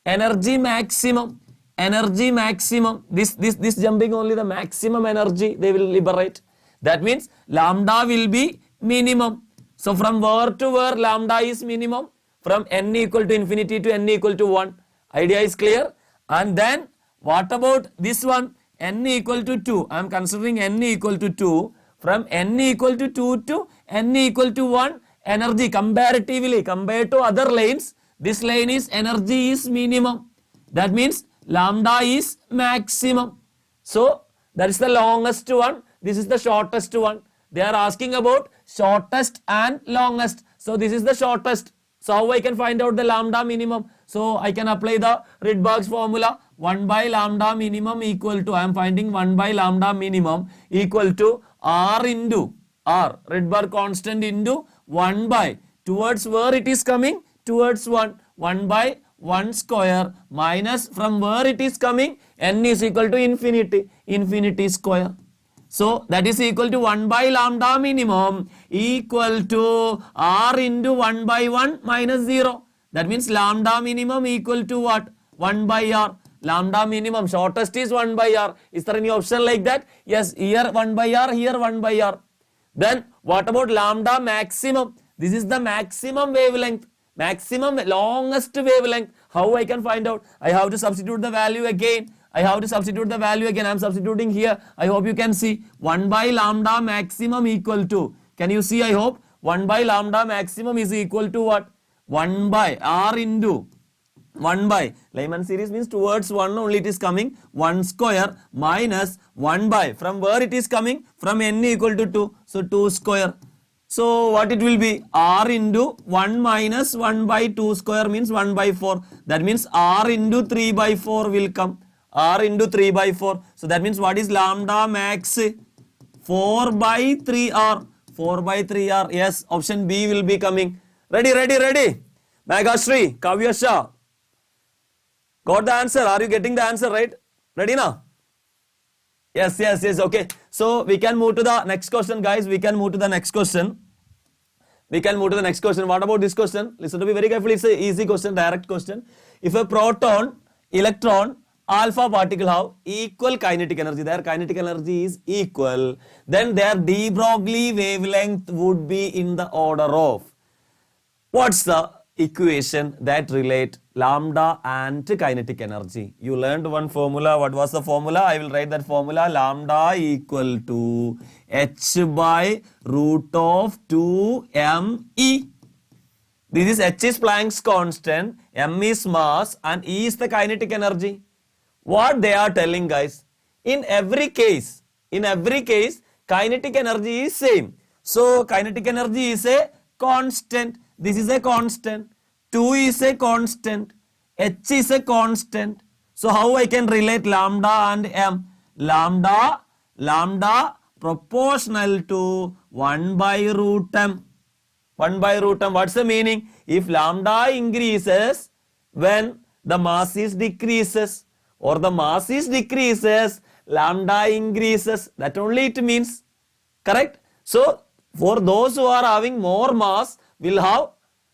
Energy maximum. This jumping only the maximum energy they will liberate. That means lambda will be minimum. So from where to where lambda is minimum? From n equal to infinity to n equal to 1. Idea is clear? And then what about this one? N equal to 2. I am considering n equal to 2. From n equal to 2 to n equal to 1, energy comparatively compared to other lanes, this lane is energy is minimum. That means lambda is maximum. So That is the longest one. This is the shortest one. They are asking about shortest and longest. So this is the shortest. So how I can find out the lambda minimum? So I can apply the Rydberg's formula. 1 by lambda minimum equal to, I am finding 1 by lambda minimum equal to R into R, Rydberg constant into 1 by, towards where it is coming? Towards 1. 1 by 1 square minus from where it is coming? N is equal to infinity. Infinity square. So that is equal to 1 by lambda minimum equal to R into 1 by 1 minus 0. That means lambda minimum equal to what? 1 by R. Lambda minimum, shortest is 1 by R. Is there any option like that? Yes, here 1 by R, here 1 by R. Then what about lambda maximum? This is the maximum wavelength. Maximum longest wavelength. How I can find out? I have to substitute the value again. I am substituting here. I hope you can see. 1 by lambda maximum equal to. Can you see? I hope. 1 by lambda maximum is equal to what? 1 by R into 1 by. Lyman series means towards 1 only it is coming. 1 square minus 1 by. From where it is coming? From n equal to 2. So 2 square. So what it will be? R into 1 minus 1 by 2 square means 1 by 4. That means R into 3 by 4 will come. R into 3 by 4. So that means what is lambda max? 4 by 3R. 4 by 3R. Yes, option B will be coming. Ready. Megashri, Kavyasha. Got the answer? Are you getting the answer right? Ready now? Yes. Okay. So we can move to the next question, guys. What about this question? Listen to me very carefully. It's an easy question, direct question. If a proton, electron, alpha particle have equal kinetic energy, their kinetic energy is equal, then their de Broglie wavelength would be in the order of. What's the equation that relate lambda and kinetic energy? You learned one formula. What was the formula? I will write that formula. Lambda equal to h by root of 2me. This is h is Planck's constant, m is mass, and E is the kinetic energy. What they are telling, guys, in every case, kinetic energy is same. So kinetic energy is a constant. This is a constant. 2 is a constant. H is a constant. So how I can relate lambda and m? Lambda proportional to 1 by root m. 1 by root m. What's the meaning? If lambda increases when the mass is decreases, or the mass is decreases, lambda increases. That only it means. Correct? So for those who are having more mass will have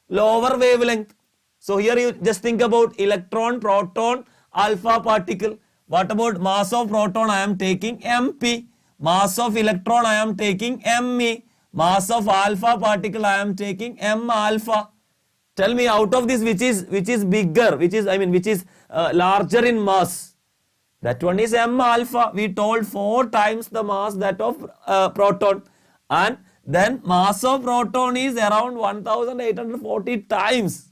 lower wavelength. So here you just think about electron, proton, alpha particle. What about mass of proton? I am taking mp. Mass of electron I am taking me. Mass of alpha particle I am taking m alpha. Tell me, out of this which is bigger, which is larger in mass? That one is m alpha. We told 4 times the mass that of proton, and then mass of proton is around 1840 times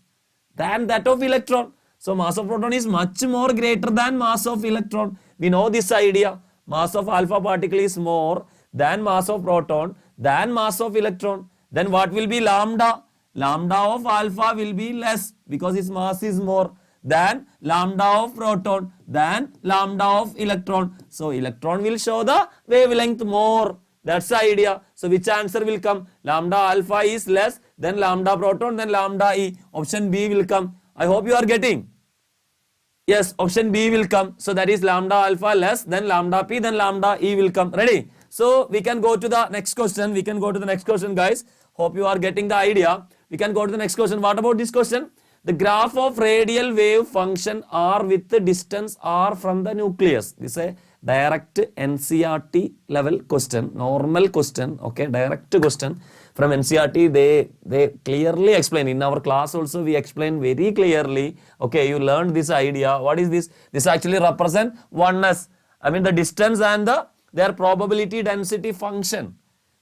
than that of electron. So mass of proton is much more greater than mass of electron. We know this idea. Mass of alpha particle is more than mass of proton than mass of electron. Then what will be lambda? Lambda of alpha will be less because its mass is more than lambda of proton than lambda of electron. So electron will show the wavelength more. That's the idea. So which answer will come? Lambda alpha is less than lambda proton, then lambda E. Option B will come. I hope you are getting. Yes, option B will come. So that is lambda alpha less than lambda P, then lambda E will come. Ready? So we can go to the next question. Guys. Hope you are getting the idea. We can go to the next question. What about this question? The graph of radial wave function R with the distance R from the nucleus. This is a direct NCERT level question, normal question, okay, direct question from NCERT. They clearly explain. In our class also we explain very clearly. Okay, you learned this idea. What is this? This actually represent oneness. I mean the distance and their probability density function.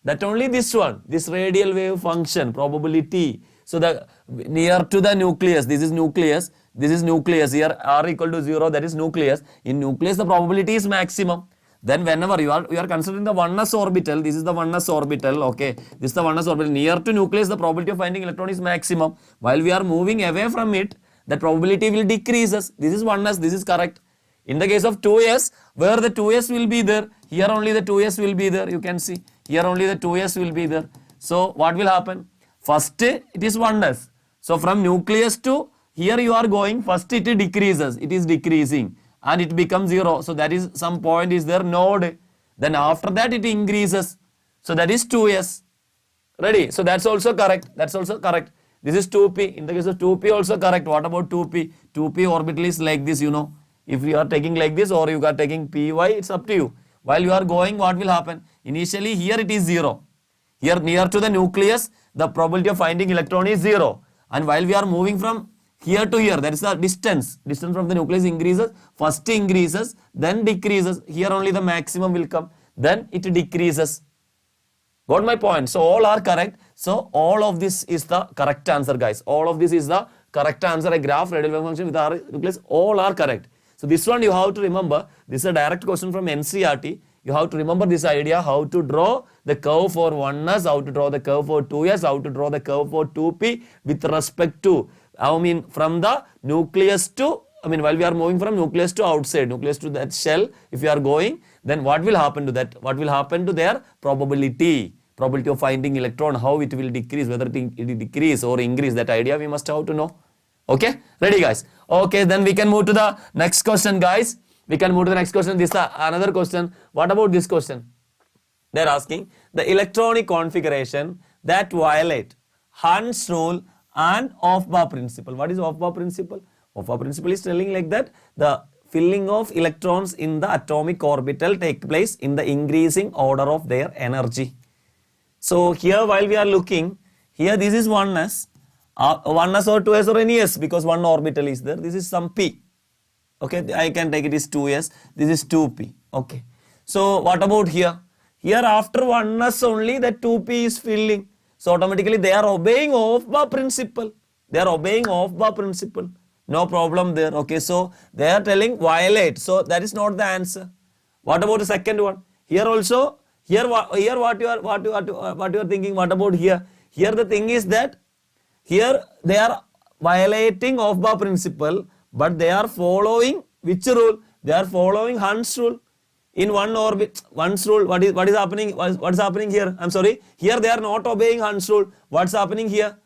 That only this one, this radial wave function, probability. So the near to the nucleus, this is nucleus here R equal to 0, that is nucleus. In nucleus the probability is maximum. then whenever you are considering the oneness orbital, this is the oneness orbital, okay, this is the oneness orbital, near to nucleus the probability of finding electron is maximum. While we are moving away from it, the probability will decreases. This is oneness, this is correct. In the case of 2s, where the 2s will be there, here only the 2s will be there, you can see, here only the 2s will be there. So what will happen? First it is oneness. So from nucleus to here you are going, first it decreases, it is decreasing and it becomes 0. So that is some point is there, node. Then after that it increases. So that is 2s. Ready? So that's also correct. That's also correct. This is 2p. In the case of 2p also correct. What about 2p? 2p orbital is like this, you know. If you are taking like this or you are taking py, it's up to you. While you are going, what will happen? Initially here it is 0. Here near to the nucleus, the probability of finding electron is 0. And while we are moving from here to here, that is the distance. Distance from the nucleus increases. First increases, then decreases. Here only the maximum will come. Then it decreases. Got my point? So all are correct. So all of this is the correct answer, guys. All of this is the correct answer. A graph, radial wave function with R nucleus, all are correct. So this one you have to remember. This is a direct question from NCERT. You have to remember this idea, how to draw the curve for 1s, how to draw the curve for 2s, how to draw the curve for 2p with respect to, I mean from the nucleus to, while we are moving from nucleus to outside, nucleus to that shell, if you are going, then what will happen to that? What will happen to their probability of finding electron, how it will decrease, whether it decrease or increase, that idea we must have to know. Okay, ready guys? Okay, then we can move to the next question, guys. We can move to the next question. This is another question. What about this question? They are asking the electronic configuration that violate Hund's rule and Aufbau principle. What is Aufbau principle? Aufbau principle is telling like that the filling of electrons in the atomic orbital take place in the increasing order of their energy. So here while we are looking, here this is 1s, 1s or 2s or any s, because one orbital is there. This is some p. Okay, I can take it is 2s, this is 2p. Okay, so what about here? Here after 1s only that 2p is filling. So automatically they are obeying Aufbau principle. They are obeying Aufbau principle. No problem there. Okay, so they are telling violate. So that is not the answer. What about the second one? Here also, here what you are thinking? What about here? Here the thing is that here they are violating Aufbau principle, but they are following which rule? They are following Hund's rule. In one orbit, Hund's rule, what is happening? What is happening here? I'm sorry. Here they are not obeying Hund's rule. What's happening here?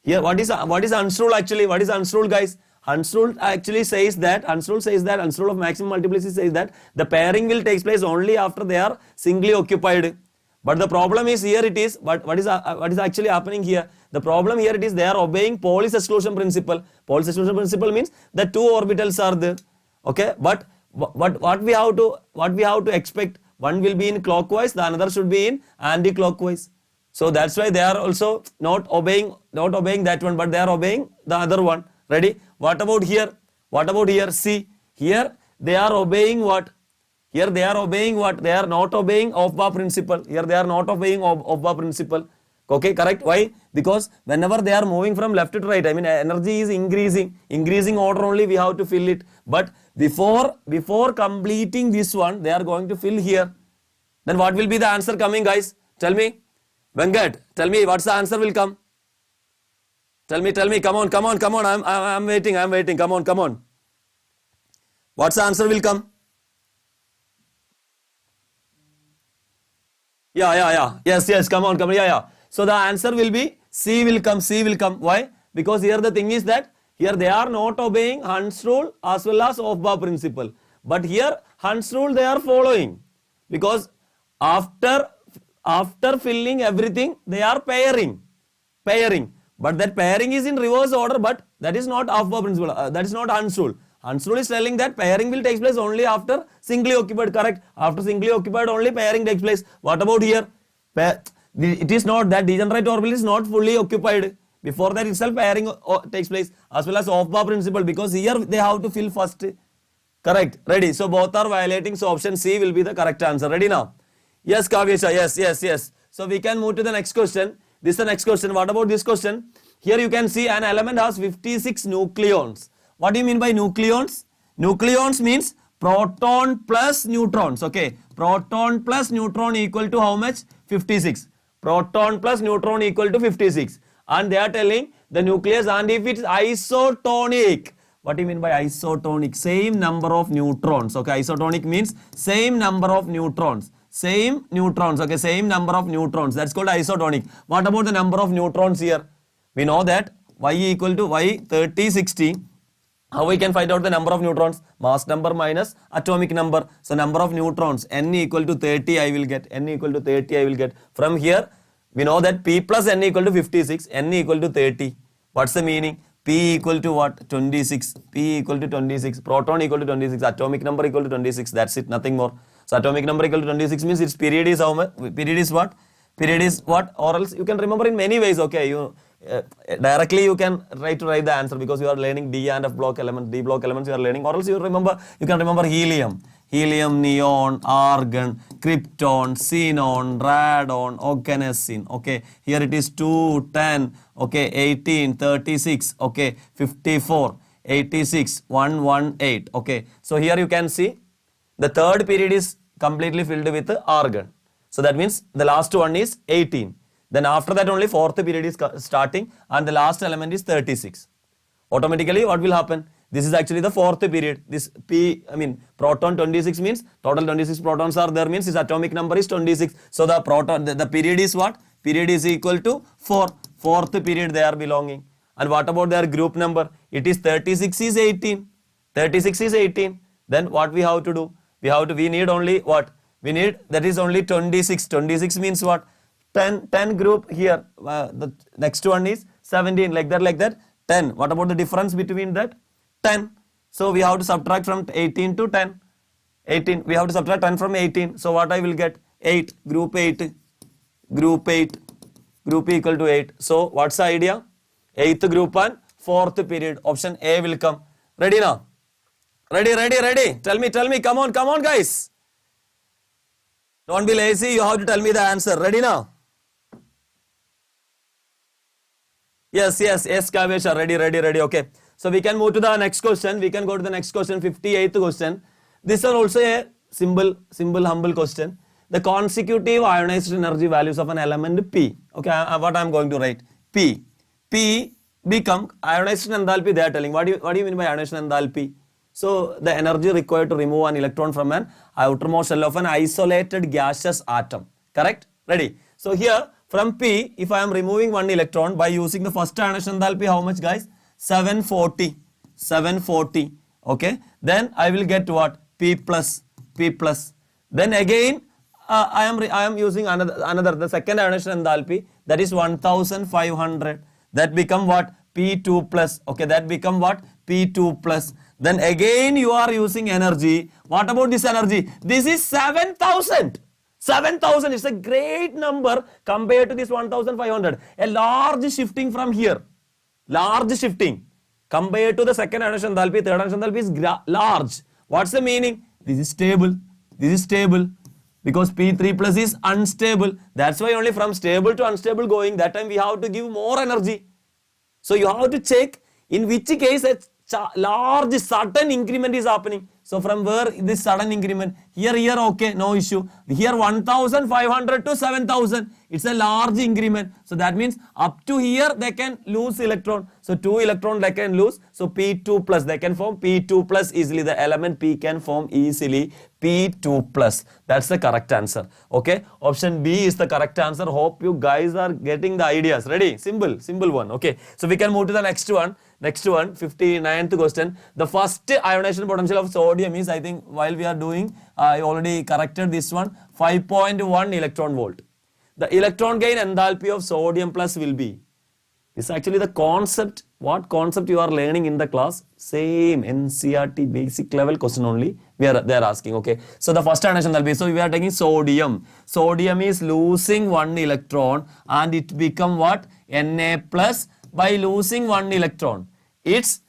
Here, what is Hund's rule actually? What is Hund's rule, guys? Hund's rule actually says that, Hund's rule of maximum multiplicity says that the pairing will take place only after they are singly occupied. But the problem is here it is, what is actually happening here? The problem here it is they are obeying Pauli's exclusion principle. Pauli's exclusion principle means the two orbitals are there. Okay, but what we have to expect, one will be in clockwise, the another should be in anti-clockwise. So that's why they are also not obeying that one, but they are obeying the other one. Ready? What about here? What about here? See, here they are obeying what? Here they are obeying what? They are not obeying Aufbau principle. Here they are not obeying Aufbau principle. Okay, correct? Why? Because whenever they are moving from left to right, energy is increasing order only we have to fill it. But before completing this one, they are going to fill here. Then what will be the answer coming, guys? Tell me. Venkat, tell me what's the answer will come. Tell me, come on. I'm waiting. Come on. What's the answer will come? Yeah. Yes, come on. Yeah. So the answer will be C will come. Why? Because here the thing is that here they are not obeying Hund's rule as well as Aufbau principle. But here Hund's rule they are following. Because after filling everything, they are pairing. But that pairing is in reverse order, but that is not Aufbau principle. That is not Hund's rule. Hund's rule is telling that pairing will take place only after singly occupied, correct? After singly occupied only pairing takes place. What about here? It is not that degenerate orbital is not fully occupied. Before that itself pairing takes place, as well as Aufbau principle, because here they have to fill first. Correct? Ready? So both are violating, so option C will be the correct answer. Ready now? Yes, Kavyesha, yes. So we can move to the next question. This is the next question. What about this question? Here you can see an element has 56 nucleons. What do you mean by nucleons? Nucleons means proton plus neutrons. Okay, proton plus neutron equal to how much? 56. Proton plus neutron equal to 56. And they are telling the nucleus, and if it's isotonic. What do you mean by isotonic? Same number of neutrons. Okay, isotonic means same number of neutrons. Same neutrons. Okay, same number of neutrons. That's called isotonic. What about the number of neutrons here? We know that y equal to y 30, 60. How we can find out the number of neutrons? Mass number minus atomic number. So number of neutrons, n equal to 30 I will get. N equal to 30 I will get. From here, we know that p plus n equal to 56, n equal to 30. What's the meaning? P equal to what? 26. P equal to 26. Proton equal to 26. Atomic number equal to 26. That's it. Nothing more. So atomic number equal to 26 means its period is how much? Period is what? Period is what? Or else you can remember in many ways. Okay, you directly you can try to write the answer because you are learning D and F block elements, D block elements you are learning, or else you can remember helium, neon, argon, krypton, xenon, radon, oganesson. Okay, here it is 2, 10, okay, 18, 36, okay, 54, 86, 118. Okay, so here you can see the third period is completely filled with argon. So that means the last one is 18. Then after that only fourth period is starting and the last element is 36. Automatically what will happen? This is actually the fourth period. This proton 26 means total 26 protons are there, means its atomic number is 26. So the proton, the period is what? Period is equal to 4. Fourth period they are belonging. And what about their group number? It is 36 is 18. 36 is 18. Then what we have to do? We need only what? We need, that is only 26. 26 means what? 10 group here. The next one is 17, like that. 10. What about the difference between that? 10. So we have to subtract from 18 to 10. 18. We have to subtract 10 from 18. So what I will get? 8. Group 8. Group 8. Group equal to 8. So what's the idea? 8th group and 4th period. Option A will come. Ready now? Ready. Tell me. Come on guys. Don't be lazy. You have to tell me the answer. Ready now? Yes, Kavesha. Ready. Okay. So we can move to the next question. We can go to the next question, 58th question. This is also a simple, humble question. The consecutive ionized energy values of an element P. Okay, what I am going to write? P become ionized enthalpy. They are telling. What do you mean by ionized enthalpy? So the energy required to remove an electron from an outermost shell of an isolated gaseous atom. Correct? Ready? So here from P, if I am removing one electron by using the first ionized enthalpy, how much guys? 740. Okay. Then I will get what? P plus. Then again I am using another the second ionized enthalpy, that is 1500. That become what? P2 plus. Okay, that become what? P2 plus. Then again you are using energy. What about this energy? This is 7000. 7000 is a great number compared to this 1500. A large shifting from here. Large shifting. Compared to the second ionized enthalpy, third ionized enthalpy is large. What's the meaning? This is stable. Because P3 plus is unstable. That's why only from stable to unstable going, that time we have to give more energy. So you have to check in which case a large sudden increment is happening. So from where this sudden increment? Here, okay, no issue. Here 1500 to 7000. It's a large increment. So that means up to here they can lose electron. So 2 electron they can lose. So P2 plus, they can form P2 plus easily. The element P can form easily P2 plus. That's the correct answer. Okay. Option B is the correct answer. Hope you guys are getting the ideas. Ready? Simple one. Okay. So we can move to the next one. 59th question. The first ionization potential of sodium is, I think while we are doing, I already corrected this one, 5.1 electron volt. The electron gain enthalpy of sodium plus will be. This is actually the concept. What concept you are learning in the class? Same NCERT basic level question only. They are asking. Okay. So the first ionization enthalpy. So we are taking sodium. Sodium is losing one electron and it become what? Na plus by losing one electron. It's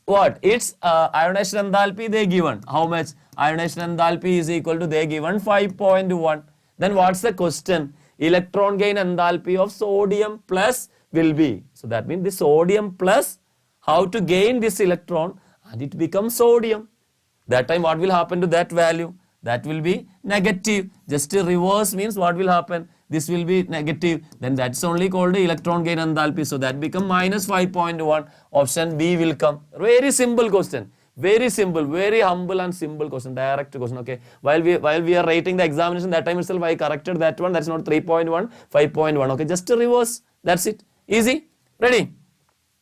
what? It's ionized enthalpy they given. How much? Ionized enthalpy is equal to they given 5.1. Then what's the question? Electron gain enthalpy of sodium plus will be. So that means the sodium plus how to gain this electron and it becomes sodium. That time what will happen to that value? That will be negative. Just a reverse means what will happen? This will be negative. Then that's only called electron gain enthalpy. So that become minus 5.1. Option B will come. Very simple question. Very simple, very humble and simple question, direct question. Okay. While we are writing the examination, that time itself I corrected that one. That's not 3.1, 5.1. Okay. Just a reverse. That's it. Easy. Ready?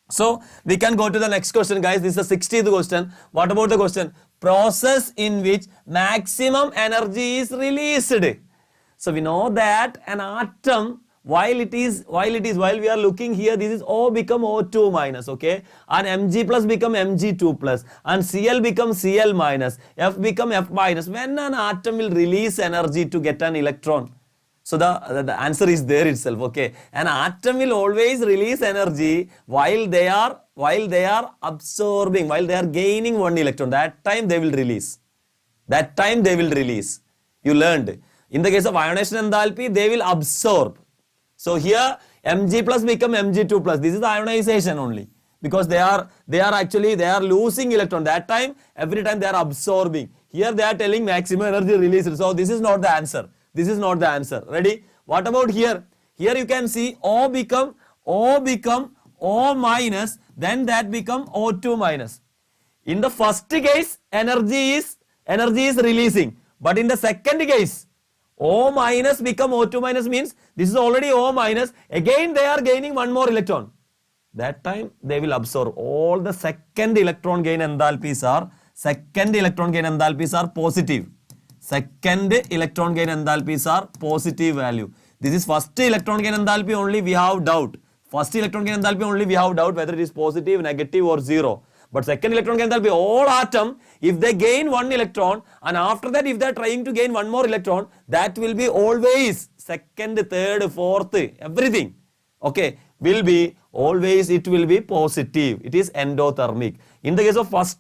So we can go to the next question, guys. This is the 60th question. What about the question? Process in which maximum energy is released. So we know that an atom, while we are looking here, this is O become O2 minus, okay, and Mg plus become Mg2 plus, and Cl become Cl minus, F become F minus. When an atom will release energy to get an electron, so the answer is there itself, okay. An atom will always release energy while they are absorbing, while they are gaining one electron. That time they will release. That time they will release. You learned. In the case of ionization enthalpy, they will absorb. So here Mg plus become Mg2 plus. This is the ionization only, because they are losing electron. That time, every time they are absorbing. Here they are telling maximum energy released. So this is not the answer. This is not the answer. Ready? What about here? Here you can see O become O minus, then that become O2 minus. In the first case, energy is releasing. But in the second case, O minus become O2 minus means this is already O minus. Again they are gaining one more electron. That time they will absorb. All the second electron gain enthalpies are positive. Second electron gain enthalpies are positive value. This is first electron gain enthalpy only we have doubt. First electron gain enthalpy only we have doubt whether it is positive, negative or zero. But second electron gain enthalpy, all atom, if they gain one electron and after that if they are trying to gain one more electron, that will be always second, third, fourth, everything, okay, will be always, it will be positive. It is endothermic. In the case of first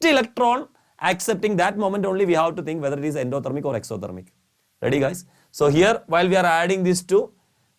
electron, accepting that moment only we have to think whether it is endothermic or exothermic. Ready, guys? So here while we are adding these two,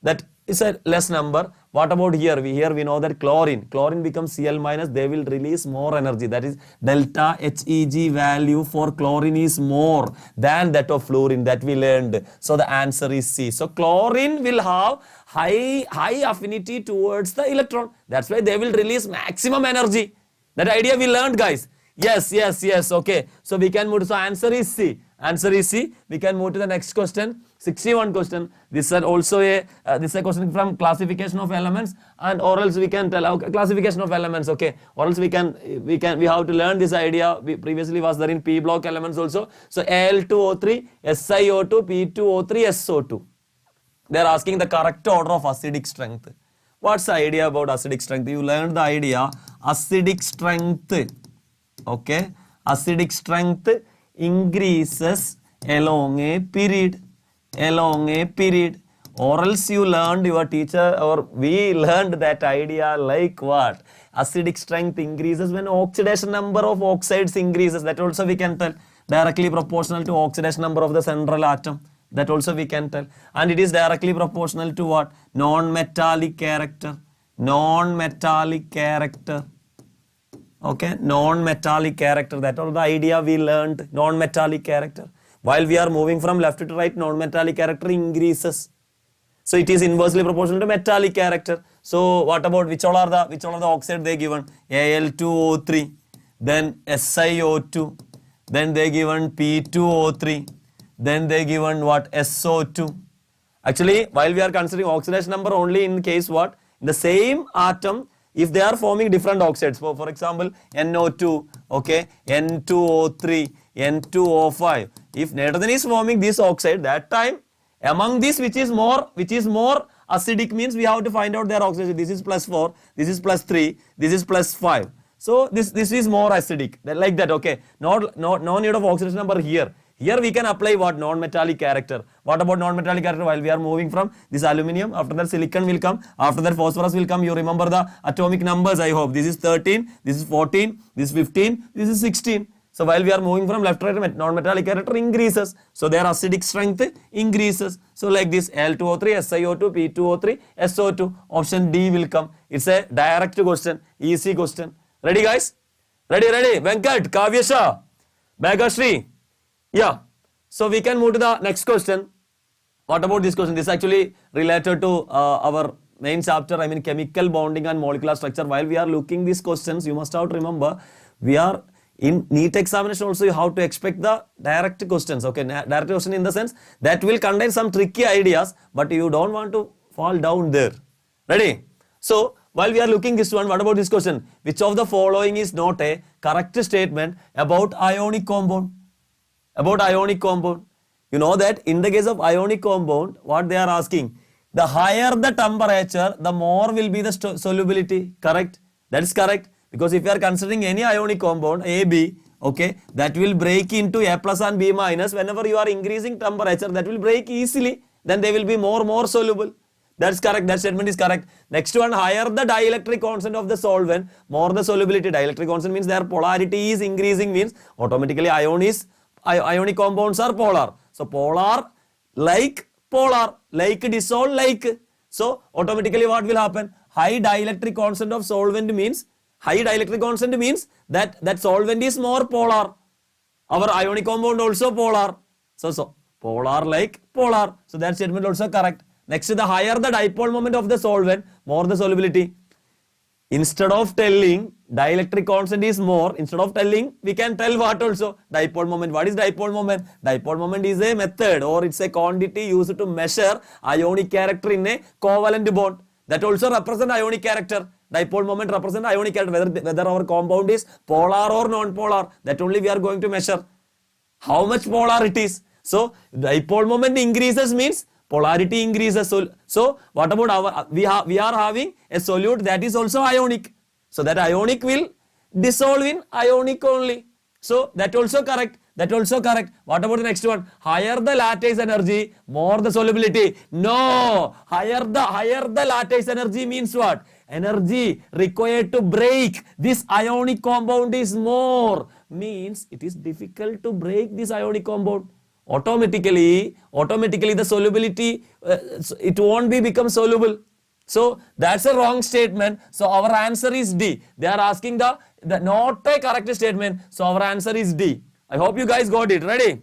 that is a less number. What about here? Here we know that chlorine becomes Cl minus, they will release more energy. That is delta Heg value for chlorine is more than that of fluorine, that we learned. So the answer is C. So chlorine will have high affinity towards the electron. That's why they will release maximum energy. That idea we learned, guys. Yes, okay. So we can move. So answer is C. Answer is C. We can move to the next question. 61 question. This is also a question from classification of elements, and or else we can tell classification of elements, okay. Or else we have to learn this idea. We previously was there in P block elements also. So Al2O3, SiO2, P2O3, SO2. They are asking the correct order of acidic strength. What's the idea about acidic strength? You learned the idea. Acidic strength, okay. Acidic strength increases along a period, or else you learned, your teacher or we learned that idea like what? Acidic strength increases when oxidation number of oxides increases. That also we can tell, directly proportional to oxidation number of the central atom. That also we can tell, and it is directly proportional to what? Non-metallic character. Okay, non-metallic character. That all the idea we learned. Non-metallic character. While we are moving from left to right, non-metallic character increases. So it is inversely proportional to metallic character. So what about which all are the oxide they given? Al2O3, then SiO2, then they given P2O3, then they given what? SO2. Actually, while we are considering oxidation number only in case what? In the same atom, if they are forming different oxides, for example, NO2, okay, N2O3, N2O5. If nitrogen is forming this oxide, that time among this which is more acidic means we have to find out their oxidation. This is +4, this is +3, this is +5. So this is more acidic, like that, okay. No need of oxidation number here. Here we can apply what? Non-metallic character. What about non-metallic character? While we are moving from this aluminium, after that silicon will come, after that phosphorus will come. You remember the atomic numbers, I hope. This is 13, this is 14, this is 15, this is 16. So while we are moving from left to right, non-metallic character increases. So their acidic strength increases. So like this, Al2O3, SiO2, P2O3, SO2. Option D will come. It's a direct question, easy question. Ready, guys? Ready. Venkat, Kavyasha. Bagashri. Yeah. So we can move to the next question. What about this question? This is actually related to our main chapter, I mean chemical bonding and molecular structure. While we are looking these questions, you must have to remember, we are in NEET examination also, you have to expect the direct questions. Okay, direct question in the sense that will contain some tricky ideas, but you don't want to fall down there. Ready? So while we are looking this one, what about this question? Which of the following is not a correct statement about ionic compound? About ionic compound. You know that in the case of ionic compound, what they are asking, the higher the temperature, the more will be the solubility. Correct? That is correct. Because if you are considering any ionic compound, AB, okay, that will break into A plus and B minus. Whenever you are increasing temperature, that will break easily. Then they will be more soluble. That's correct. That statement is correct. Next one, higher the dielectric constant of the solvent, more the solubility. Dielectric constant means their polarity is increasing, means automatically ionic compounds are polar. So polar, like dissolve, like. So automatically what will happen? High dielectric constant of solvent means, that solvent is more polar. Our ionic compound also polar. So polar like polar. So that statement also correct. Next, the higher the dipole moment of the solvent, more the solubility. Instead of telling dielectric constant is more, instead of telling, we can tell what also? Dipole moment. What is dipole moment? Dipole moment is a method, or it's a quantity used to measure ionic character in a covalent bond. That also represent ionic character. Dipole moment represent ionic character, whether our compound is polar or non-polar. That only we are going to measure. How much polar it is. So dipole moment increases means polarity increases. So what about our, we are having a solute that is also ionic. So that ionic will dissolve in ionic only. So that also correct. That also correct. What about the next one? Higher the lattice energy, more the solubility. No, higher the lattice energy means what? Energy required to break this ionic compound is more. Means it is difficult to break this ionic compound. Automatically the solubility, it won't become soluble. So that's a wrong statement. So our answer is D. They are asking the not a correct statement. So our answer is D. I hope you guys got it. Ready?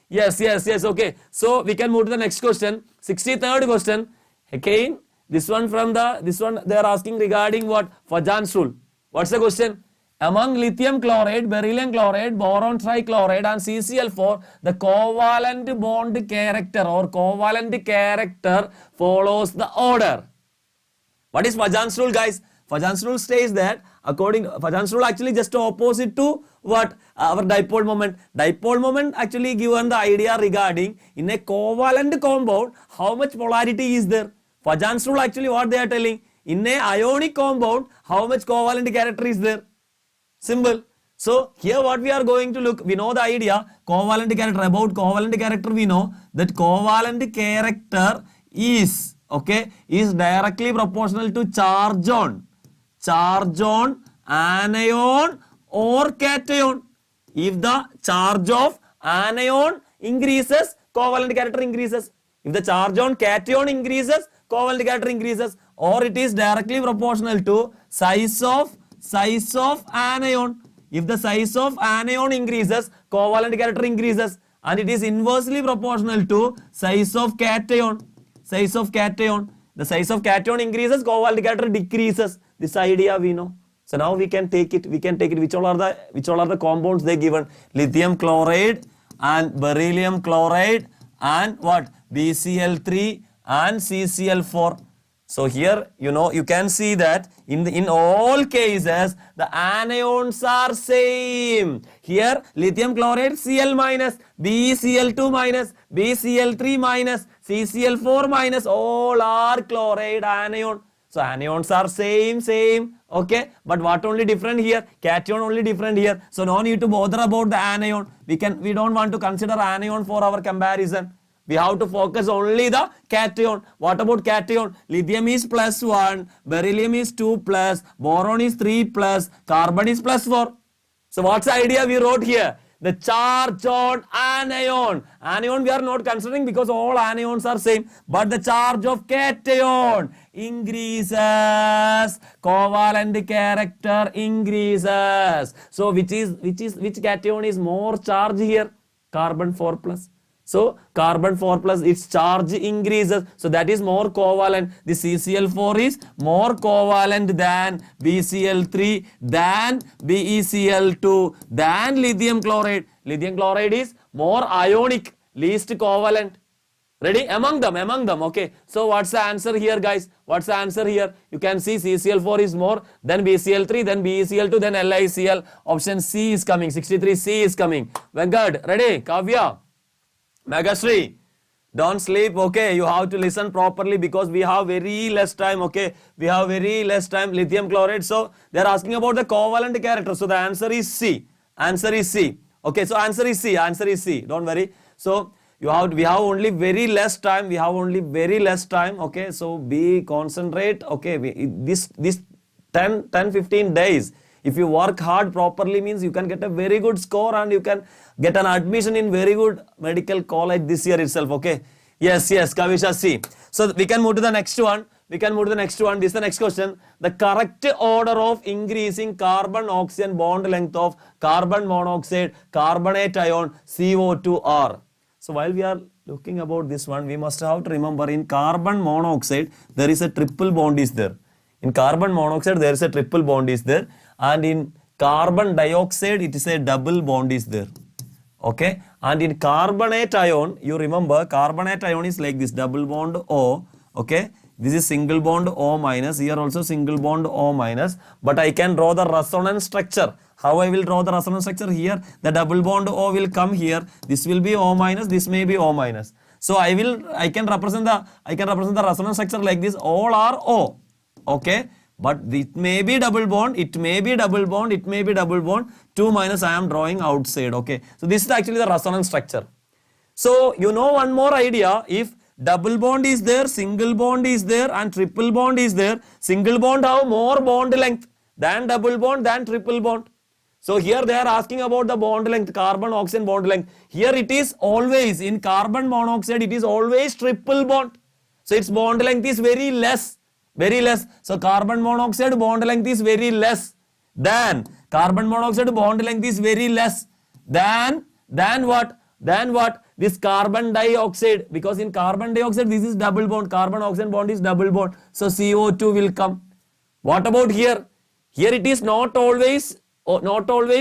Yes. Okay. So we can move to the next question. 63rd question. Again, this one they are asking regarding what? Fajans rule. What's the question? Among lithium chloride, beryllium chloride, boron trichloride and CCl4, the covalent bond character or covalent character follows the order. What is Fajans rule, guys? Fajans rule says that Fajans rule actually just opposite to what? Our dipole moment. Dipole moment actually given the idea regarding in a covalent compound, how much polarity is there? Fajans rule actually what they are telling, in a ionic compound, how much covalent character is there? Simple. So here what we are going to look, we know the idea, covalent character. About covalent character we know that covalent character is, okay, is directly proportional to charge on anion or cation. If the charge of anion increases, covalent character increases. If the charge on cation increases, covalent character increases, or it is directly proportional to size of anion. If the size of anion increases, covalent character increases, and it is inversely proportional to size of cation. The size of cation increases, covalent character decreases. This idea we know. So now we can take it. Which all are the compounds they given? Lithium chloride and beryllium chloride and what? BCl3 and CCl4. So here, you can see that in all cases, the anions are same. Here, lithium chloride Cl minus, BCl2 minus, BCl3 minus, CCl4 minus, all are chloride anion. So anions are same, okay. But what only different here? Cation only different here. So no need to bother about the anion. We don't want to consider anion for our comparison. We have to focus only the cation. What about cation? Lithium is +1, beryllium is 2+, boron is 3+, carbon is +4. So what's the idea we wrote here? The charge on anion. Anion we are not considering because all anions are same. But the charge of cation. increases. Covalent character increases. So which cation is more charge here? Carbon 4 plus. So carbon 4 plus, its charge increases. So that is more covalent. The CCl4 is more covalent than BCl3, than BeCl2, than lithium chloride. Lithium chloride is more ionic, least covalent. Ready? Among them, okay. So what's the answer here, guys? What's the answer here? You can see CCl4 is more, then BCl3, then BeCl2, then LiCl. Option C is coming, 63C is coming. Venkat, ready? Kavya? Megashri, don't sleep, okay? You have to listen properly because we have very less time, okay? We have very less time. Lithium chloride. So they are asking about the covalent character. So the answer is C. Answer is C. Okay, so answer is C. Answer is C. Don't worry. So we have only very less time. We have only very less time. Okay, so be concentrate. Okay, this 10-15 days. If you work hard properly means you can get a very good score and you can get an admission in very good medical college this year itself, okay? Yes, Kavisha, C. So we can move to the next one. This is the next question. The correct order of increasing carbon-oxygen bond length of carbon monoxide, carbonate ion, CO2R. So while we are looking about this one, we must have to remember in carbon monoxide, there is a triple bond is there. In carbon monoxide, there is a triple bond is there. And in carbon dioxide, it is a double bond is there. Okay. And in carbonate ion, you remember carbonate ion is like this, double bond O. Okay. This is single bond O minus. Here also single bond O minus. But I can draw the resonance structure. How I will draw the resonance structure? Here, the double bond O will come here. This will be O minus. This may be O minus. So I can represent the resonance structure like this. All are O. Okay. But it may be double bond, it may be double bond, it may be double bond. 2 minus I am drawing outside, okay. So this is actually the resonance structure. So you know one more idea, if double bond is there, single bond is there and triple bond is there, single bond have more bond length than double bond than triple bond. So here they are asking about the bond length, carbon oxygen bond length. Here it is always, in carbon monoxide it is always triple bond. So its bond length is very less. Very less. So carbon monoxide bond length is very less than carbon monoxide bond length is very less than what? This carbon dioxide, because in carbon dioxide this is double bond, carbon oxygen bond is double bond. So CO2 will come. What about here? Here it is not always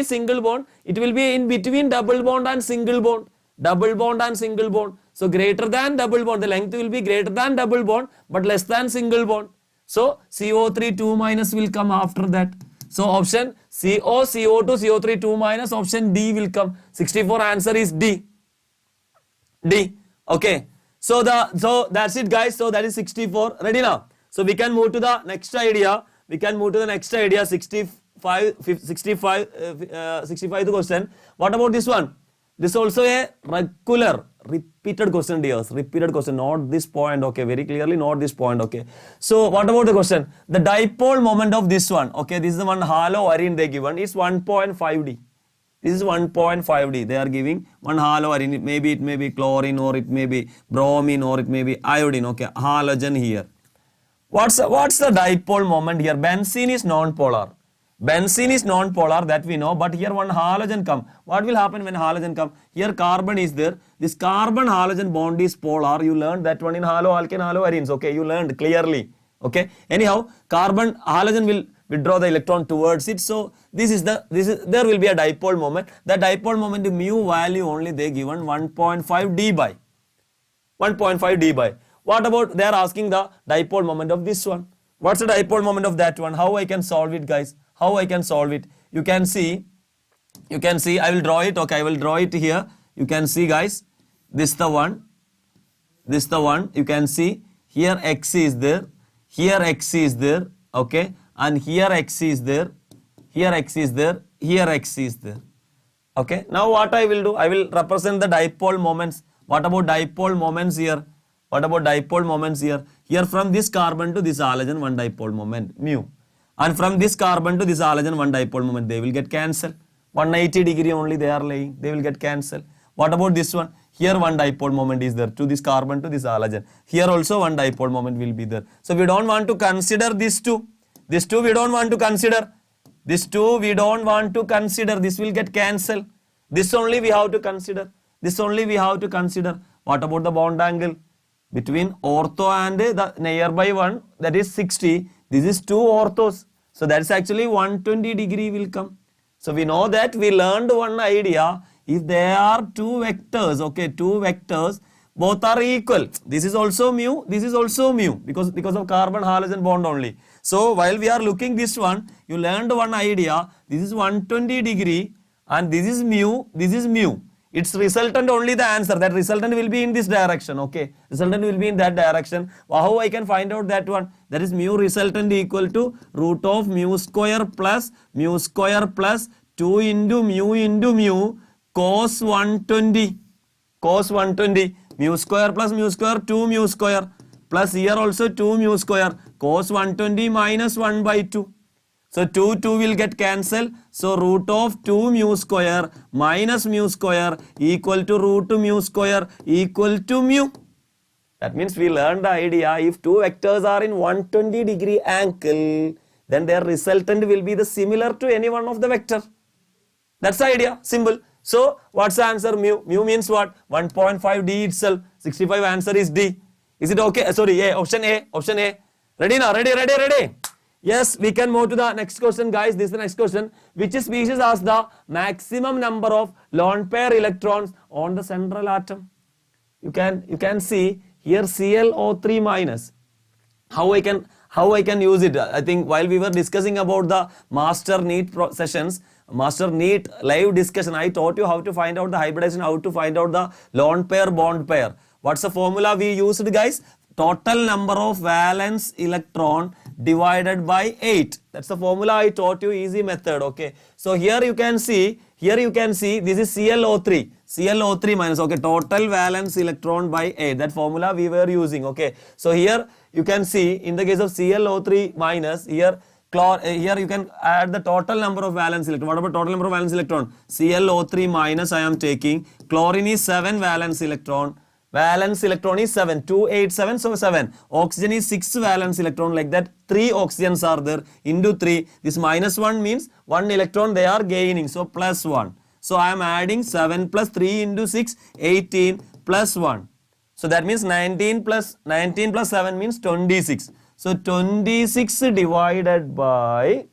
single bond. It will be in between double bond and single bond. Double bond and single bond. So greater than double bond. The length will be greater than double bond but less than single bond. So CO3 2 minus will come after that. So option CO, CO2, CO3 2 minus, option D will come. 64 answer is D. D. Okay. So that's it, guys. So that is 64. Ready now? So we can move to the next idea. 65 the question. What about this one? This is also a repeated question, dears. Repeated question, not this point, okay. Very clearly, not this point, okay. So, what about the question? The dipole moment of this one, okay. This is the one halo arene they given. It's 1.5D. This is 1.5D. They are giving one halo arene. It may be chlorine or it may be bromine or it may be iodine, okay. Halogen here. What's the dipole moment here? Benzene is non-polar. Benzene is non-polar, that we know, but here one halogen come. What will happen when halogen come? Here carbon is there. This carbon halogen bond is polar. You learned that one in haloalkane, haloarenes. Okay, you learned clearly. Okay. Anyhow, carbon halogen will withdraw the electron towards it. So there will be a dipole moment. The dipole moment mu value only they given 1.5 d by. 1.5 d by. What about they are asking the dipole moment of this one? What's the dipole moment of that one? How I can solve it, guys? How I can solve it? You can see, I will draw it, okay, I will draw it here. You can see, guys, this the one, you can see, here X is there, here X is there, okay, and here X is there, here X is there, here X is there, okay. Now what I will do, I will represent the dipole moments. What about dipole moments here? What about dipole moments here? Here from this carbon to this halogen, one dipole moment, mu. And from this carbon to this halogen, one dipole moment, they will get cancelled. 180 degree only they are laying, they will get cancelled. What about this one? Here one dipole moment is there to this carbon to this halogen. Here also one dipole moment will be there. So we don't want to consider these two. These two we don't want to consider. These two we don't want to consider. This will get cancelled. This only we have to consider. This only we have to consider. What about the bond angle? Between ortho and the nearby one, that is 60. This is 2 orthos. So that's actually 120 degree will come. So we know that we learned one idea. If there are 2 vectors, okay, 2 vectors, both are equal. This is also mu, this is also mu because of carbon halogen bond only. So while we are looking this one, you learned one idea. This is 120 degree and this is mu, this is mu. Its resultant only the answer. That resultant will be in this direction, okay. Resultant will be in that direction. How I can find out that one? That is mu resultant equal to root of mu square plus 2 into mu cos 120. Cos 120. Mu square 2 mu square plus here also 2 mu square. Cos 120 minus 1 by 2. So 2 will get cancelled. So root of 2 mu square minus mu square equal to root mu square equal to mu. That means we learned the idea, if 2 vectors are in 120 degree angle, then their resultant will be the similar to any one of the vector. That's the idea, simple. So what's the answer? Mu. Mu means what? 1.5 D itself. 65 answer is D. Is it okay? Sorry, A. Option A. Option A. Ready now? Ready. Yes, we can move to the next question, guys. This is the next question. Which species has the maximum number of lone pair electrons on the central atom? You can see here ClO3 minus. How I can use it? I think while we were discussing about the master NEET sessions, master NEET live discussion, I taught you how to find out the hybridization, how to find out the lone pair bond pair. What's the formula we used, guys? Total number of valence electron divided by 8. That's the formula I taught you, easy method, okay. So here you can see this is ClO3 minus, okay, total valence electron by 8. That formula we were using, okay. So here you can see in the case of ClO3 minus, here you can add the total number of valence electron. What about total number of valence electron? ClO3 minus I am taking. Chlorine is 7 valence electron. Valence electron is 7. 2, 8, 7. So 7. Oxygen is 6 valence electron. Like that 3 oxygens are there into 3. This minus 1 means 1 electron they are gaining. So plus 1. So I am adding 7 plus 3 into 6. 18 plus 1. So that means 19 plus 7 means 26. So 26 divided by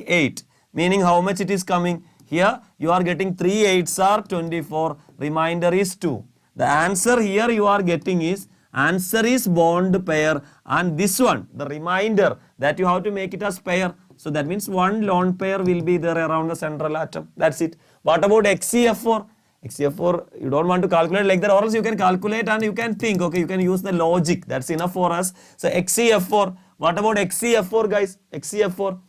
8. Meaning how much it is coming? Here you are getting 3 8s are 24. Remainder is 2. The answer here you are getting is bond pair, and this one, the remainder, that you have to make it as pair. So that means one lone pair will be there around the central atom. That's it. What about XCF4? XCF4 you don't want to calculate like that, or else you can calculate and you can think, okay, you can use the logic. That's enough for us. So XCF4, what about XCF4, guys? XCF4.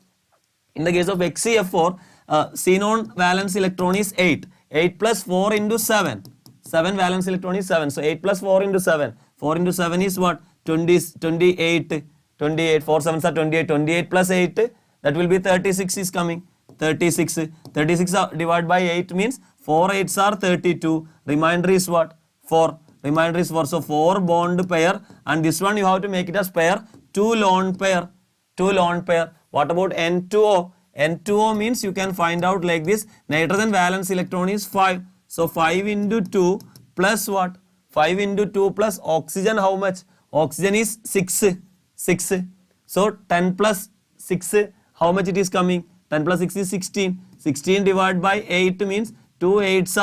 In the case of XCF4, xenon valence electron is 8. 8 plus 4 into 7. 7 valence electron is 7. So 8 plus 4 into 7. 4 into 7 is what? 28. 28. 4 7s are 28. 28 plus 8. That will be 36 is coming. 36. 36 divided by 8 means 4 8s are 32. Remainder is what? 4. Remainder is 4. So 4 bond pair. And this one you have to make it as pair. 2 lone pair. 2 lone pair. What about N2O? N2O means you can find out like this. Nitrogen valence electron is 5. So 5 into 2 plus what? 5 into 2 plus oxygen how much? Oxygen is 6. 6. So 10 plus 6, how much it is coming? 10 plus 6 is 16. 16 divided by 8 means 2 8s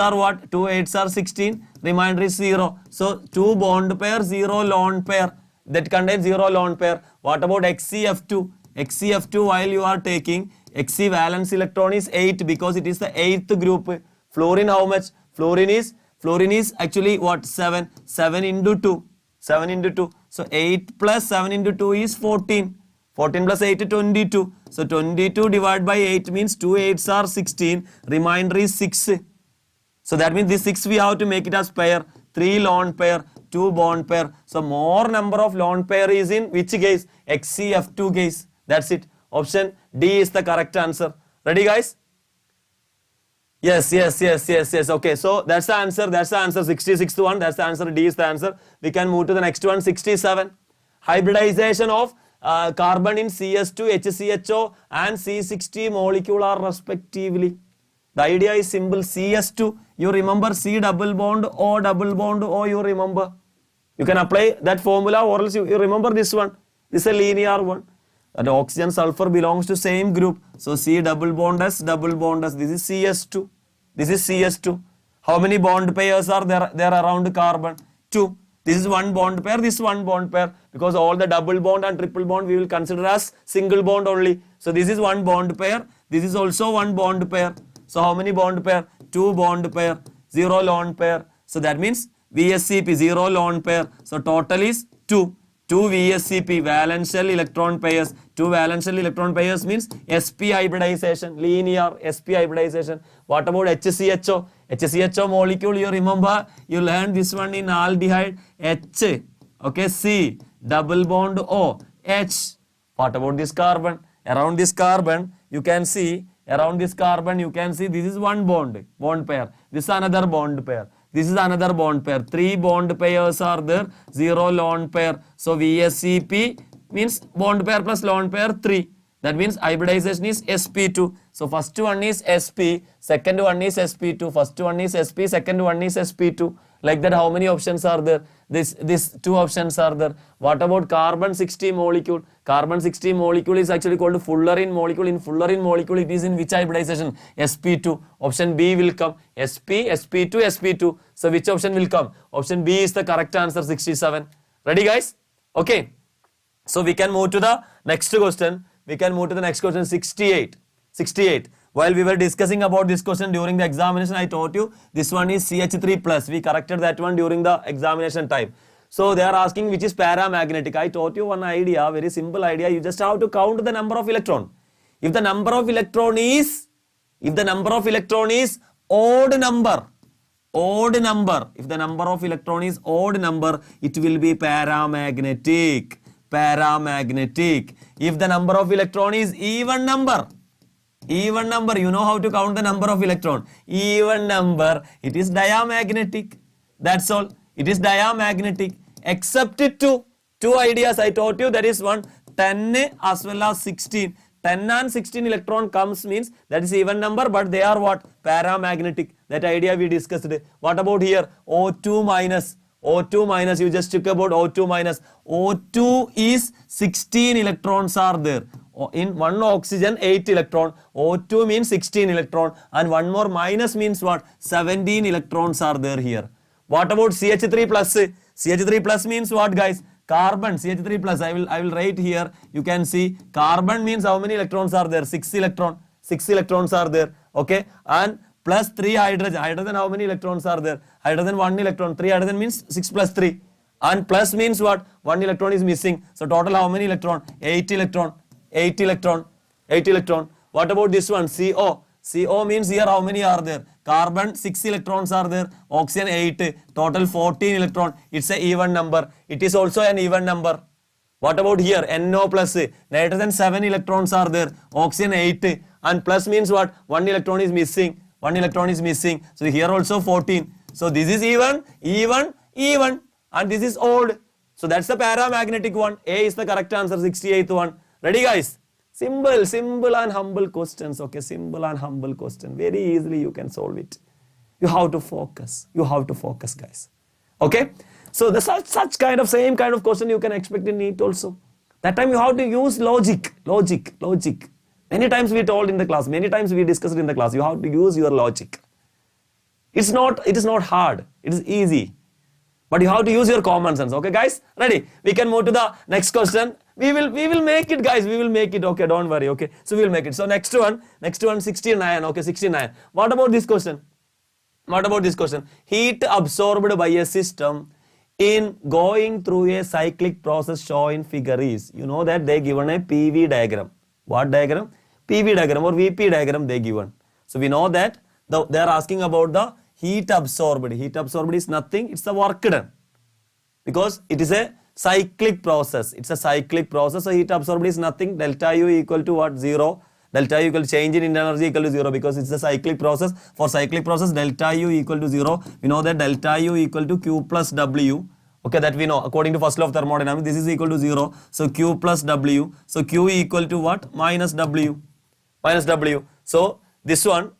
are what? 2 8s are 16. Remainder is 0. So 2 bond pair, 0 lone pair. That contains 0 lone pair. What about XCF2? XCF2 while you are taking, Xc valence electron is 8 because it is the 8th group. Fluorine how much? Fluorine is actually what? 7. 7 into 2. 7 into 2. So 8 plus 7 into 2 is 14. 14 plus 8 is 22. So 22 divided by 8 means 2 8s are 16. Remainder is 6. So that means this 6 we have to make it as pair. 3 lone pair, 2 bond pair. So more number of lone pair is in which case? XCF2 case. That's it. Option D is the correct answer. Ready, guys? Yes. Okay, so that's the answer. 66th one. That's the answer. D is the answer. We can move to the next one. 67. Hybridization of carbon in CS2, HCHO and C60 molecule are respectively. The idea is simple. CS2, you remember C double bond O, you remember. You can apply that formula, or else you remember this one. This is a linear one. And oxygen sulfur belongs to same group. So C double bond S. This is CS2. This is CS2. How many bond pairs are there around carbon? 2. This is one bond pair, this one bond pair. Because all the double bond and triple bond we will consider as single bond only. So this is one bond pair. This is also one bond pair. So how many bond pair? 2 bond pair, 0 lone pair. So that means VSCP, 0 lone pair. So total is 2. 2 VSCP, valence shell electron pairs. 2 valence shell electron pairs means sp hybridization, linear sp hybridization. What about HCHO? HCHO molecule, you remember, you learned this one in aldehyde. H, okay, C, double bond O, H. What about this carbon? Around this carbon, you can see, this is one bond pair. This is another bond pair. This is another bond pair. 3 bond pairs are there, 0 lone pair. So VSCP means bond pair plus lone pair 3. That means hybridization is sp2. So first one is sp, second one is sp2. First one is sp, second one is sp2. Like that, how many options are there? This 2 options are there. What about carbon 60 molecule? Carbon 60 molecule is actually called fullerene molecule. In fullerene molecule, it is in which hybridization? sp2. Option B will come. sp, sp2, sp2. So which option will come? Option B is the correct answer, 67. Ready, guys? Okay. So we can move to the next question. 68. While we were discussing about this question during the examination, I taught you this one is CH3 plus. We corrected that one during the examination time. So they are asking which is paramagnetic. I taught you one idea, very simple idea. You just have to count the number of electron. If the number of electron is odd number. If the number of electron is odd number, it will be paramagnetic. If the number of electron is even number, you know how to count the number of electron. Even number, it is diamagnetic. That's all. It is diamagnetic. Except two ideas I taught you. That is one 10 as well as 16. 10 and 16 electron comes means that is even number, but they are what? Paramagnetic. That idea we discussed. What about here? O2 minus. You just took about O2 minus. O2 is 16 electrons are there. In one oxygen, 8 electron. O2 means 16 electron. And one more minus means what? 17 electrons are there here. What about CH3 plus? CH3 plus means what, guys? Carbon, CH3 plus. I will write here. You can see carbon means how many electrons are there? 6 electron. 6 electrons are there. Okay. And plus 3 hydrogen. Hydrogen, how many electrons are there? Hydrogen, 1 electron. 3 hydrogen means 6 plus 3. And plus means what? 1 electron is missing. So total how many electron? 8 electron. 8 electron. What about this one? CO. CO means here how many are there? Carbon 6 electrons are there. Oxygen 8. Total 14 electron. It's an even number. It is also an even number. What about here? NO plus. Nitrogen 7 electrons are there. Oxygen 8. And plus means what? 1 electron is missing. So here also 14. So this is even. And this is odd. So that's the paramagnetic one. A is the correct answer, 68th one. Ready, guys? Simple and humble questions. Okay, simple and humble question. Very easily you can solve it. You have to focus. Guys. Okay? So the such kind of same kind of question you can expect in NEET also. That time you have to use logic. Many times we told in the class, many times we discussed in the class, you have to use your logic. It is not hard. It is easy. But you have to use your common sense. Okay, guys? Ready? We can move to the next question. We will make it, guys. We will make it. Okay, don't worry. Okay, so we will make it. So next one, 69. Okay, 69. What about this question? Heat absorbed by a system in going through a cyclic process shown in figure is. You know that they given a PV diagram. What diagram? PV diagram or VP diagram they given. So we know that they are asking about the heat absorbed. Heat absorbed is nothing. It's the work done. Because it is a cyclic process. So heat absorbed is nothing. Delta U equal to what? 0. delta U equal to change in energy equal to 0 because it's a cyclic process. For cyclic process, delta U equal to 0. We know that delta U equal to Q plus W. Okay, that we know according to first law of thermodynamics. This is equal to 0. So Q plus W. So Q equal to what? Minus W. Minus W. So this one,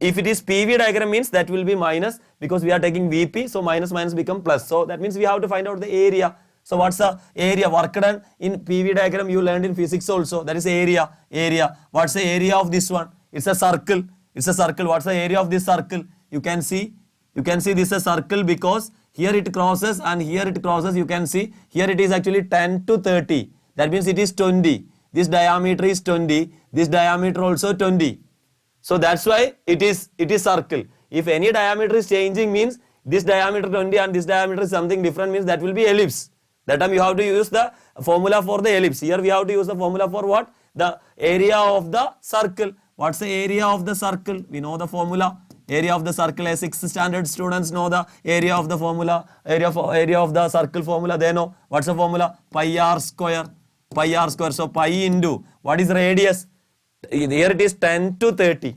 if it is PV diagram means that will be minus because we are taking VP. So minus minus become plus. So that means we have to find out the area. So what's the area? Work done in PV diagram you learned in physics also. That is area. Area. What's the area of this one? It's a circle. It's a circle. What's the area of this circle? You can see. You can see this is a circle because here it crosses and here it crosses. You can see here it is actually 10 to 30. That means it is 20. This diameter is 20. This diameter also 20. So that's why it is circle. If any diameter is changing means this diameter 20 and this diameter is something different means that will be ellipse. That time you have to use the formula for the ellipse. Here we have to use the formula for what? The area of the circle. What's the area of the circle? We know the formula. Area of the circle. As 6th standard students know the area of the formula. Area of the circle formula. They know. What's the formula? Pi r square. Pi r square. So pi into what is radius? Here it is 10 to 30.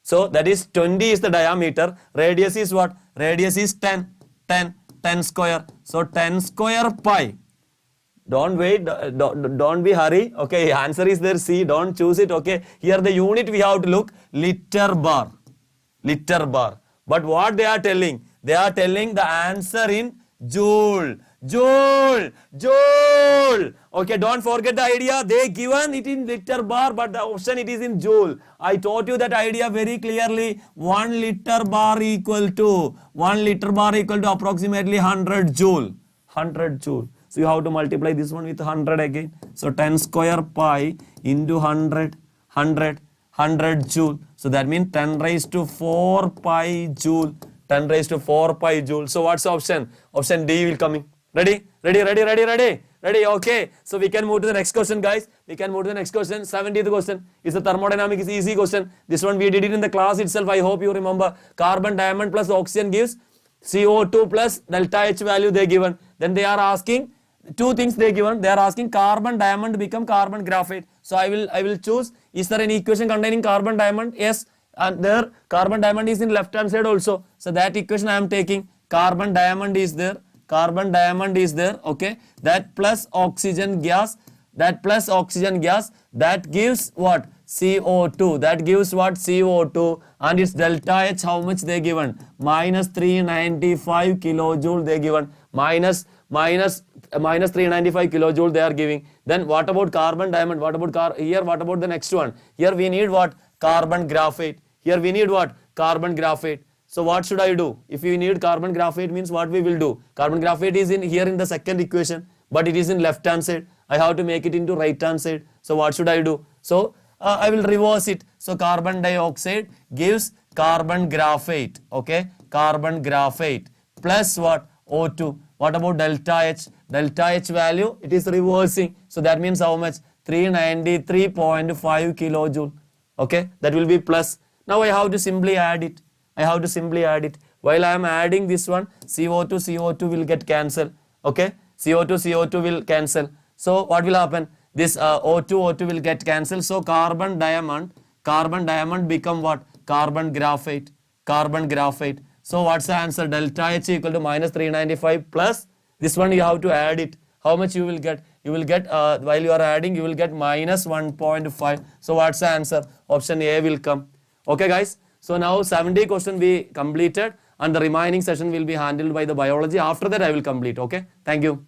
So that is 20 is the diameter. Radius is what? Radius is 10. 10 square. So 10 square pi. Don't wait. Don't be hurry. Okay. Answer is there. C. Don't choose it. Okay. Here the unit we have to look. Liter bar. Liter bar. But what they are telling? They are telling the answer in joule. Joule. Joule. Okay, don't forget the idea. They given it in liter bar, but the option it is in joule. I taught you that idea very clearly. 1 liter bar equal to approximately 100 joule. 100 joule. So you have to multiply this one with 100 again. So 10 square pi into 100 joule. So that means 10 raised to 4 pi joule. 10 raised to 4 pi joule. So what's the option? Option D will coming. Ready? Ready? Okay. So we can move to the next question, guys. We can move to the next question. 70th question. It's a thermodynamic. It's easy question. This one we did it in the class itself. I hope you remember. Carbon diamond plus oxygen gives CO2 plus delta H value they given. Then they are asking two things they given. They are asking carbon diamond become carbon graphite. So I will choose. Is there any equation containing carbon diamond? Yes. And there carbon diamond is in left hand side also. So that equation I am taking. Carbon diamond is there. Carbon diamond is there. Okay. That plus oxygen gas. That gives what? CO2. That gives what? CO2. And its delta H how much they given? Minus 395 kilojoule they given. Minus 395 kilojoule they are giving. Then what about carbon diamond? What about here? What about the next one? Here we need what? Carbon graphite. Here we need what? Carbon graphite. So what should I do? If we need carbon graphite means what we will do? Carbon graphite is in here in the second equation, but it is in left hand side. I have to make it into right hand side. So what should I do? So I will reverse it. So carbon dioxide gives carbon graphite. Okay, carbon graphite plus what? O2. What about delta H? Delta H value it is reversing. So that means how much? 393.5 kilojoule. Okay, that will be plus. Now I have to simply add it. While I am adding this one, CO2 will get cancelled. Okay, CO2 will cancel. So what will happen? This O2 will get cancelled. So carbon diamond become what? Carbon graphite. So what's the answer? Delta H equal to minus 395 plus this one you have to add it. How much you will get? You will get while you are adding you will get minus 1.5. So what's the answer? Option A will come. Okay guys. So now 70 question we completed and the remaining session will be handled by the biology. After that I will complete. Okay. Thank you.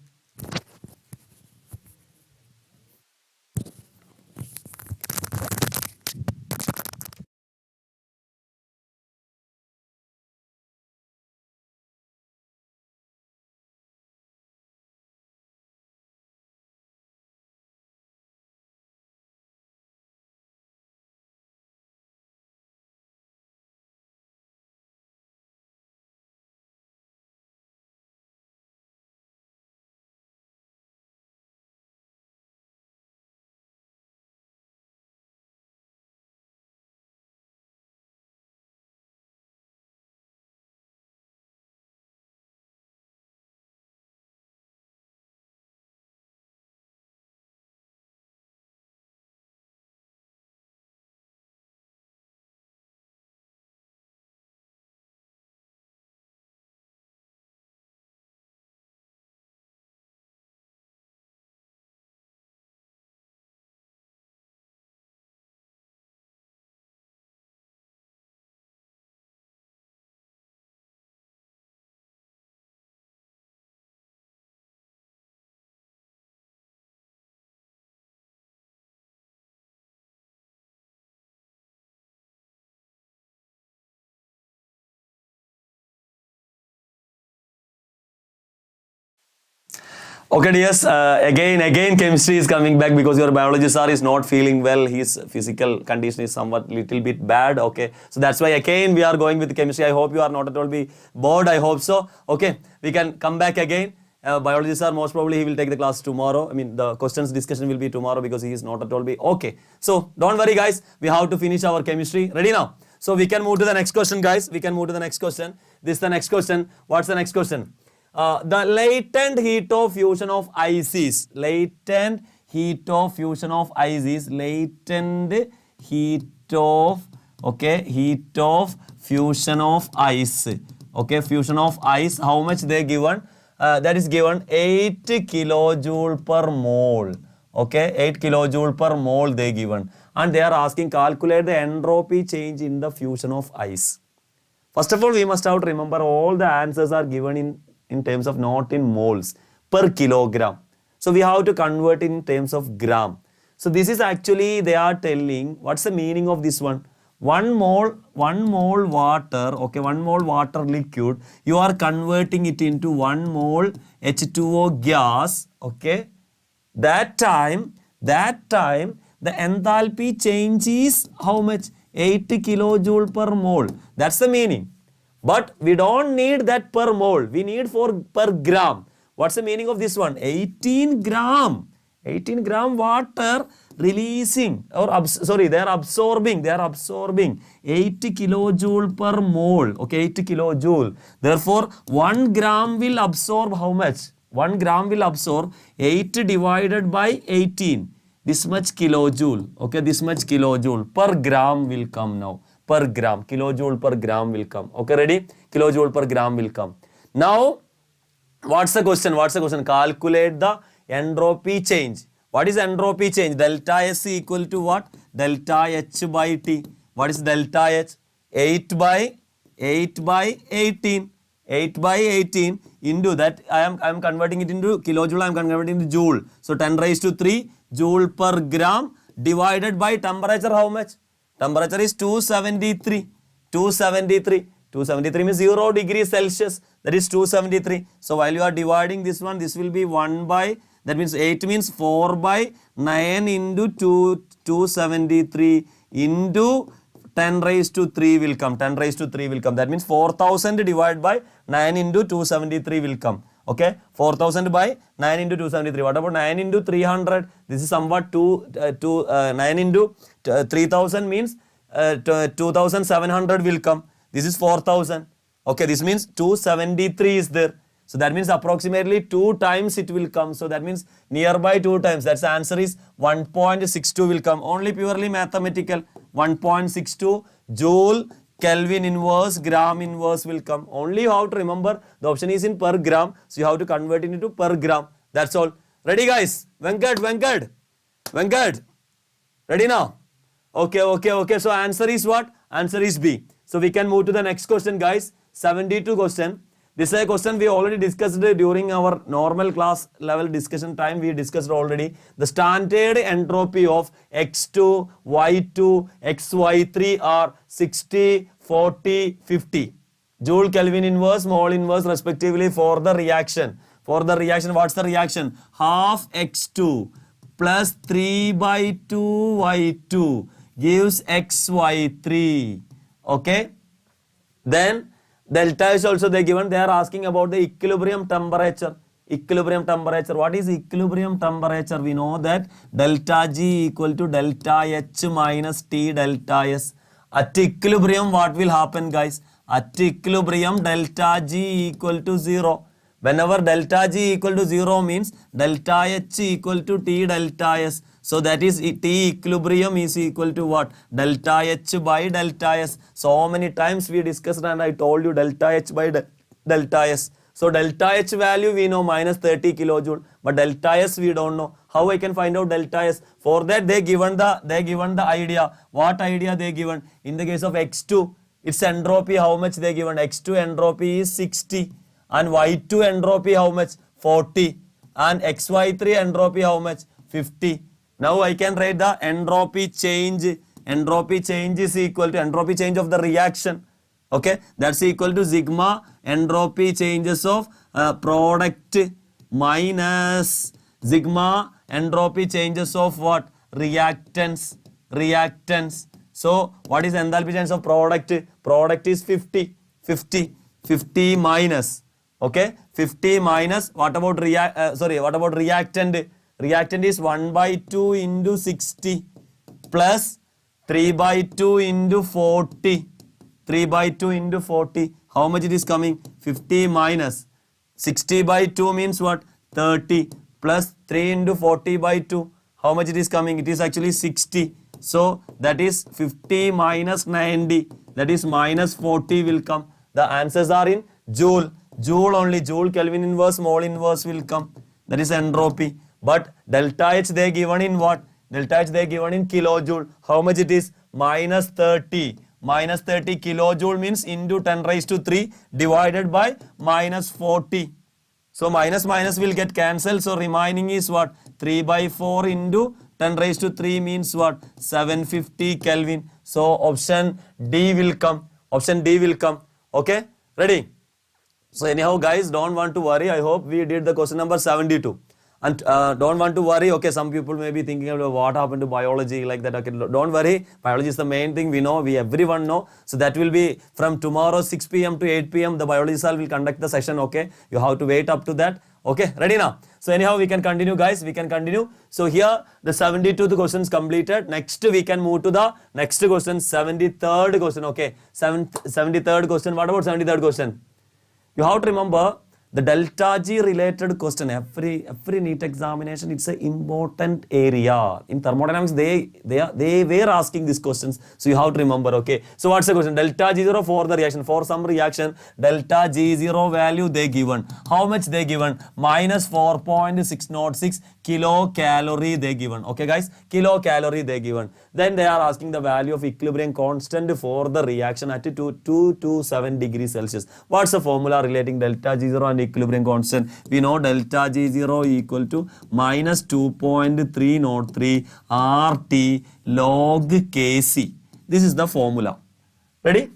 Okay, dears, again chemistry is coming back because your biology sir is not feeling well. His physical condition is somewhat little bit bad. Okay, so that's why again we are going with chemistry. I hope you are not at all be bored. I hope so. Okay, we can come back again. Biology sir, most probably he will take the class tomorrow. I mean, the questions discussion will be tomorrow because he is not at all be okay. So don't worry, guys. We have to finish our chemistry. Ready now? So we can move to the next question, guys. We can move to the next question. This is the next question. What's the next question? The latent heat of fusion of ice is latent heat of fusion of ice is latent heat of fusion of ice. Okay, fusion of ice. How much they given? That is given 8 kilojoule per mole. Okay, 8 kilojoule per mole they given, and they are asking calculate the entropy change in the fusion of ice. First of all, we must have to remember all the answers are given in terms of not in moles, per kilogram. So we have to convert in terms of gram. So this is actually they are telling what's the meaning of this one. 1 mole water, okay, 1 mole water liquid, you are converting it into 1 mole H2O gas, okay. That time the enthalpy change is how much? 8 kilojoule per mole. That's the meaning. But we don't need that per mole. We need for per gram. What's the meaning of this one? 18 gram. 18 gram water releasing or they are absorbing 8 kilojoule per mole. Okay, 8 kilojoule. Therefore, 1 gram will absorb how much? 1 gram will absorb 8 divided by 18. This much kilojoule. Okay, this much kilojoule per gram will come now. Per gram, kilojoule per gram will come. Okay, ready? Kilojoule per gram will come. Now, what's the question? Calculate the entropy change. What is entropy change? Delta S equal to what? Delta H by T. What is delta H? 8 by 18. 8 by 18 into that. I am converting it into kilojoule. I am converting it into joule. So 10 raised to 3 joule per gram divided by temperature. How much? Temperature is 273. 273 means 0 degrees Celsius. That is 273. So while you are dividing this one, this will be 1 by, that means 8 means 4 by 9 into 273 into 10 raised to 3 will come. 10 raised to 3 will come. That means 4000 divided by 9 into 273 will come. Okay, 4000 by 9 into 273. What about 9 into 300? This is somewhat 9 into 3000 means 2700 will come. This is 4000. Okay, this means 273 is there. So that means approximately 2 times it will come. So that means nearby 2 times. That's the answer is 1.62 will come. Only purely mathematical. 1.62 joule Kelvin inverse, gram inverse will come. Only you have to remember the option is in per gram. So you have to convert it into per gram. That's all. Ready, guys? Venkat. Ready now? Okay. So answer is what? Answer is B. So we can move to the next question, guys. 72 question. This is a question we already discussed during our normal class level discussion time. We discussed already the standard entropy of X2, Y2, XY3 are 60, 40, 50. Joule Kelvin inverse, mole inverse respectively for the reaction. For the reaction, what's the reaction? Half X2 plus 3 by 2 Y2 gives XY3. Okay. Then delta is also they given. They are asking about the equilibrium temperature. What is equilibrium temperature? We know that delta G equal to delta H minus T delta S. At equilibrium, what will happen, guys? At equilibrium, delta G equal to 0. Whenever delta G equal to 0 means delta H equal to T delta S. So that is T equilibrium is equal to what? Delta H by delta S. So many times we discussed and I told you delta H by delta S. So delta H value we know minus 30 kilojoule, but delta S we don't know. How I can find out delta S? For that they given the idea. What idea they given? In the case of X2, its entropy how much they given? X2 entropy is 60 and Y2 entropy how much? 40 and XY3 entropy how much? 50. Now I can write the entropy change. Entropy change is equal to entropy change of the reaction. Okay, that's equal to sigma entropy changes of product minus sigma entropy changes of what? Reactants. So what is enthalpy change of product? Product is 50 minus, okay, 50 minus, what about reactant? Reactant is 1 by 2 into 60 plus 3 by 2 into 40. 3 by 2 into 40. How much it is coming? 50 minus 60 by 2 means what? 30 plus 3 into 40 by 2. How much it is coming? It is actually 60. So that is 50 minus 90. That is minus 40 will come. The answers are in joule. Joule only. Joule Kelvin inverse, mole inverse will come. That is entropy. But delta H they given in what? Delta H they given in kilojoule. How much it is? Minus 30. Minus 30 kilojoule means into 10 raised to 3 divided by minus 40. So minus will get cancelled. So remaining is what? 3 by 4 into 10 raised to 3 means what? 750 Kelvin. So option D will come. Option D will come. Okay? Ready? So anyhow guys, don't want to worry. I hope we did the question number 72. And don't want to worry. Okay, some people may be thinking about what happened to biology like that. Okay, don't worry. Biology is the main thing we know. Everyone know. So that will be from tomorrow 6 p.m. to 8 p.m. The biology sir will conduct the session. Okay, you have to wait up to that. Okay, ready now? So anyhow, we can continue guys. We can continue. So here the 72 questions completed. Next we can move to the next question, 73rd question. Okay, 73rd question. What about 73rd question? You have to remember the delta G related question. Every NEET examination, it's an important area. In thermodynamics, they were asking these questions. So you have to remember, okay. So what's the question? Delta G0 for the reaction. For some reaction, delta G0 value they given. How much they given? Minus 4.606 kilocalorie they given. Okay guys, kilocalorie they given. Then they are asking the value of equilibrium constant for the reaction at 227 degrees Celsius. What's the formula relating delta G0 and equilibrium constant? We know delta G0 equal to minus 2.303 RT log Kc. This is the formula. Ready?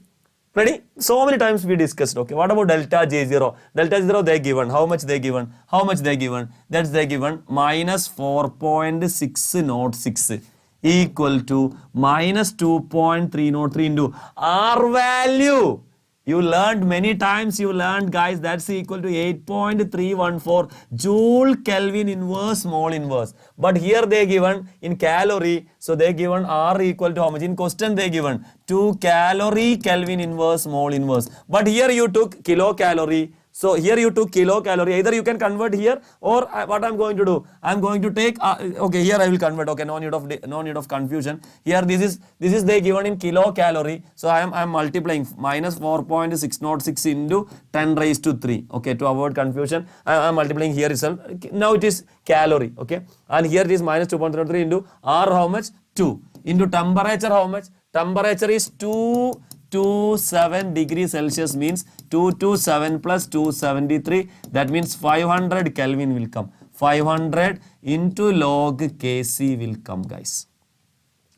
Ready? So many times we discussed. Okay, what about delta J0? Delta J0 they given. How much they given? How much they given? That's they given minus 4.606 equal to minus 2.303 into R value. You learned many times, you learned guys, that's equal to 8.314 joule Kelvin inverse mole inverse. But here they given in calorie, so they given R equal to how much? In question they given 2 calorie Kelvin inverse mole inverse. But here you took kilocalorie. So here you took kilocalorie. Either you can convert here, or what I'm going to do, I'm going to take okay, here I will convert. Okay, no need of confusion. Here this is they given in kilocalorie. So I am multiplying minus 4.606 into 10 raised to 3. Okay, to avoid confusion, I am multiplying here itself. Now it is calorie. Okay, and here it is minus 2.03 into R how much? 2 into temperature how much? Temperature is 227 degrees Celsius means 227 plus 273, that means 500 Kelvin will come. 500 into log Kc will come guys.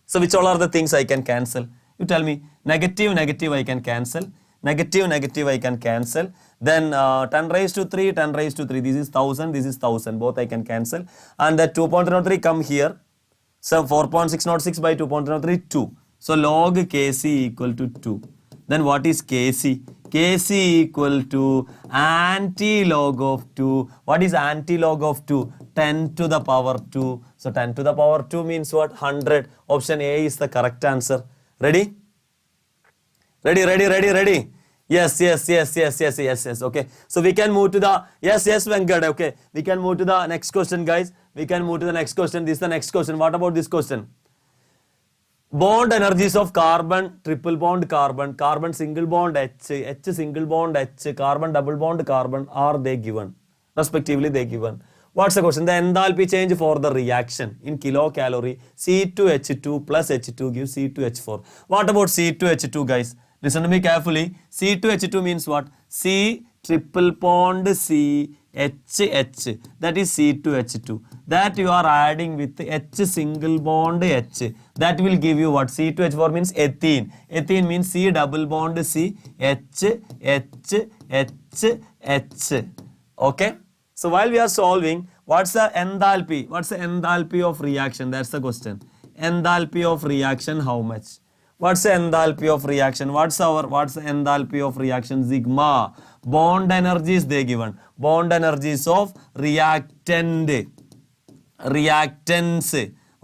So which all are the things I can cancel? You tell me. Negative I can cancel. Negative I can cancel. Then 10 raised to 3, 10 raised to 3. This is 1000, this is 1000. Both I can cancel. And that 2.03 come here. So 4.606 by 2.03, 2. So log Kc equal to 2. Then what is Kc? Kc equal to anti-log of 2. What is anti-log of 2? 10 to the power 2. So 10 to the power 2 means what? 100. Option A is the correct answer. Ready? Ready? Yes. Okay. So we can move to the, yes, Venkat. Okay. We can move to the next question, guys. We can move to the next question. This is the next question. What about this question? Bond energies of carbon, triple bond carbon, carbon single bond H, H single bond H, carbon double bond carbon, are they given? Respectively, they given. What's the question? The enthalpy change for the reaction in kilocalorie, C2H2 plus H2 gives C2H4. What about C2H2, guys? Listen to me carefully. C2H2 means what? C triple bond C H, that is C2H2. That you are adding with H single bond H. That will give you what? C2H4 means ethene. Ethene means C double bond C H. Okay? So while we are solving, what's the enthalpy? What's the enthalpy of reaction? That's the question. Enthalpy of reaction, how much? What's the enthalpy of reaction? What's the enthalpy of reaction? Sigma. Bond energies they given. Bond energies of reactants,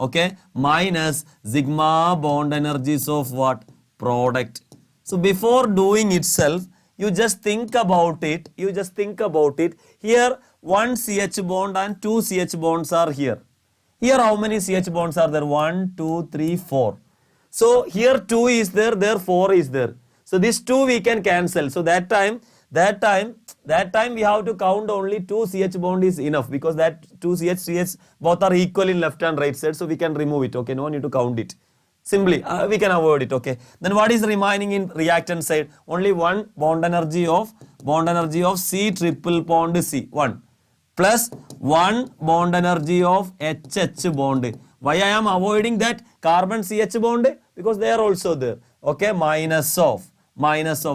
okay, minus sigma bond energies of what? Product. So before doing itself, you just think about it. Here one CH bond and two CH bonds are here. Here how many CH bonds are there? 1, 2, 3, 4. So here 2 is there, there 4 is there. So this 2 we can cancel. So that time we have to count only 2 CH bond is enough, because that 2 CH both are equal in left and right side. So we can remove it. Okay, no need to count it. Simply we can avoid it. Okay. Then what is remaining in reactant side? Only one bond energy of C triple bond C 1 plus one bond energy of HH bond. Why I am avoiding that carbon CH bond? Because they are also there. Okay, minus of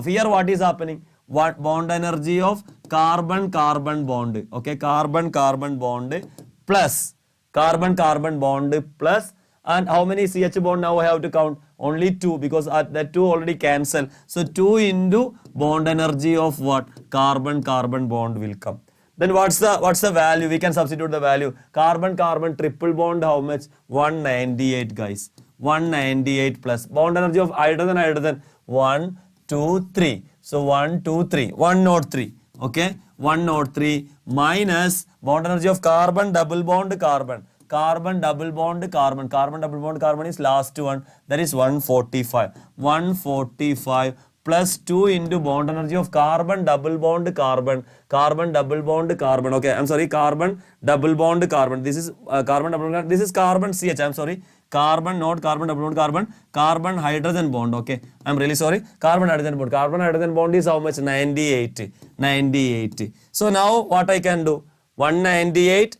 here what is happening? What bond energy of carbon bond? Okay, carbon bond plus carbon bond plus, and how many CH bond now I have to count? Only 2, because that 2 already cancel. So 2 into bond energy of what? Carbon bond will come. Then what's the value? We can substitute the value. Carbon triple bond, how much? 198, guys. 198 plus bond energy of hydrogen 1, 2, 3. So 1, 2, 3. 103. Okay, 103 minus bond energy of carbon double bond carbon double bond carbon is last one, that is 145. 145 plus 2 into bond energy of carbon double bond carbon double bond carbon. Okay, I'm sorry, carbon double bond carbon. This is carbon double bond. This is carbon CH. I'm sorry, carbon, not carbon double bond carbon hydrogen bond. Okay, I'm really sorry. Carbon hydrogen bond is how much? 98. So now what I can do? 198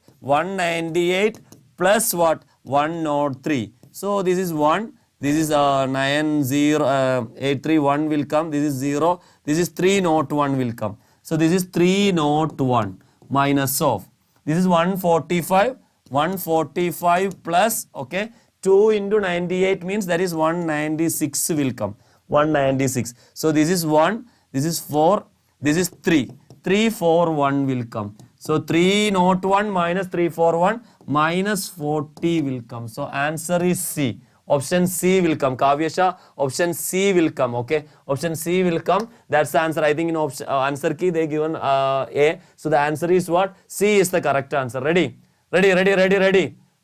plus what? 103. So this is 1. This is 831 will come. This is 0. This is 301 will come. So this is 301 minus of. This is 145. 145 plus, okay, 2 into 98 means that is 196 will come. 196. So this is 1. This is 4. This is 3. 341 will come. So 301 minus 341 minus 40 will come. So answer is C. Option C will come. Kavyasha, option C will come. Okay, option C will come. That's the answer. I think in option answer key they given A. So the answer is what? C is the correct answer. Ready?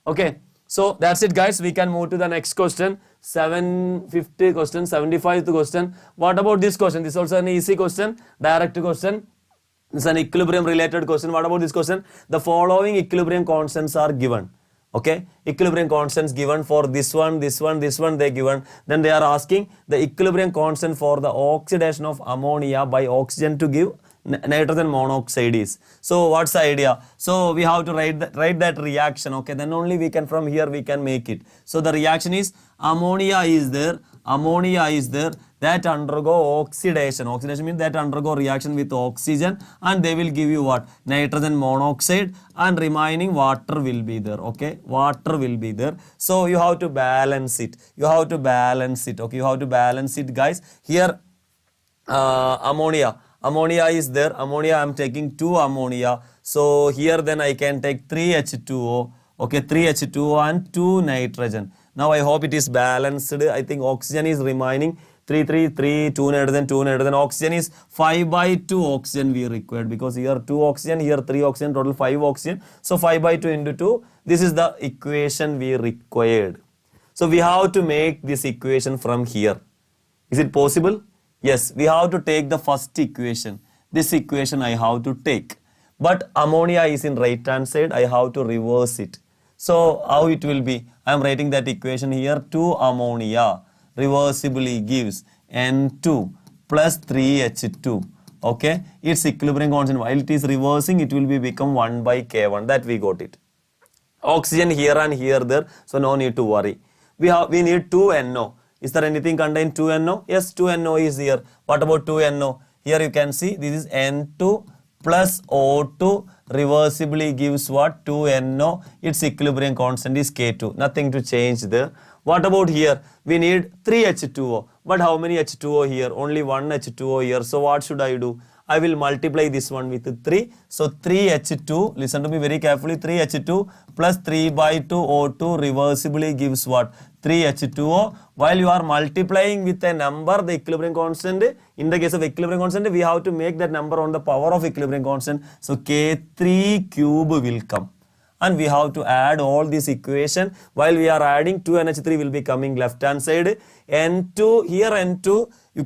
Okay. So that's it, guys. We can move to the next question. 750 question, 75th question. What about this question? This is also an easy question, direct question. It's an equilibrium related question. What about this question? The following equilibrium constants are given. Okay, equilibrium constants given for this one, they given. Then they are asking the equilibrium constant for the oxidation of ammonia by oxygen to give nitrogen monoxide is. So what's the idea? So we have to write that reaction. Okay, then only we can, from here we can make it. So the reaction is ammonia is there, that undergo oxidation. Oxidation means that undergo reaction with oxygen, and they will give you what? Nitrogen monoxide, and remaining water will be there. Okay, water will be there. So you have to balance it. Okay, you have to balance it, guys. Here ammonia is there. Ammonia, I am taking 2 ammonia. So here then I can take 3H2O. Okay, 3H2O and 2 nitrogen. Now I hope it is balanced. I think oxygen is remaining 3, 2 nitrogen. Oxygen is 5/2 oxygen we required, because here 2 oxygen, here 3 oxygen, total 5 oxygen. So 5/2 into 2. This is the equation we required. So we have to make this equation from here. Is it possible? Yes, we have to take the first equation. This equation I have to take. But ammonia is in right hand side. I have to reverse it. So how it will be? I am writing that equation here. 2 ammonia reversibly gives N2 plus 3H2. Okay, its equilibrium constant, while it is reversing, it will be become 1/K1. That we got it. Oxygen here and here there. So no need to worry. We need 2NO. Is there anything contained 2NO? Yes, 2NO is here. What about 2NO? Here you can see this is N2 plus O2 reversibly gives what? 2NO. Its equilibrium constant is K2. Nothing to change there. What about here? We need 3 H2O. But how many H2O here? Only 1 H2O here. So what should I do? I will multiply this one with 3. So 3H2, listen to me very carefully, 3H2 plus 3 by 2 O2 reversibly gives what? 3H2O. While you are multiplying with a number, the equilibrium constant, in the case of equilibrium constant, we have to make that number on the power of equilibrium constant. So K3 cube will come. And we have to add all this equation. While we are adding, 2NH3 will be coming left hand side. N2, here N2, you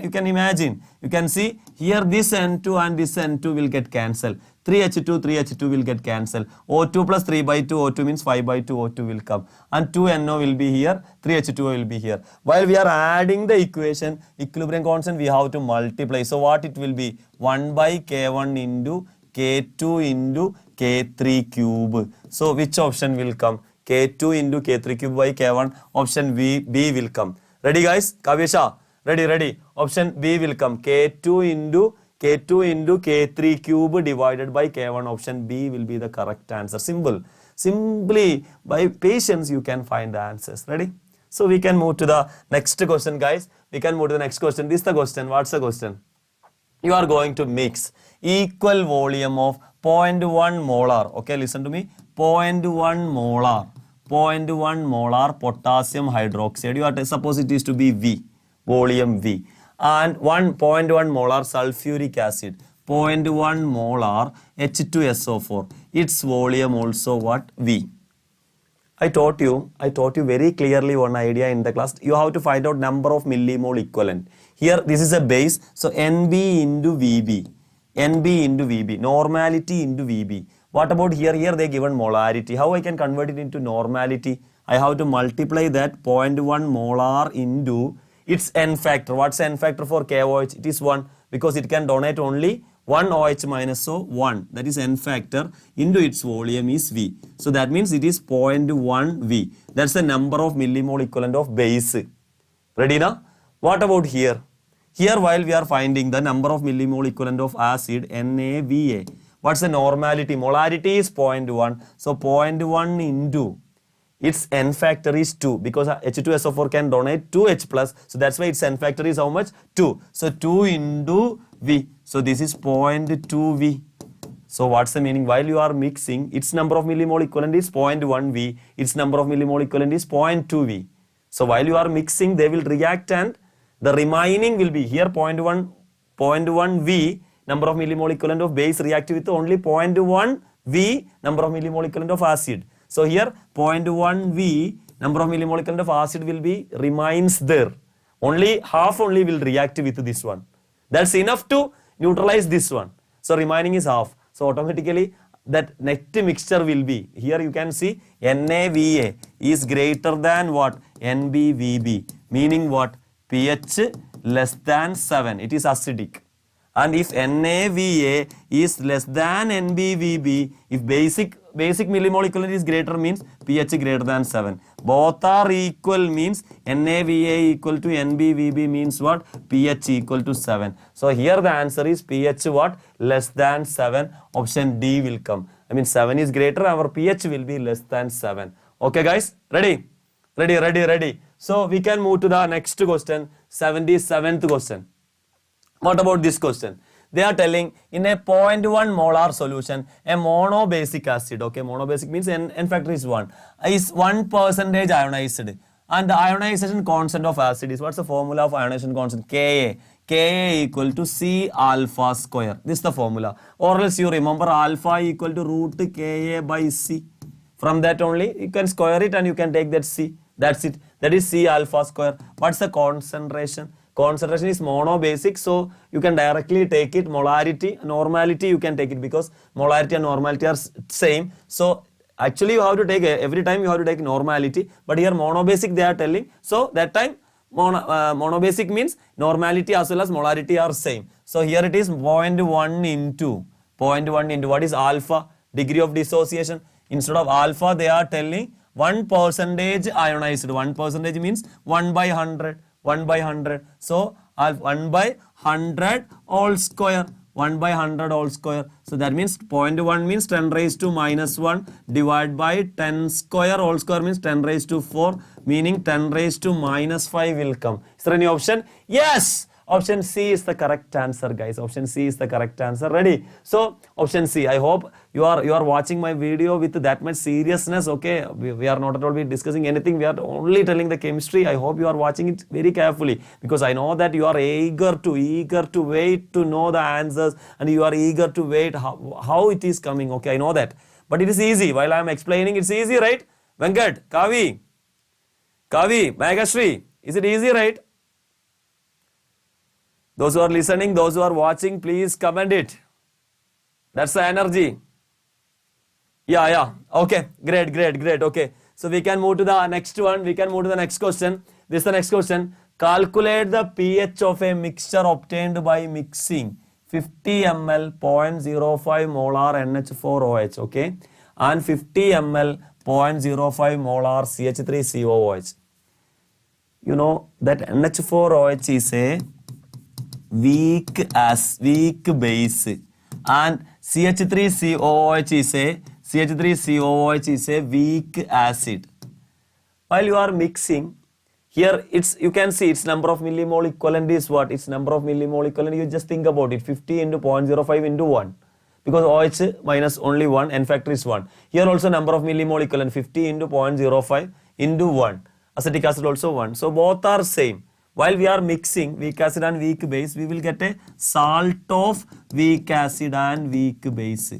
can imagine, you can see here this N2 and this N2 will get cancelled. 3H2 will get cancelled. O2 plus 3 by 2 O2 means 5 by 2 O2 will come. And 2NO will be here, 3H2 will be here. While we are adding the equation, equilibrium constant, we have to multiply. So what it will be? 1 by K1 into K2 into K3 cube. So which option will come? K2 into K3 cube by K1. Option B will come. Ready guys? Kavisha? Ready? Option B will come. K2 into K3 cube divided by K1. Option B will be the correct answer. Simple. Simply by patience you can find the answers. Ready? So we can move to the next question guys. We can move to the next question. This is the question. What's the question? You are going to mix equal volume of 0.1 molar. Okay, listen to me. 0.1 molar potassium hydroxide. You are to suppose it is to be V, volume V. And 1.1 molar sulfuric acid. 0.1 molar H2SO4. Its volume also what? V. I taught you very clearly one idea in the class. You have to find out number of millimole equivalent. Here this is a base. So NB into VB. NB into VB. Normality into VB. What about here? Here they given molarity. How I can convert it into normality? I have to multiply that 0.1 molar into its N factor. What's N factor for KOH? It is 1 because it can donate only 1 OH minus, so 1, that is N factor, into its volume is V. So that means it is 0.1 V. That's the number of millimole equivalent of base. Ready now? What about here? Here while we are finding the number of millimole equivalent of acid NaVa. What's the normality? Molarity is 0.1. So 0.1 into its N factor is 2 because H2SO4 can donate 2H plus. So that's why its N factor is how much? 2. So 2 into V. So this is 0.2 V. So what's the meaning? While you are mixing, its number of millimole equivalent is 0.1 V. Its number of millimole equivalent is 0.2 V. So while you are mixing, they will react and the remaining will be here 0.1 V number of millimole equivalent of base react with only 0.1 V number of millimole equivalent of acid. So here 0.1 V number of millimole equivalent of acid will be remains there. Only half only will react with this one. That's enough to neutralize this one. So remaining is half. So automatically that net mixture will be, here you can see NaVa is greater than what? NbVb. Meaning what? pH less than 7. It is acidic. And if NaVa is less than NbVb, if basic millimole equivalent is greater means pH greater than 7. Both are equal means NaVa equal to NbVb means what? pH equal to 7. So here the answer is pH what? Less than 7. Option D will come. I mean 7 is greater, our pH will be less than 7. Okay guys, ready? Ready. So we can move to the next question, 77th question. What about this question? They are telling in a 0.1 molar solution, a monobasic acid, okay, monobasic means N factor is 1, is 1% ionized. And the ionization constant of acid is, what's the formula of ionization constant? Ka. Ka equal to C alpha square. This is the formula. Or else you remember alpha equal to root Ka by C. From that only you can square it and you can take that C. That's it. That is C alpha square. What's the concentration? Concentration is monobasic, so you can directly take it. Molarity, normality you can take it because molarity and normality are same. So actually you have to take, every time you have to take normality, but here monobasic they are telling. So that time monobasic means normality as well as molarity are same. So here it is 0.1 into what is alpha? Degree of dissociation. Instead of alpha they are telling 1% ionized. 1% means 1 by 100. 1 by 100. So 1 by 100 all square. 1 by 100 whole square. So that means 0.1 means 10 raised to minus 1 divided by 10 square whole square means 10 raised to 4, meaning 10 raised to minus 5 will come. Is there any option? Yes! Option C is the correct answer, guys. Option C is the correct answer. Ready? So option C. I hope you are watching my video with that much seriousness. Okay, we are not at all discussing anything. We are only telling the chemistry. I hope you are watching it very carefully, because I know that you are eager to wait to know the answers, and you are eager to wait how it is coming. Okay, I know that, but it is easy. While I am explaining, it's easy, right? Venkat, Kavi, Magashri, is it easy, right? Those who are listening, those who are watching, please comment it. That's the energy. Yeah. Okay, great. Okay, so we can move to the next one. We can move to the next question. This is the next question. Calculate the pH of a mixture obtained by mixing 50 ml 0.05 molar NH4OH, okay, and 50 ml 0.05 molar CH3COOH. You know that NH4OH is a weak base, and CH3COOH is a weak acid. While you are mixing, here you can see its number of millimole equivalent is what? Its number of millimole equivalent, you just think about it, 50 into 0.05 into 1, because OH minus only 1, N factor is 1. Here also number of millimole equivalent, 50 into 0.05 into 1. Acetic acid also 1. So both are same. While we are mixing weak acid and weak base, we will get a salt of weak acid and weak base.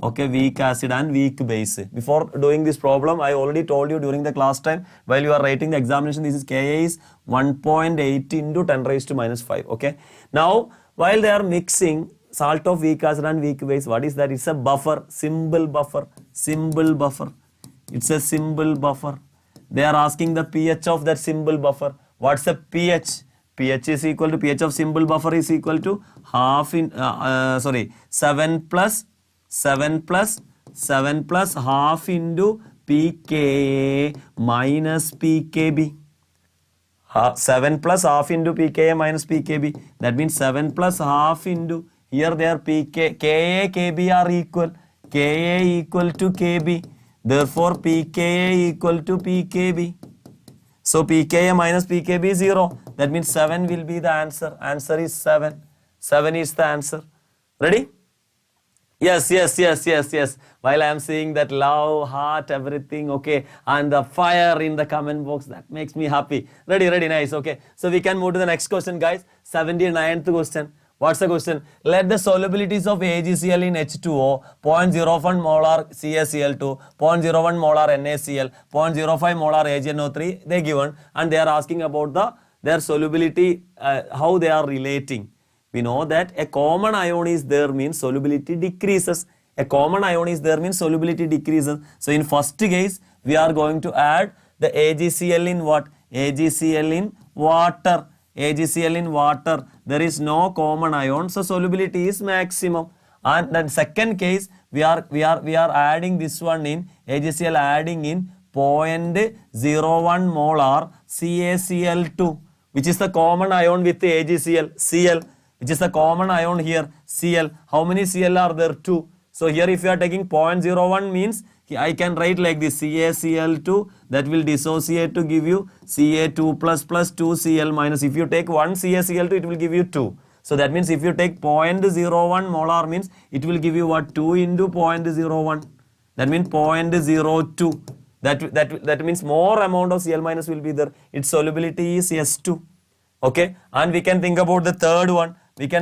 Okay, weak acid and weak base. Before doing this problem, I already told you during the class time, while you are writing the examination, this is Ka is 1.8 into 10 raised to minus 5. Okay. Now, while they are mixing salt of weak acid and weak base, what is that? It's a buffer, simple buffer. It's a simple buffer. They are asking the pH of that simple buffer. What's the pH? pH is equal to, pH of simple buffer is equal to 7 plus half into pKa minus pKb. 7 plus half into pKa minus pKb. That means 7 plus half into, here their pK, Ka, Kb are equal. Ka equal to Kb. Therefore pKa equal to pKb. So pKa minus pKb is 0. That means 7 will be the answer. Answer is 7. 7 is the answer. Ready? Yes. While I am seeing that love, heart, everything, okay, and the fire in the comment box, that makes me happy. Ready, nice, okay. So we can move to the next question, guys. 79th question. What's the question? Let the solubilities of AgCl in H2O, 0.01 molar CaCl2, 0.01 molar NaCl, 0.05 molar AgNO3, they given, and they are asking about their solubility, how they are relating. We know that a common ion is there means solubility decreases. A common ion is there means solubility decreases. So in first case, we are going to add the AgCl in what? AgCl in water. AgCl in water. There is no common ion, so solubility is maximum. And then second case, we are adding this one in AgCl, adding in 0.01 molar CaCl2, which is the common ion with the AgCl, Cl, which is the common ion here, Cl. How many Cl are there? 2. So here if you are taking 0.01 means I can write like this, CaCl2, that will dissociate to give you Ca2 plus 2 Cl minus. If you take 1 CaCl2, it will give you 2. So that means if you take 0.01 molar means it will give you what? 2 into 0.01. That means 0.02. That means more amount of Cl minus will be there. Its solubility is S2. Okay. And we can think about the third one. Which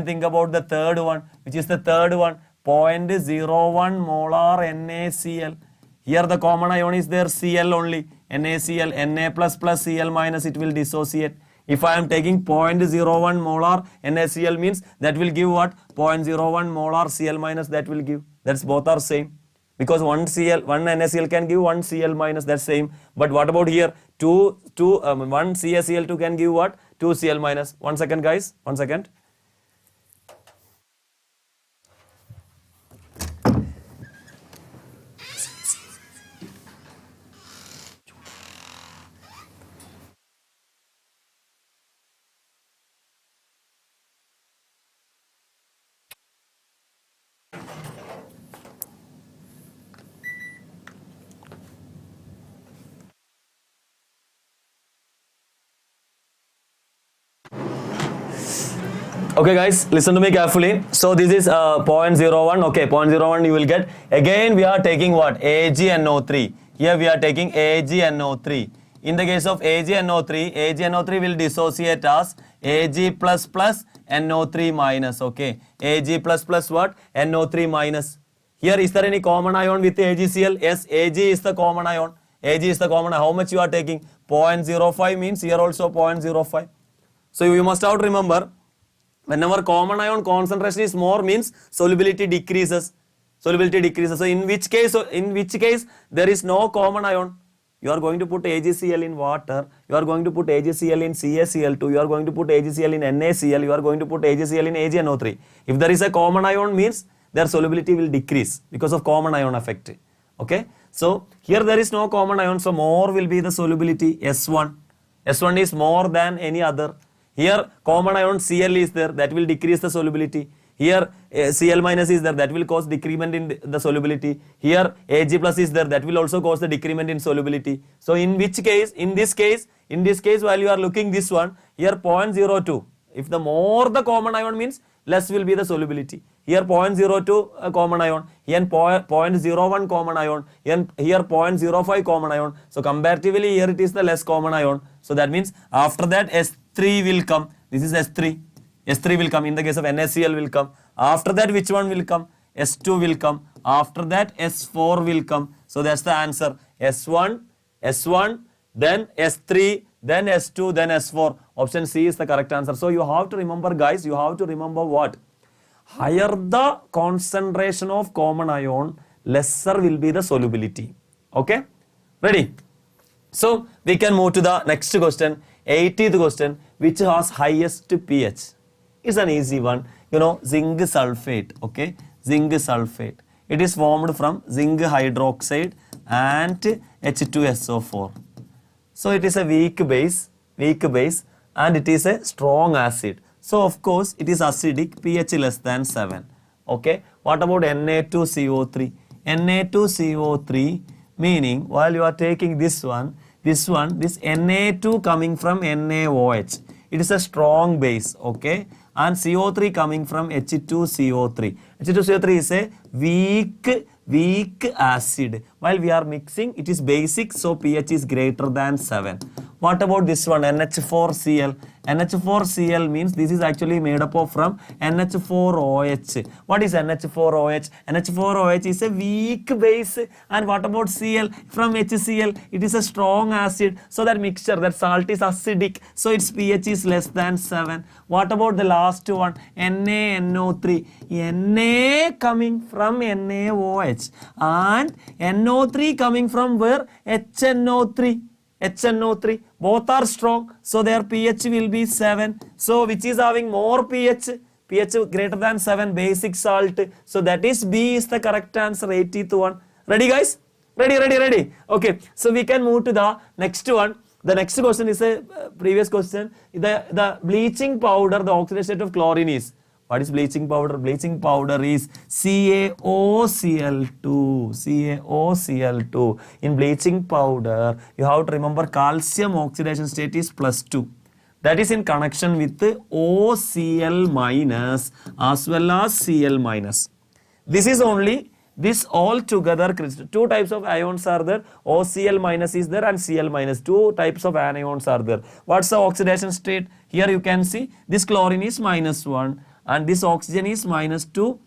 is the third one? 0.01 molar NaCl. Here the common ion is there, Cl only, NaCl, Na plus Cl minus, it will dissociate. If I am taking 0.01 molar NaCl means that will give what? 0.01 molar Cl minus, that will give. That's both are same. Because one NaCl can give 1 Cl minus, that's same. But what about here? 1 CaCl2 can give what? 2 Cl minus. 1 second, guys. 1 second. Okay guys, listen to me carefully. So this is 0.01. Okay, 0.01 you will get. Again we are taking what? AgNO3. Here we are taking AgNO3. In the case of AgNO3, AgNO3 will dissociate as Ag plus plus NO3 minus. Okay, Ag plus plus what? NO3 minus. Here is there any common ion with AgCl? Yes, Ag is the common ion. Ag is the common ion. How much you are taking? 0.05 means here also 0.05. So you must have to remember, whenever common ion concentration is more means solubility decreases. Solubility decreases. So in which case there is no common ion, you are going to put AgCl in water, you are going to put AgCl in CaCl2, you are going to put AgCl in NaCl, you are going to put AgCl in AgNO3. If there is a common ion means their solubility will decrease because of common ion effect. Okay. So here there is no common ion, so more will be the solubility S1. S1 is more than any other. Here common ion Cl is there, that will decrease the solubility. Here Cl minus is there, that will cause decrement in the solubility. Here Ag plus is there, that will also cause the decrement in solubility. So in which case, in this case while you are looking this one, here 0.02. If the more the common ion means less will be the solubility. Here 0.02 common ion, here 0.01 common ion, here 0.05 common ion. So comparatively here it is the less common ion. So that means after that S3 will come. This is S3. S3 will come. In the case of NaCl will come. After that which one will come? S2 will come. After that S4 will come. So that's the answer. S1, then S3, then S2, then S4. Option C is the correct answer. So you have to remember guys, you have to remember what? Higher the concentration of common ion, lesser will be the solubility. Okay? Ready? So we can move to the next question, 80th question, which has highest pH. It's an easy one. You know, zinc sulfate. Okay? Zinc sulfate. It is formed from zinc hydroxide and H2SO4. So it is a weak base and it is a strong acid. So of course it is acidic, pH less than 7. Okay. What about Na2CO3? Na2CO3 meaning while you are taking this Na2 coming from NaOH. It is a strong base. Okay. And CO3 coming from H2CO3. H2CO3 is a weak acid. While we are mixing, it is basic, so pH is greater than 7. What about this one, NH4Cl? NH4Cl means this is actually made up of from NH4OH. What is NH4OH? NH4OH is a weak base. And what about Cl? From HCl, it is a strong acid. So that mixture, that salt is acidic. So its pH is less than 7. What about the last one? NaNO3. Na coming from NaOH. And NO3 coming from where? HNO3. HNO3, both are strong, so their pH will be 7. So which is having more pH? pH greater than 7, basic salt. So that is B is the correct answer, 80th one. Ready guys? Ready. Okay, so we can move to the next one. The next question is a previous question. The bleaching powder, the oxidation state of chlorine is. What is bleaching powder? Bleaching powder is CaOCl2. CaOCl2. In bleaching powder, you have to remember calcium oxidation state is +2. That is in connection with OCl minus as well as Cl minus. This is only this all together. Two types of ions are there. OCl minus is there and Cl minus. Two types of anions are there. What's the oxidation state? Here you can see this chlorine is -1. And this oxygen is -2,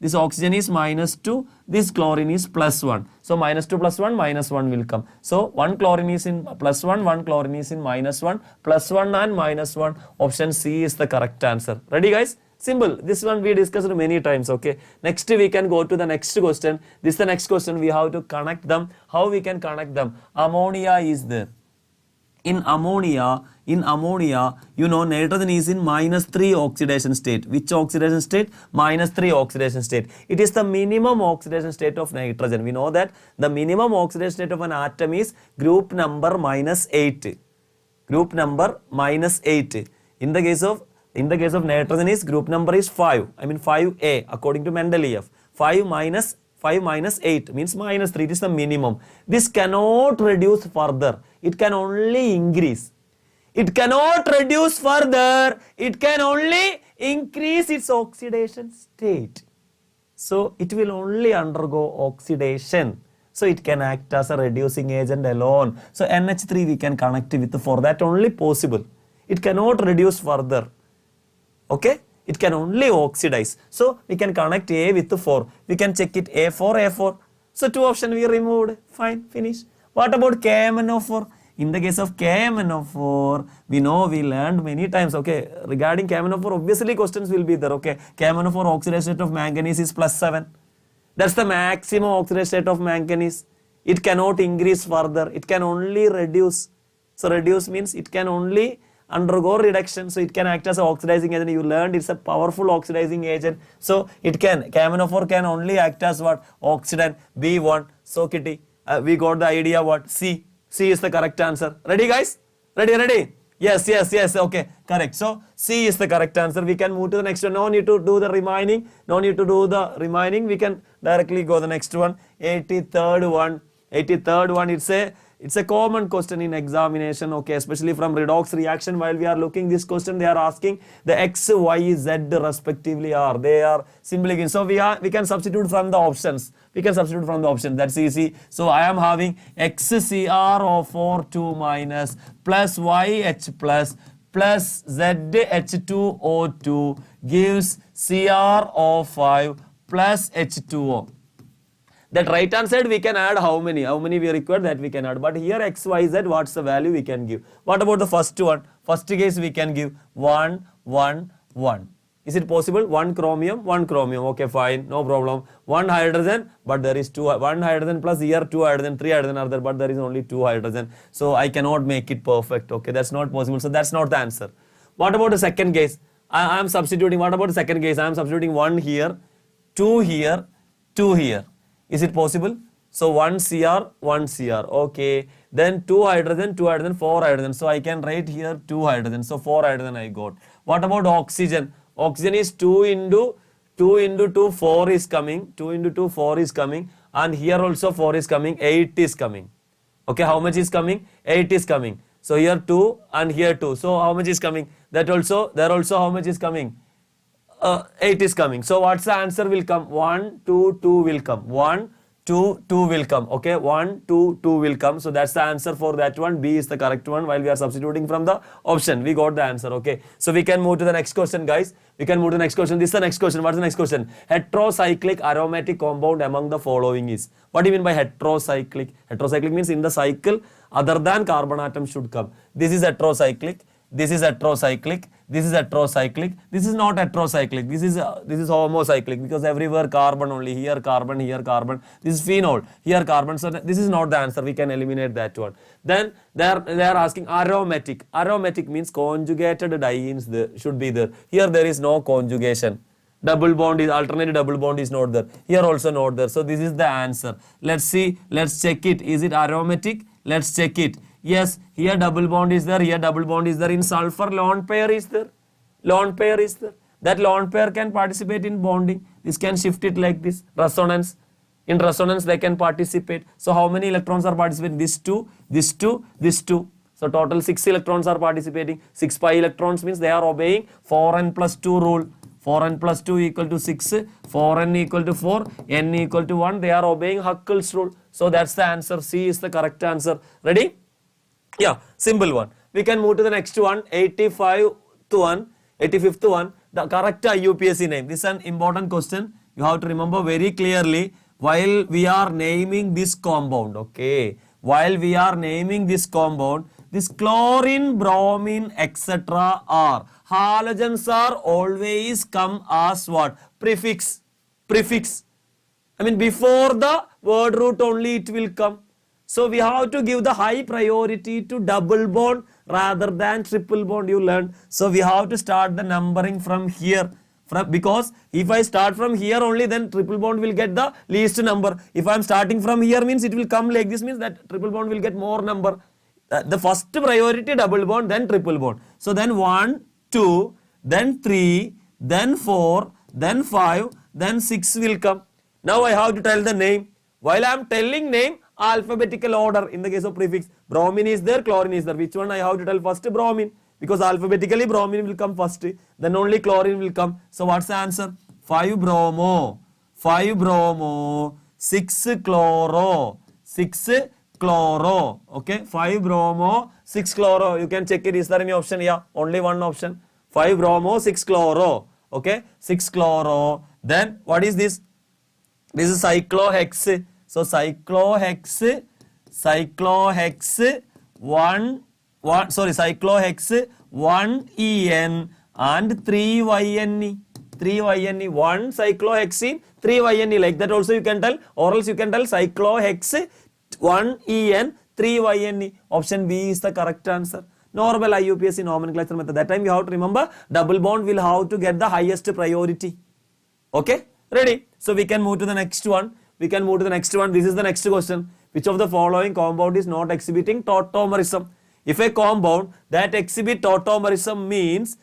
this oxygen is -2, this chlorine is +1. So -2 + 1, -1 will come. So one chlorine is in +1, one chlorine is in -1, +1 and -1. Option C is the correct answer. Ready guys? Simple. This one we discussed many times. Okay. Next we can go to the next question. This is the next question. We have to connect them. How we can connect them? Ammonia is there. In ammonia, you know, nitrogen is in -3 oxidation state. Which oxidation state? -3 oxidation state. It is the minimum oxidation state of nitrogen. We know that the minimum oxidation state of an atom is group number -8. Group number -8. In the case of nitrogen is group number is 5. I mean 5A according to Mendeleev. 5 minus 8 means -3. It is the minimum. This cannot reduce further. It can only increase. It cannot reduce further. It can only increase its oxidation state. So it will only undergo oxidation. So it can act as a reducing agent alone. So NH3 we can connect with 4. That only possible. It cannot reduce further. Okay? It can only oxidize. So we can connect A with 4. We can check it A4, A4. So 2 options we removed. Fine, finish. What about KMnO4? In the case of KMnO4, we know we learned many times. Okay, regarding KMnO4, obviously questions will be there. Okay, KMnO4 oxidation state of manganese is +7. That's the maximum oxidation state of manganese. It cannot increase further. It can only reduce. So reduce means it can only undergo reduction. So it can act as an oxidizing agent. You learned it's a powerful oxidizing agent. So it can, KMnO4 can only act as what? Oxidant. B1. So kitty, we got the idea what? C. C is the correct answer. Ready guys? Ready? Yes. Okay, correct. So C is the correct answer. We can move to the next one. No need to do the remaining. We can directly go the next one. 83rd one. It's a common question in examination, okay, especially from redox reaction. While we are looking this question, they are asking the X, Y, Z respectively are. They are simply given. So we can substitute from the options. That's easy. So I am having XCrO4 2 minus plus YH plus ZH2O2 gives CrO5 plus H2O. That right hand side we can add how many we require that we can add. But here X, Y, Z, what's the value we can give? What about the first one? First case we can give 1, 1, 1. Is it possible? 1 chromium. Okay, fine, no problem. 1 hydrogen, but there is 1 hydrogen plus here 2 hydrogen, 3 hydrogen are there, but there is only 2 hydrogen. So I cannot make it perfect. Okay, that's not possible. So that's not the answer. What about the second case? I am substituting. What about the second case? I am substituting 1 here, 2 here, 2 here. Is it possible? So 1 Cr, 1 Cr. Okay. Then 2 hydrogen, 4 hydrogen. So I can write here 2 hydrogen. So 4 hydrogen I got. What about oxygen? Oxygen is 2 into 2, 4 is coming. 2 into 2, 4 is coming. And here also 4 is coming. 8 is coming. Okay. How much is coming? 8 is coming. So here 2 and here 2. So how much is coming? There also how much is coming? 8 is coming. So what's the answer will come? 1, 2, 2 will come. 1, 2, 2 will come. Okay, 1, 2, 2 will come. So that's the answer for that one. B is the correct one while we are substituting from the option. We got the answer. Okay, so we can move to the next question, guys. This is the next question. What's the next question? Heterocyclic aromatic compound among the following is. What do you mean by heterocyclic? Heterocyclic means in the cycle other than carbon atom should come. This is heterocyclic. This is heterocyclic. This is heterocyclic. This is not heterocyclic. This is homocyclic because everywhere carbon only. Here carbon, here carbon. This is phenol. Here carbon. So this is not the answer. We can eliminate that one. Then they are asking aromatic. Aromatic means conjugated dienes should be there. Here there is no conjugation. Alternative double bond is not there. Here also not there. So this is the answer. Let's see. Let's check it. Is it aromatic? Let's check it. Yes, here double bond is there, here double bond is there. In sulfur, lone pair is there. That lone pair can participate in bonding. This can shift it like this. Resonance. In resonance, they can participate. So how many electrons are participating? This 2, this 2, this 2. So total 6 electrons are participating. 6 pi electrons means they are obeying 4n plus 2 rule. 4n plus 2 equal to 6, 4n equal to 4, n equal to 1. They are obeying Huckel's rule. So that's the answer. C is the correct answer. Ready? Yeah, simple one. We can move to the next one, 85th one, the correct IUPAC name. This is an important question. You have to remember very clearly while we are naming this compound, okay. While we are naming this compound, this chlorine, bromine, etc. are. Halogens are always come as what? Prefix. I mean before the word root only it will come. So we have to give the high priority to double bond rather than triple bond, you learned. So we have to start the numbering from here. Because if I start from here only, then triple bond will get the least number. If I am starting from here means it will come like this, means that triple bond will get more number. The first priority double bond, then triple bond. So then 1, 2, then 3, then 4, then 5, then 6 will come. Now I have to tell the name. While I am telling name, alphabetical order in the case of prefix. Bromine is there, chlorine is there. Which one I have to tell first? Bromine. Because alphabetically bromine will come first, then only chlorine will come. So what's the answer? 5 bromo, 5 bromo, 6 chloro, 6 chloro. Okay, 5 bromo, 6 chloro. You can check it. Is there any option? Yeah, only one option. 5 bromo, 6 chloro. Okay, 6 chloro. Then what is this? This is cyclohex. So cyclohex 1En and 3YNE. 3YNE, 1 cyclohexene, 3YNE, like that also you can tell, or else you can tell cyclohex 1En, 3YNE. Option B is the correct answer. Normal IUPAC nomenclature method. That time you have to remember double bond will have to get the highest priority. Okay, ready? So we can move to the next one. This is the next question. Which of the following compound is not exhibiting tautomerism? If a compound that exhibit tautomerism means,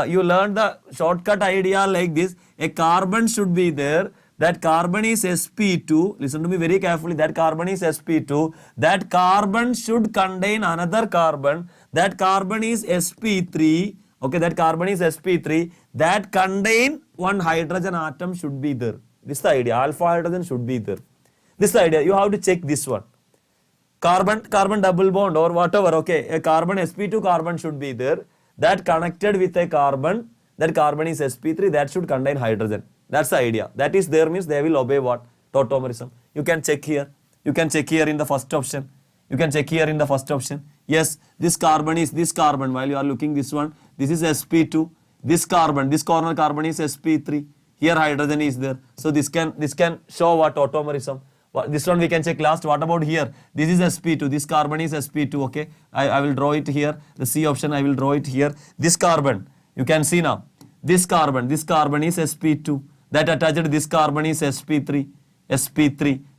you learn the shortcut idea like this. A carbon should be there. That carbon is sp2. Listen to me very carefully. That carbon is sp2. That carbon should contain another carbon. That carbon is sp3. Okay, that carbon is sp3. That contain one hydrogen atom should be there. This is the idea. Alpha hydrogen should be there. This is the idea. You have to check this one. Carbon double bond or whatever. Okay, a carbon sp2 carbon should be there. That connected with a carbon. That carbon is sp3. That should contain hydrogen. That's the idea. That is there means they will obey what? Tautomerism. You can check here. You can check here in the first option. Yes, this carbon is this carbon. While you are looking this one, this is sp2. This carbon, this corner carbon is sp3. Here hydrogen is there. So this can show what? Tautomerism. This one we can check last. What about here? This is sp2. This carbon is sp2. Okay, I will draw it here. The C option I will draw it here. This carbon, you can see now. This carbon is sp2. That attached this carbon is sp3.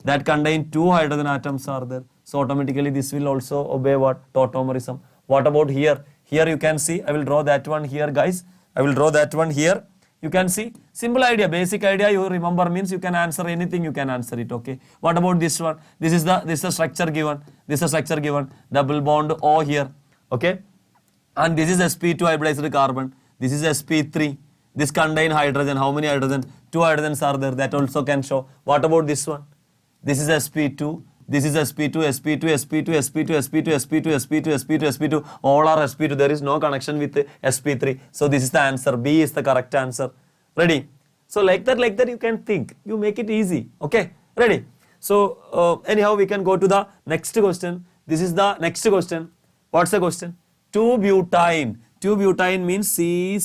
That contain 2 hydrogen atoms are there. So automatically this will also obey what? Tautomerism. What about here? Here you can see. I will draw that one here, guys. I will draw that one here. You can see, simple idea, basic idea you remember means you can answer anything, you can answer it. Okay. What about this one? This is the structure given. Double bond O here. Okay. And this is sp2 hybridized carbon. This is sp3. This contain hydrogen. How many hydrogen? 2 hydrogens are there. That also can show. What about this one? This is sp2. This is sp2. All are sp2. There is no connection with sp3. So this is the answer. B is the correct answer. Ready? So like that you can think. You make it easy. Okay? Ready? So anyhow we can go to the next question. This is the next question. What's the question? 2-butene. 2-butene means C.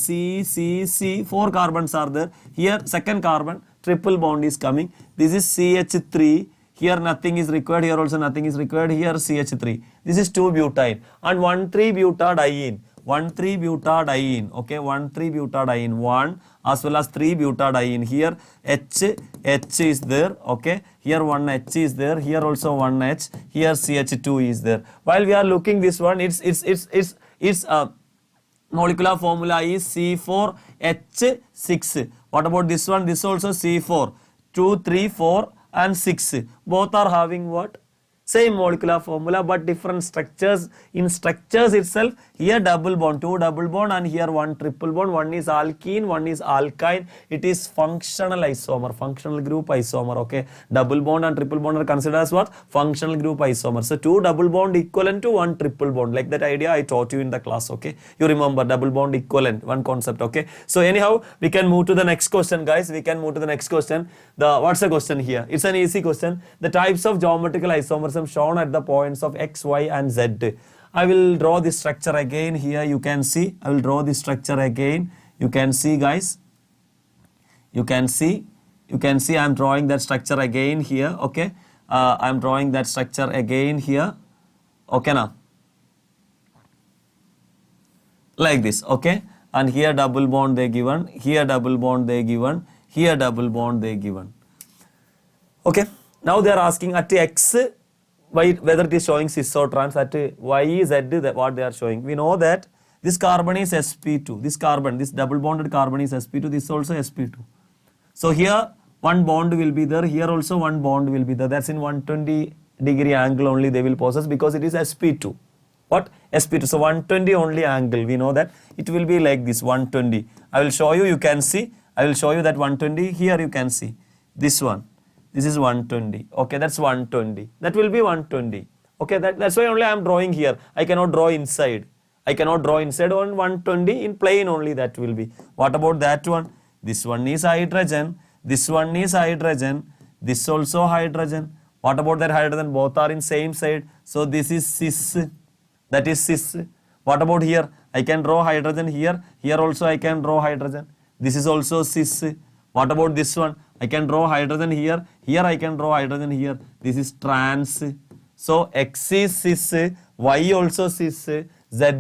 4 carbons are there. Here second carbon, triple bond is coming. This is CH3. Here nothing is required. Here also nothing is required. Here CH3. This is 2-butene. And 1,3-butadiene. 1,3-butadiene. Okay, 1,3-butadiene. 1 as well as 3-butadiene. Here H is there. Okay. Here one H is there. Here also one H. Here CH2 is there. While we are looking this one, its molecular formula is C4H6. What about this one? This also C4. 2, 3, 4 and 6. Both are having what? Same molecular formula but different structures. In structures itself, here double bond, 2 double bond, and here 1 triple bond. One is alkene, one is alkyne. It is functional isomer, functional group isomer. Okay, double bond and triple bond are considered as what? Functional group isomer. So 2 double bond equivalent to 1 triple bond. Like that idea I taught you in the class. Okay, you remember double bond equivalent, one concept. Okay, so anyhow we can move to the next question, guys. We can move to the next question. What's the question here? It's an easy question. The types of geometrical isomers shown at the points of X, Y and Z. I will draw this structure again here. You can see. I will draw this structure again. You can see, guys. You can see. I am drawing that structure again here. Okay. I am drawing that structure again here. Okay now. Like this. Okay. And here double bond they given. Here double bond they given. Here double bond they given. Okay. Now they are asking at X, whether it is showing cis or trans. At Y, Z, what they are showing. We know that this carbon is sp2. This double bonded carbon is sp2. This is also sp2. So here one bond will be there. Here also one bond will be there. That's in 120-degree angle only they will possess because it is sp2. What? sp2. So 120 only angle. We know that it will be like this 120. I will show you. You can see. I will show you that 120. Here you can see this one. This is 120. Okay, that's 120. That will be 120. Okay, that's why only I am drawing here. I cannot draw inside. I cannot draw inside on 120 in plane only that will be. What about that one? This one is hydrogen. This one is hydrogen. This also hydrogen. What about that hydrogen? Both are in same side. So this is cis. That is cis. What about here? I can draw hydrogen here. Here also I can draw hydrogen. This is also cis. What about this one? I can draw hydrogen here. Here I can draw hydrogen here. This is trans. So X is cis, Y also cis, Z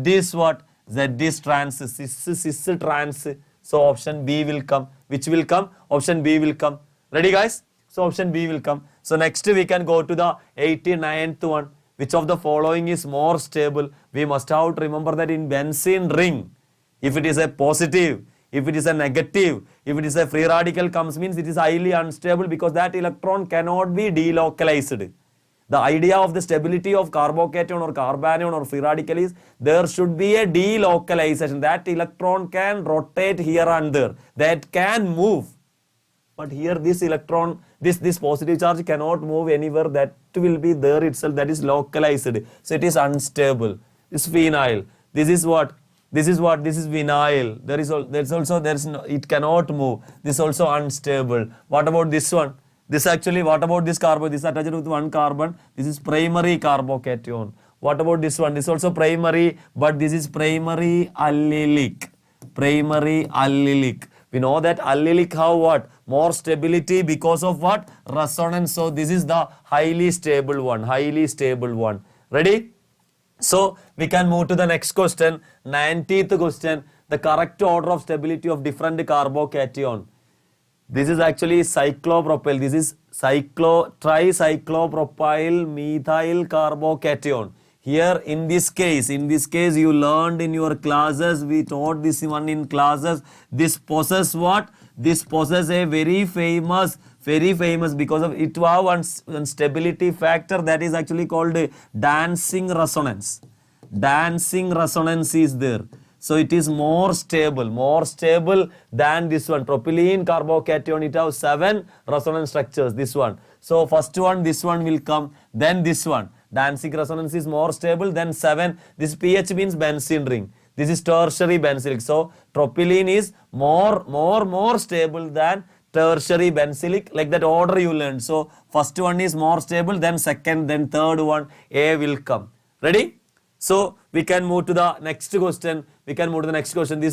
is what? Z is trans, cis, trans. So option B will come. Which will come? Option B will come. Ready guys? So option B will come. So next we can go to the 89th one. Which of the following is more stable? We must have to remember that in benzene ring, if it is a positive, if it is a negative, if it is a free radical comes, means it is highly unstable because that electron cannot be delocalized. The idea of the stability of carbocation or carbanion or free radical is there should be a delocalization. That electron can rotate here and there. That can move. But here this electron, this positive charge cannot move anywhere. That will be there itself. That is localized. So it is unstable. This phenyl. This is what? This is what? This is vinyl. It cannot move. This is also unstable. What about this one? This actually, what about this carbon? This is attached with one carbon. This is primary carbocation. What about this one? This is also primary, but this is primary allylic. Primary allylic. We know that allylic have what? More stability because of what? Resonance. So this is the highly stable one. Highly stable one. Ready? So we can move to the next question. 90th question. The correct order of stability of different carbocation. This is actually cyclopropyl. This is tricyclopropyl methyl carbocation. Here in this case you learned in your classes, we taught this one in classes. This possesses what? This possesses a very famous because of it have one stability factor that is actually called dancing resonance. Dancing resonance is there. So it is more stable than this one. Propylene carbocation, it has 7 resonance structures, this one. So first one, this one will come, then this one. Dancing resonance is more stable than 7. This pH means benzene ring. This is tertiary benzylic. So propylene is more stable than tertiary benzylic, like that order you learned. So first one is more stable, then second, then third one, A will come. Ready? So we can move to the next question. This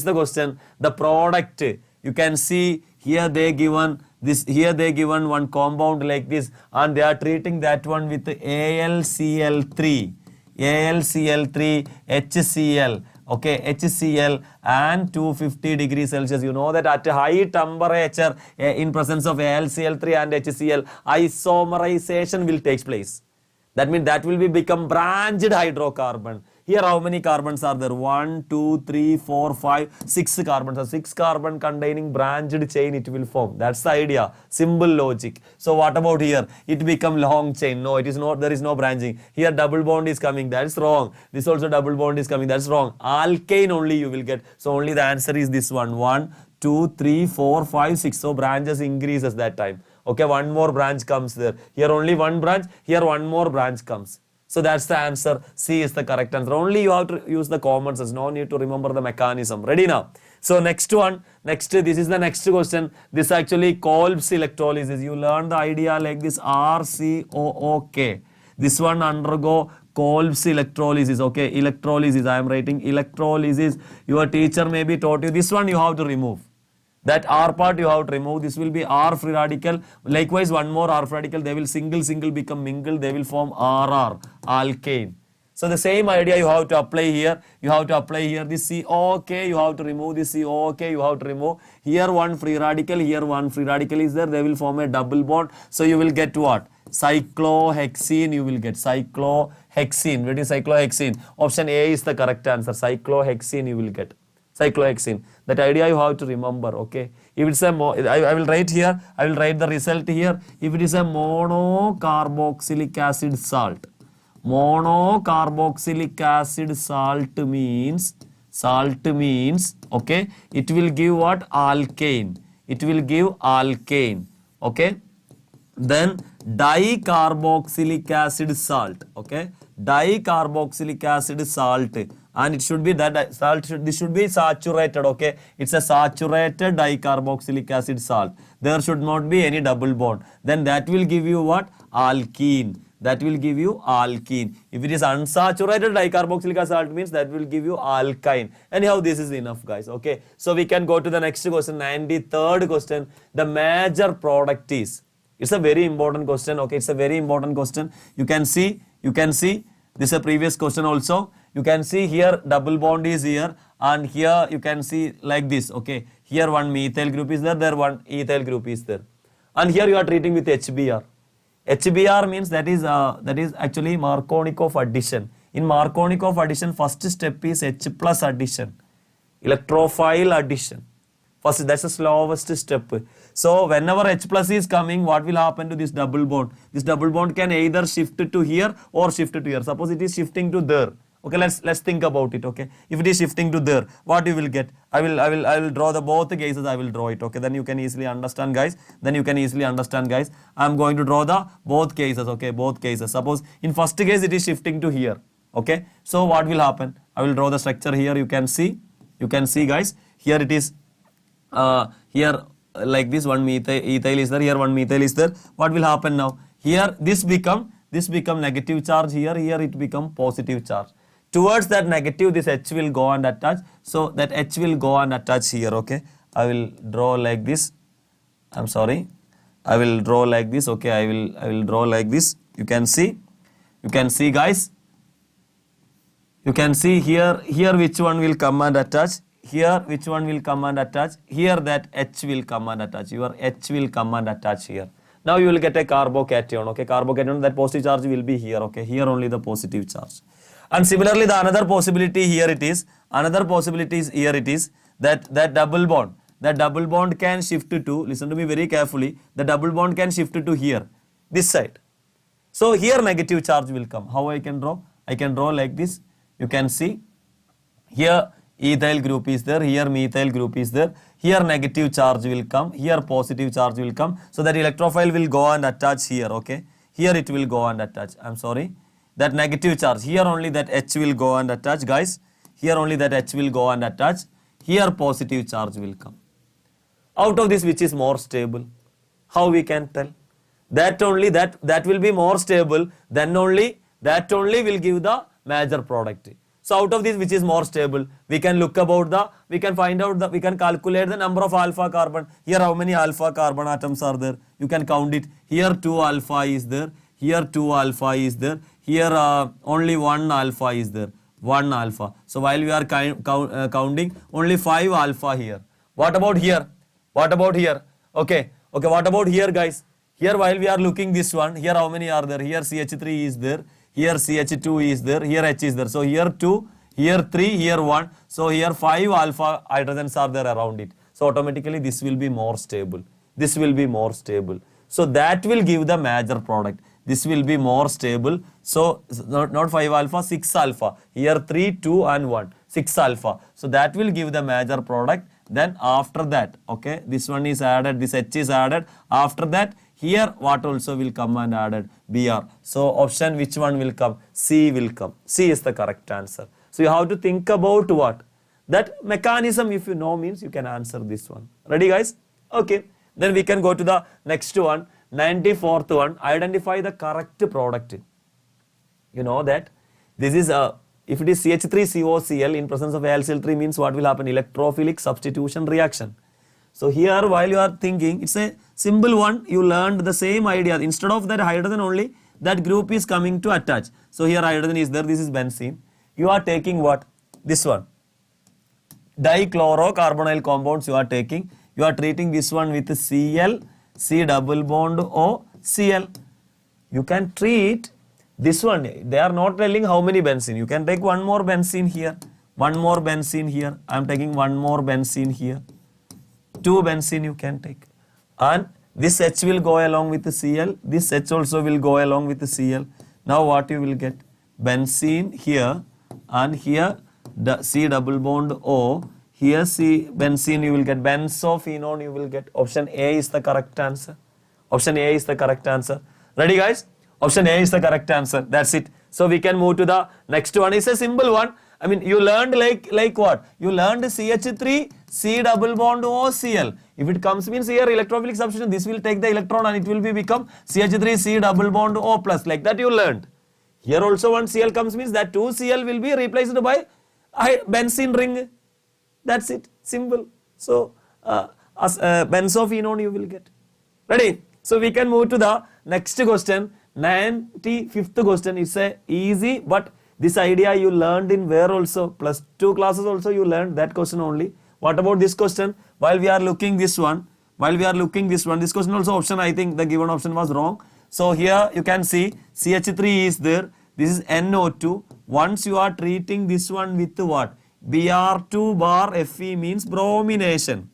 is the question. The product, you can see here they given this, here they given one compound like this, and they are treating that one with AlCl3, HCl, okay, HCl and 250 degrees Celsius. You know that at a high temperature in presence of AlCl3 and HCl, isomerization will take place. That means that will become branched hydrocarbon. Here how many carbons are there? 1, 2, 3, 4, 5, 6 carbons. So 6 carbon containing branched chain it will form. That's the idea. Simple logic. So what about here? It become long chain. No, it is not. There is no branching. Here double bond is coming. That's wrong. This also double bond is coming. That's wrong. Alkane only you will get. So only the answer is this one. 1, 2, 3, 4, 5, 6. So branches increases that time. Okay, one more branch comes there. Here only one branch. Here one more branch comes. So that's the answer. C is the correct answer. Only you have to use the common sense. No need to remember the mechanism. Ready now? So next one. This is the next question. This actually Kolb's electrolysis. You learn the idea like this RCOOK. This one undergo Kolb's electrolysis. Okay, electrolysis. I am writing electrolysis. Your teacher maybe taught you. This one you have to remove. That R part you have to remove. This will be R free radical. Likewise, one more R free radical. They will single become mingle. They will form RR, alkane. So the same idea you have to apply here. You have to apply here this COK. You have to remove this COK. You have to remove. Here one free radical. Here one free radical is there. They will form a double bond. So you will get what? Cyclohexene. You will get cyclohexene. What is cyclohexene? Option A is the correct answer. Cyclohexene you will get. cyclohexene. That idea you have to remember, okay. If it's a, I will write here, I will write the result here. If it is a monocarboxylic acid salt, monocarboxylic acid salt means, okay, it will give what? Alkane. It will give alkane, okay. Then dicarboxylic acid salt, okay, dicarboxylic acid salt, and it should be that salt this should be saturated, okay. It's a saturated dicarboxylic acid salt. There should not be any double bond. Then that will give you what? Alkene. That will give you alkene. If it is unsaturated dicarboxylic acid salt means that will give you alkyne. Anyhow, this is enough, guys, okay. So we can go to the next question, 93rd question. The major product is, it's a very important question, okay. It's a very important question. You can see, this is a previous question also. You can see here double bond is here, and here you can see like this, okay. Here one methyl group is there, there one ethyl group is there, and here you are treating with HBr. HBr means that is actually Markovnikov addition. In Markovnikov addition, first step is H plus addition, electrophile addition. First, that's the slowest step. So whenever H plus is coming, what will happen to this double bond? This double bond can either shift to here or shift to here. Suppose it is shifting to there. Okay, let's think about it. Okay, if it is shifting to there, what you will get? I will draw the both cases. I will draw it. Okay, then you can easily understand, guys. I am going to draw the both cases. Okay, both cases. Suppose in first case it is shifting to here. Okay, so what will happen? I will draw the structure here. You can see, guys. Here it is. Here like this one ethyl is there. Here one methyl is there. What will happen now? Here this become negative charge. Here it become positive charge. Towards that negative, this H will go and attach. So that H will go and attach here. Okay, I will draw like this. I'm sorry, I will draw like this. Okay, I will draw like this. You can see, guys. You can see here which one will come and attach. Here which one will come and attach. Here that H will come and attach. Your H will come and attach here. Now you will get a carbocation. Okay, carbocation, that positive charge will be here. Okay, here only the positive charge. And similarly, the another possibility here it is. Another possibility is here it is that double bond. That double bond can shift to. Listen to me very carefully. The double bond can shift to here, this side. So here negative charge will come. How I can draw? I can draw like this. You can see here ethyl group is there. Here methyl group is there. Here negative charge will come. Here positive charge will come. So that electrophile will go and attach here. Okay. Here it will go and attach. I'm sorry. That negative charge, here only that H will go and attach, guys. Here only that H will go and attach. Here positive charge will come. Out of this, which is more stable? How we can tell? That only that will be more stable. Then only that only will give the major product. So out of this, which is more stable, we can look about we can find out we can calculate the number of alpha carbon. Here how many alpha carbon atoms are there? You can count it. Here 2 alpha is there. Here 2 alpha is there. Here only 1 alpha is there. 1 alpha. So while we are counting, only 5 alpha here. What about here? What about here? Okay. What about here, guys? Here while we are looking this one, here how many are there? Here CH3 is there. Here CH2 is there. Here H is there. So here 2, here 3, here 1. So here 5 alpha hydrogens are there around it. So automatically this will be more stable. This will be more stable. So that will give the major product. This will be more stable. So not 5 alpha, 6 alpha. Here 3, 2 and 1. 6 alpha. So that will give the major product. Then after that, okay, this one is added, this H is added. After that, here what also will come and added? Br. So option which one will come? C will come. C is the correct answer. So you have to think about what? That mechanism, if you know, means you can answer this one. Ready, guys? Okay. Then we can go to the next one. 94th one, identify the correct product. You know that this is if it is CH3COCl in presence of AlCl3 means what will happen? Electrophilic substitution reaction. So here while you are thinking, it's a simple one. You learned the same idea. Instead of that hydrogen only, that group is coming to attach. So here hydrogen is there. This is benzene. You are taking what? This one. Dichlorocarbonyl compounds you are taking. You are treating this one with Cl. C double bond O Cl. You can treat this one. They are not telling how many benzene. You can take one more benzene here. one more benzene here. I am taking one more benzene here. 2 benzene you can take. And this H will go along with the Cl. This H also will go along with the Cl. Now what you will get? Benzene here and here the C double bond O. Here C benzene you will get. Benzophenone you will get. Option A is the correct answer. Option A is the correct answer. Ready guys? Option A is the correct answer. That's it. So we can move to the next one. It's a simple one. I mean, you learned like what? You learned CH3, C double bond O, Cl. If it comes means here electrophilic substitution, this will take the electron and it will become CH3, C double bond O plus. Like that you learned. Here also one Cl comes means that 2 Cl will be replaced by benzene ring. That's it. Simple. So, as benzophenone you will get. Ready? So we can move to the next question. 95th question. It's a easy, but this idea you learned in where also? Plus 2 classes also you learned that question only. What about this question? While we are looking this one, this question also option, I think the given option was wrong. So here you can see CH3 is there. This is NO2. Once you are treating this one with what? Br2 bar Fe means bromination.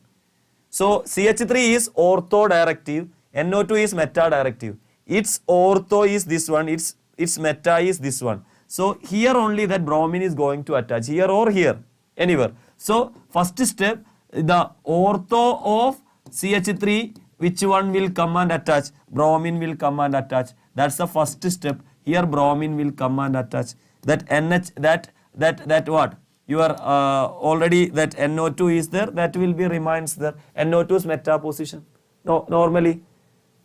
So CH3 is ortho-directive, NO2 is meta-directive. Its ortho is this one, its meta is this one. So here only that bromine is going to attach, here or here, anywhere. So first step, the ortho of CH3, which one will come and attach? Bromine will come and attach. That's the first step. Here bromine will come and attach. That NH, that what? You are already that NO2 is there, that will be remains there. NO2's meta position. No, normally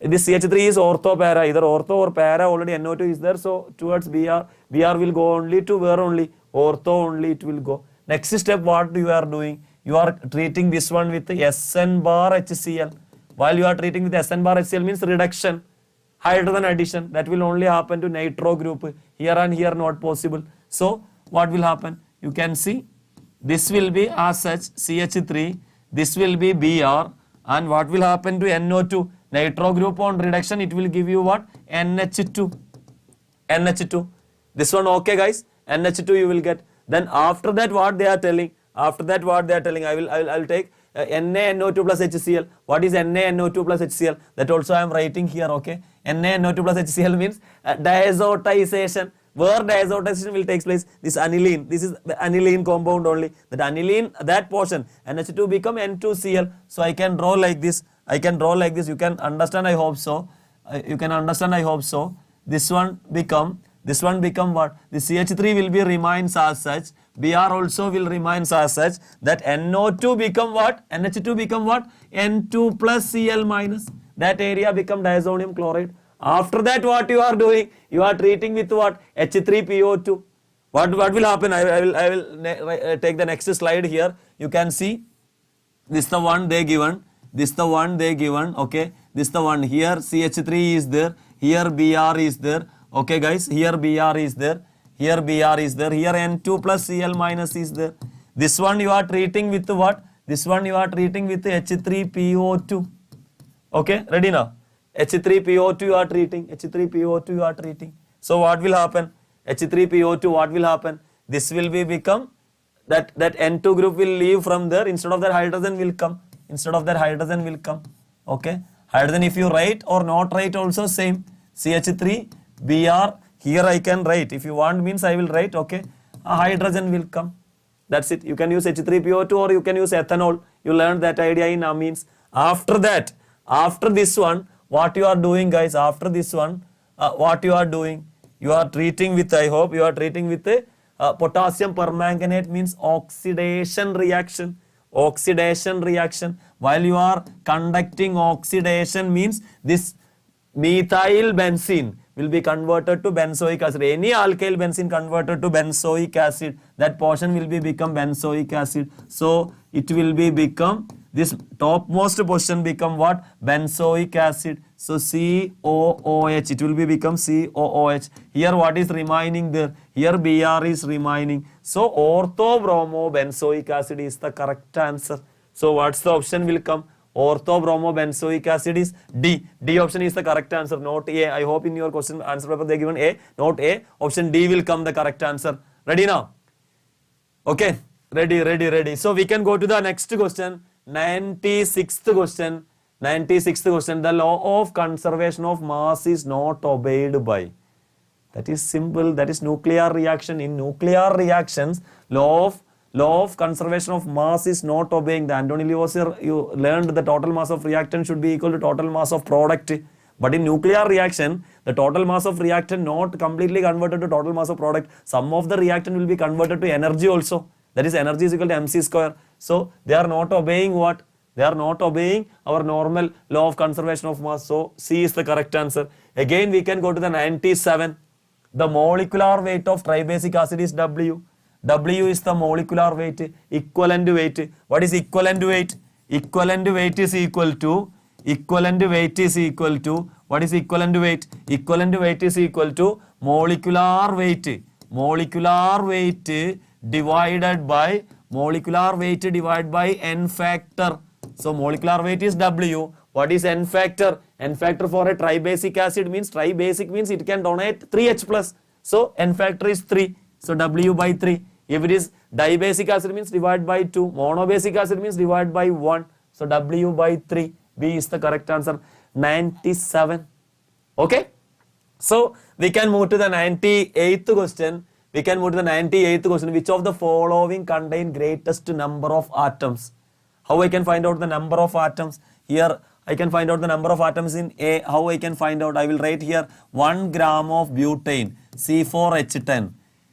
this CH3 is ortho para, either ortho or para, already NO2 is there. So towards Br will go only to where only? Ortho only it will go. Next step what you are doing? You are treating this one with the SN bar HCl. While you are treating with SN bar HCl means reduction, hydrogen addition. That will only happen to nitro group. Here and here not possible. So what will happen? You can see this will be as such CH3, this will be Br, and what will happen to NO2? Nitro group on reduction, it will give you what? NH2. NH2. This one okay guys? NH2 you will get. Then after that what they are telling? After that what they are telling? I will take NaNO2 plus HCl. What is NaNO2 plus HCl? That also I am writing here, okay? NaNO2 plus HCl means diazotization. Where diazotization will take place? This aniline. This is the aniline compound only. That aniline, that portion, NH2 become N2Cl. So I can draw like this. I can draw like this. You can understand, I hope so. You can understand, I hope so. This one become what? The CH3 will be remains as such. Br also will remains as such. That NO2 become what? NH2 become what? N2 plus Cl minus. That area become diazonium chloride. After that what you are doing? You are treating with what? H3PO2. What will happen? I will take the next slide here. You can see this the one they given. This the one they given. Okay. This the one. Here CH3 is there. Here Br is there. Okay guys. Here Br is there. Here Br is there. Here N2 plus Cl minus is there. This one you are treating with what? This one you are treating with H3PO2. Okay. Ready now? H3PO2 you are treating. H3PO2 you are treating. So what will happen? H3PO2 what will happen? This will be become that N2 group will leave from there. Instead of that hydrogen will come. Instead of that hydrogen will come. Okay. Hydrogen if you write or not write also same. CH3 Br. Here I can write. If you want means I will write. Okay. A hydrogen will come. That's it. You can use H3PO2 or you can use ethanol. You learned that idea in amines. After that, after this one, what you are doing guys? After this one, what you are doing? You are treating with, I hope you are treating with a potassium permanganate means oxidation reaction. Oxidation reaction. While you are conducting oxidation means this methyl benzene will be converted to benzoic acid. Any alkyl benzene converted to benzoic acid, that portion will be become benzoic acid. So it will be become, this topmost portion become what? Benzoic acid. So COOH, it will be become COOH. Here what is remaining there? Here Br is remaining. So orthobromobenzoic acid is the correct answer. So what's the option will come? Orthobromobenzoic acid is D. D option is the correct answer, not A. I hope in your question answer paper they given A, not A. Option D will come the correct answer. Ready now? Okay. Ready. So we can go to the next question. 96th question. 96th question. The law of conservation of mass is not obeyed by. That is simple. That is nuclear reaction. In nuclear reactions, law of conservation of mass is not obeying. The Antony Lavoisier, you learned the total mass of reactant should be equal to total mass of product. But in nuclear reaction, the total mass of reactant not completely converted to total mass of product. Some of the reactant will be converted to energy also. That is energy is equal to mc square. So they are not obeying what? They are not obeying our normal law of conservation of mass. So C is the correct answer. Again, we can go to the 97. The molecular weight of tribasic acid is W. W is the molecular weight, equivalent weight. What is equivalent weight? Equivalent weight is equal to, what is equivalent weight? Equivalent weight is equal to molecular weight divided by n factor. So molecular weight is W. What is n factor? N factor for a tribasic acid means, tribasic means it can donate 3H plus. So n factor is 3. So W by 3. If it is dibasic acid means divide by 2. Monobasic acid means divide by 1. So W by 3. B is the correct answer. 97. Okay. So we can move to the 98th question. Which of the following contain greatest number of atoms? How I can find out the number of atoms? Here I can find out the number of atoms in A. How I can find out? I will write here 1 gram of butane, C4H10.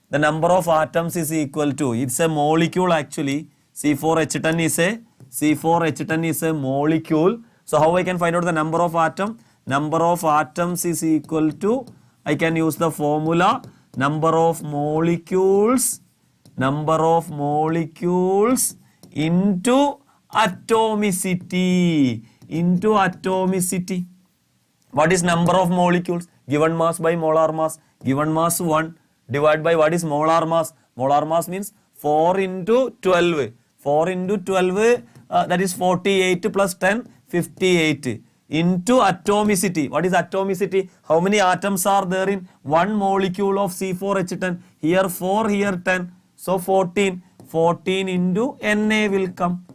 The number of atoms is equal to, it's a molecule actually. C4H10 is a molecule. So how I can find out the number of atom? Number of atoms is equal to, I can use the formula, number of molecules into atomicity. What is number of molecules? Given mass by molar mass. Given mass 1 divided by what is molar mass? Molar mass means 4 into 12. 4 into 12 that is 48 plus 10, 58. Into atomicity. What is atomicity? How many atoms are there in one molecule of C4H10? Here 4, here 10. So 14. 14 into Na will come.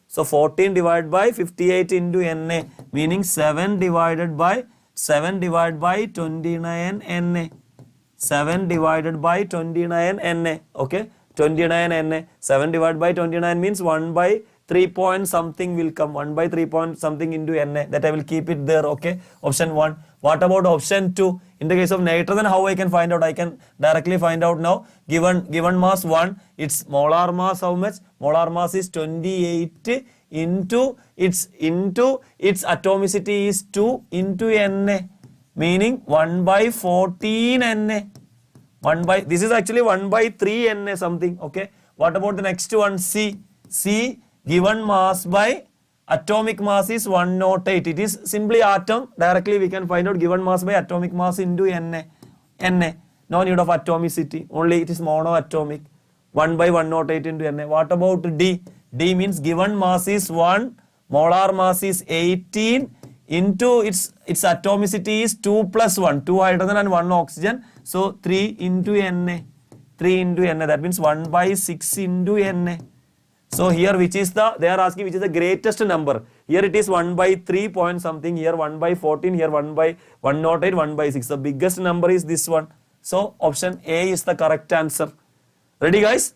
So 14 divided by 58 into Na, meaning 7 divided by 29 Na. 7 divided by 29 Na. Okay. 29 Na. 7 divided by 29 means 1 by 3 point something will come. 1 by 3 point something into Na. That I will keep it there. Okay. Option 1. What about option 2? In the case of nitrogen, how I can find out? I can directly find out now. Given mass 1, its molar mass how much? Molar mass is 28 into its atomicity is 2 into Na, meaning 1 by 14 Na. This is actually 1 by 3 Na something. Okay. What about the next one? C. Given mass by atomic mass is 108. It is simply atom. Directly we can find out given mass by atomic mass into Na. No need of atomicity. Only it is monoatomic. 1 by 108 into Na. What about D? D means given mass is 1, molar mass is 18 into its atomicity is 2 plus 1. 2 hydrogen and 1 oxygen. So 3 into Na. 3 into Na. That means 1 by 6 into Na. So here they are asking which is the greatest number. Here it is 1 by 3 point something, here 1 by 14, here 1 by 108, 1 by 6. The biggest number is this one. So option A is the correct answer. Ready guys?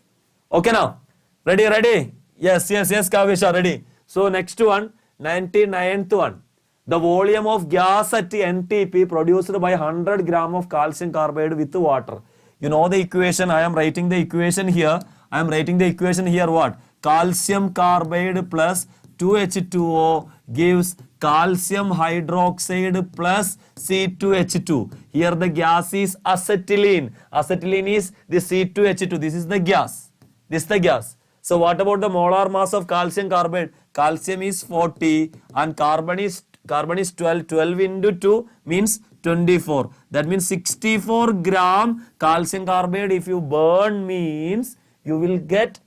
Okay now? Ready? Yes, Kavisha, ready. So next one, 99th one. The volume of gas at NTP produced by 100 gram of calcium carbide with water. You know the equation. I am writing the equation here. What? Calcium carbide plus 2H2O gives calcium hydroxide plus C2H2. Here the gas is acetylene. Acetylene is the C2H2. This is the gas. So what about the molar mass of calcium carbide? Calcium is 40 and carbon is 12. 12 into 2 means 24. That means 64 gram calcium carbide if you burn means you will get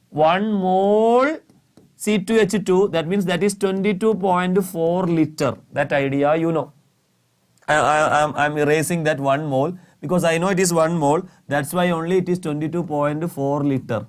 1 mole C2H2. That means that is 22.4 liter. That idea you know. I am erasing that 1 mole because I know it is 1 mole. That's why only it is 22.4 liter.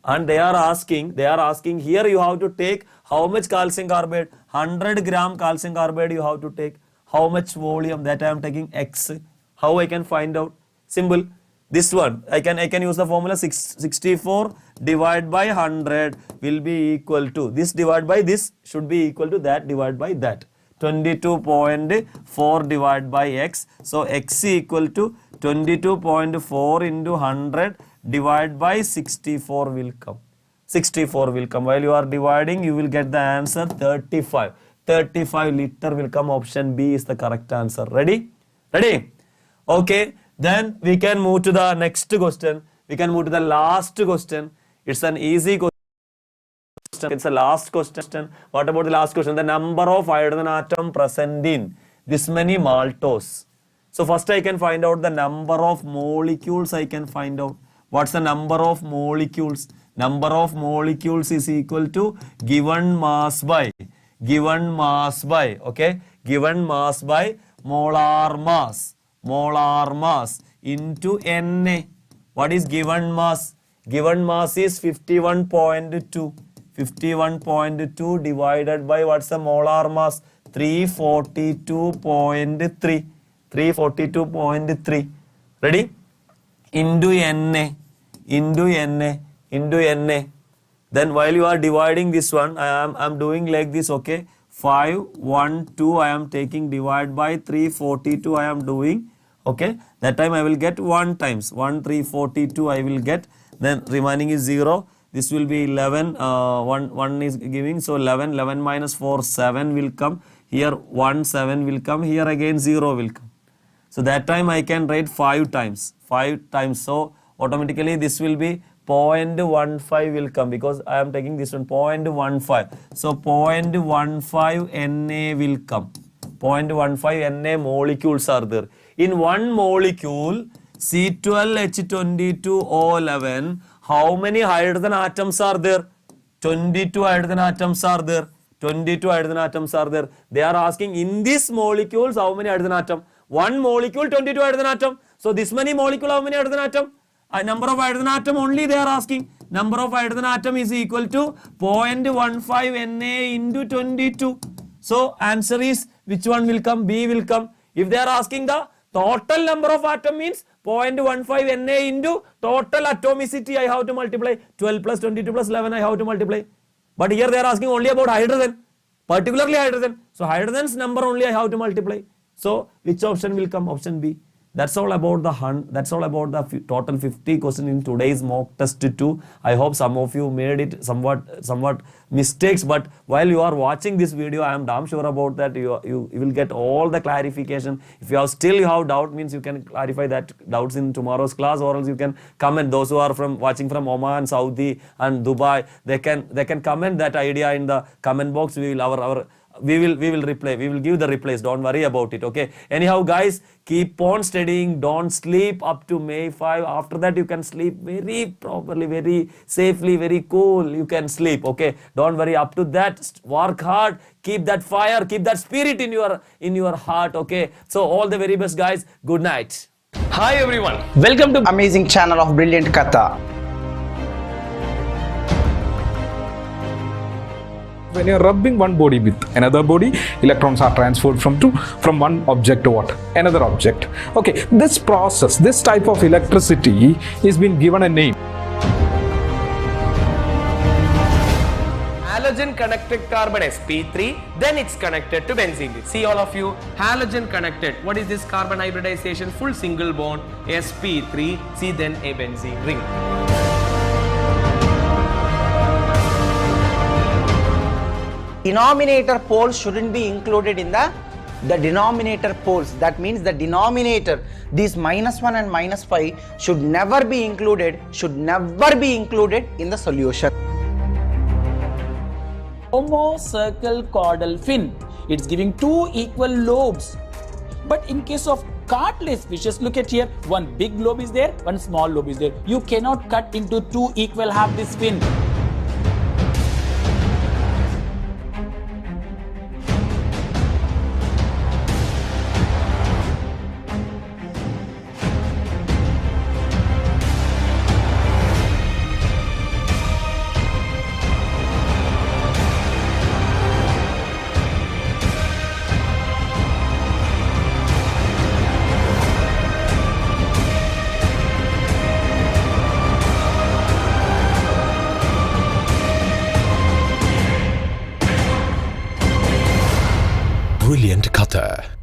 and they are asking here you have to take how much calcium carbide? 100 gram calcium carbide you have to take. How much volume? That I am taking X. How I can find out? Simple. This one I can use the formula 64 divided by 100 will be equal to this divided by this should be equal to that divided by that. 22.4 divided by X. So X equal to 22.4 into 100 divided by 64 will come. 64 will come. While you are dividing, you will get the answer 35. 35 liter will come. Option B is the correct answer. Ready? Ready? Okay. Then we can move to the next question. We can move to the last question. It's an easy question. It's the last question. What about the last question? The number of hydrogen atom present in this many maltose. So first I can find out the number of molecules. I can find out. What's the number of molecules? Number of molecules is equal to given mass by okay, given mass by molar mass into Na. What is given mass? Given mass is 51.2. 51.2 divided by what's the molar mass? 342.3. 342.3. Ready? Into Na. Then while you are dividing this one, I am doing like this, okay? 5, 1, 2 I am taking divide by 342 I am doing, okay? That time I will get 1 times 1 342 I will get, then remaining is 0. This will be 11, 1 is giving, so 11 minus 4, 7 will come. Here 1, 7 will come. Here again 0 will come. So that time I can write 5 times. So automatically this will be 0.15 will come because I am taking this one 0.15. So 0.15 Na will come. 0.15 Na molecules are there. In one molecule C12H22O11, how many hydrogen atoms are there? 22 hydrogen atoms are there. 22 hydrogen atoms are there. They are asking in these molecules how many hydrogen atom? One molecule 22 hydrogen atom. So this many molecule how many hydrogen atom? A number of hydrogen atom only they are asking. Number of hydrogen atom is equal to 0.15 Na into 22. So answer is which one will come? B will come. If they are asking the total number of atom means 0.15 Na into total atomicity I have to multiply. 12 plus 22 plus 11 I have to multiply. But here they are asking only about hydrogen. Particularly hydrogen. So hydrogen's number only I have to multiply. So which option will come? Option B. That's all about the total 50 question in today's mock test 2. I hope some of you made it somewhat mistakes, but while you are watching this video, I am damn sure about that you will get all the clarification. If you have doubt, means you can clarify that doubts in tomorrow's class, or else you can comment. Those who are watching from Oman, Saudi and Dubai, they can comment that idea in the comment box. We will reply. We will give the replies. Don't worry about it. Okay. Anyhow, guys, keep on studying. Don't sleep up to May 5. After that, you can sleep very properly, very safely, very cool. You can sleep. Okay. Don't worry. Up to that, work hard. Keep that fire. Keep that spirit in your heart. Okay. So all the very best, guys. Good night. Hi everyone. Welcome to amazing channel of Brilliant Katha. When you are rubbing one body with another body, electrons are transferred from one object to another object. Okay, this process, this type of electricity is been given a name. halogen connected carbon sp3, then it's connected to benzene. See all of you, halogen connected. What is this carbon hybridization? Full single bond sp3, see then a benzene ring. Denominator poles shouldn't be included in the denominator poles. That means the denominator, these -1 and -5 should never be included in the solution. Homocircle caudal fin. It's giving 2 equal lobes. But in case of cartilage fishes, look at here, one big lobe is there, one small lobe is there. You cannot cut into 2 equal half this fin. brilliant cutter.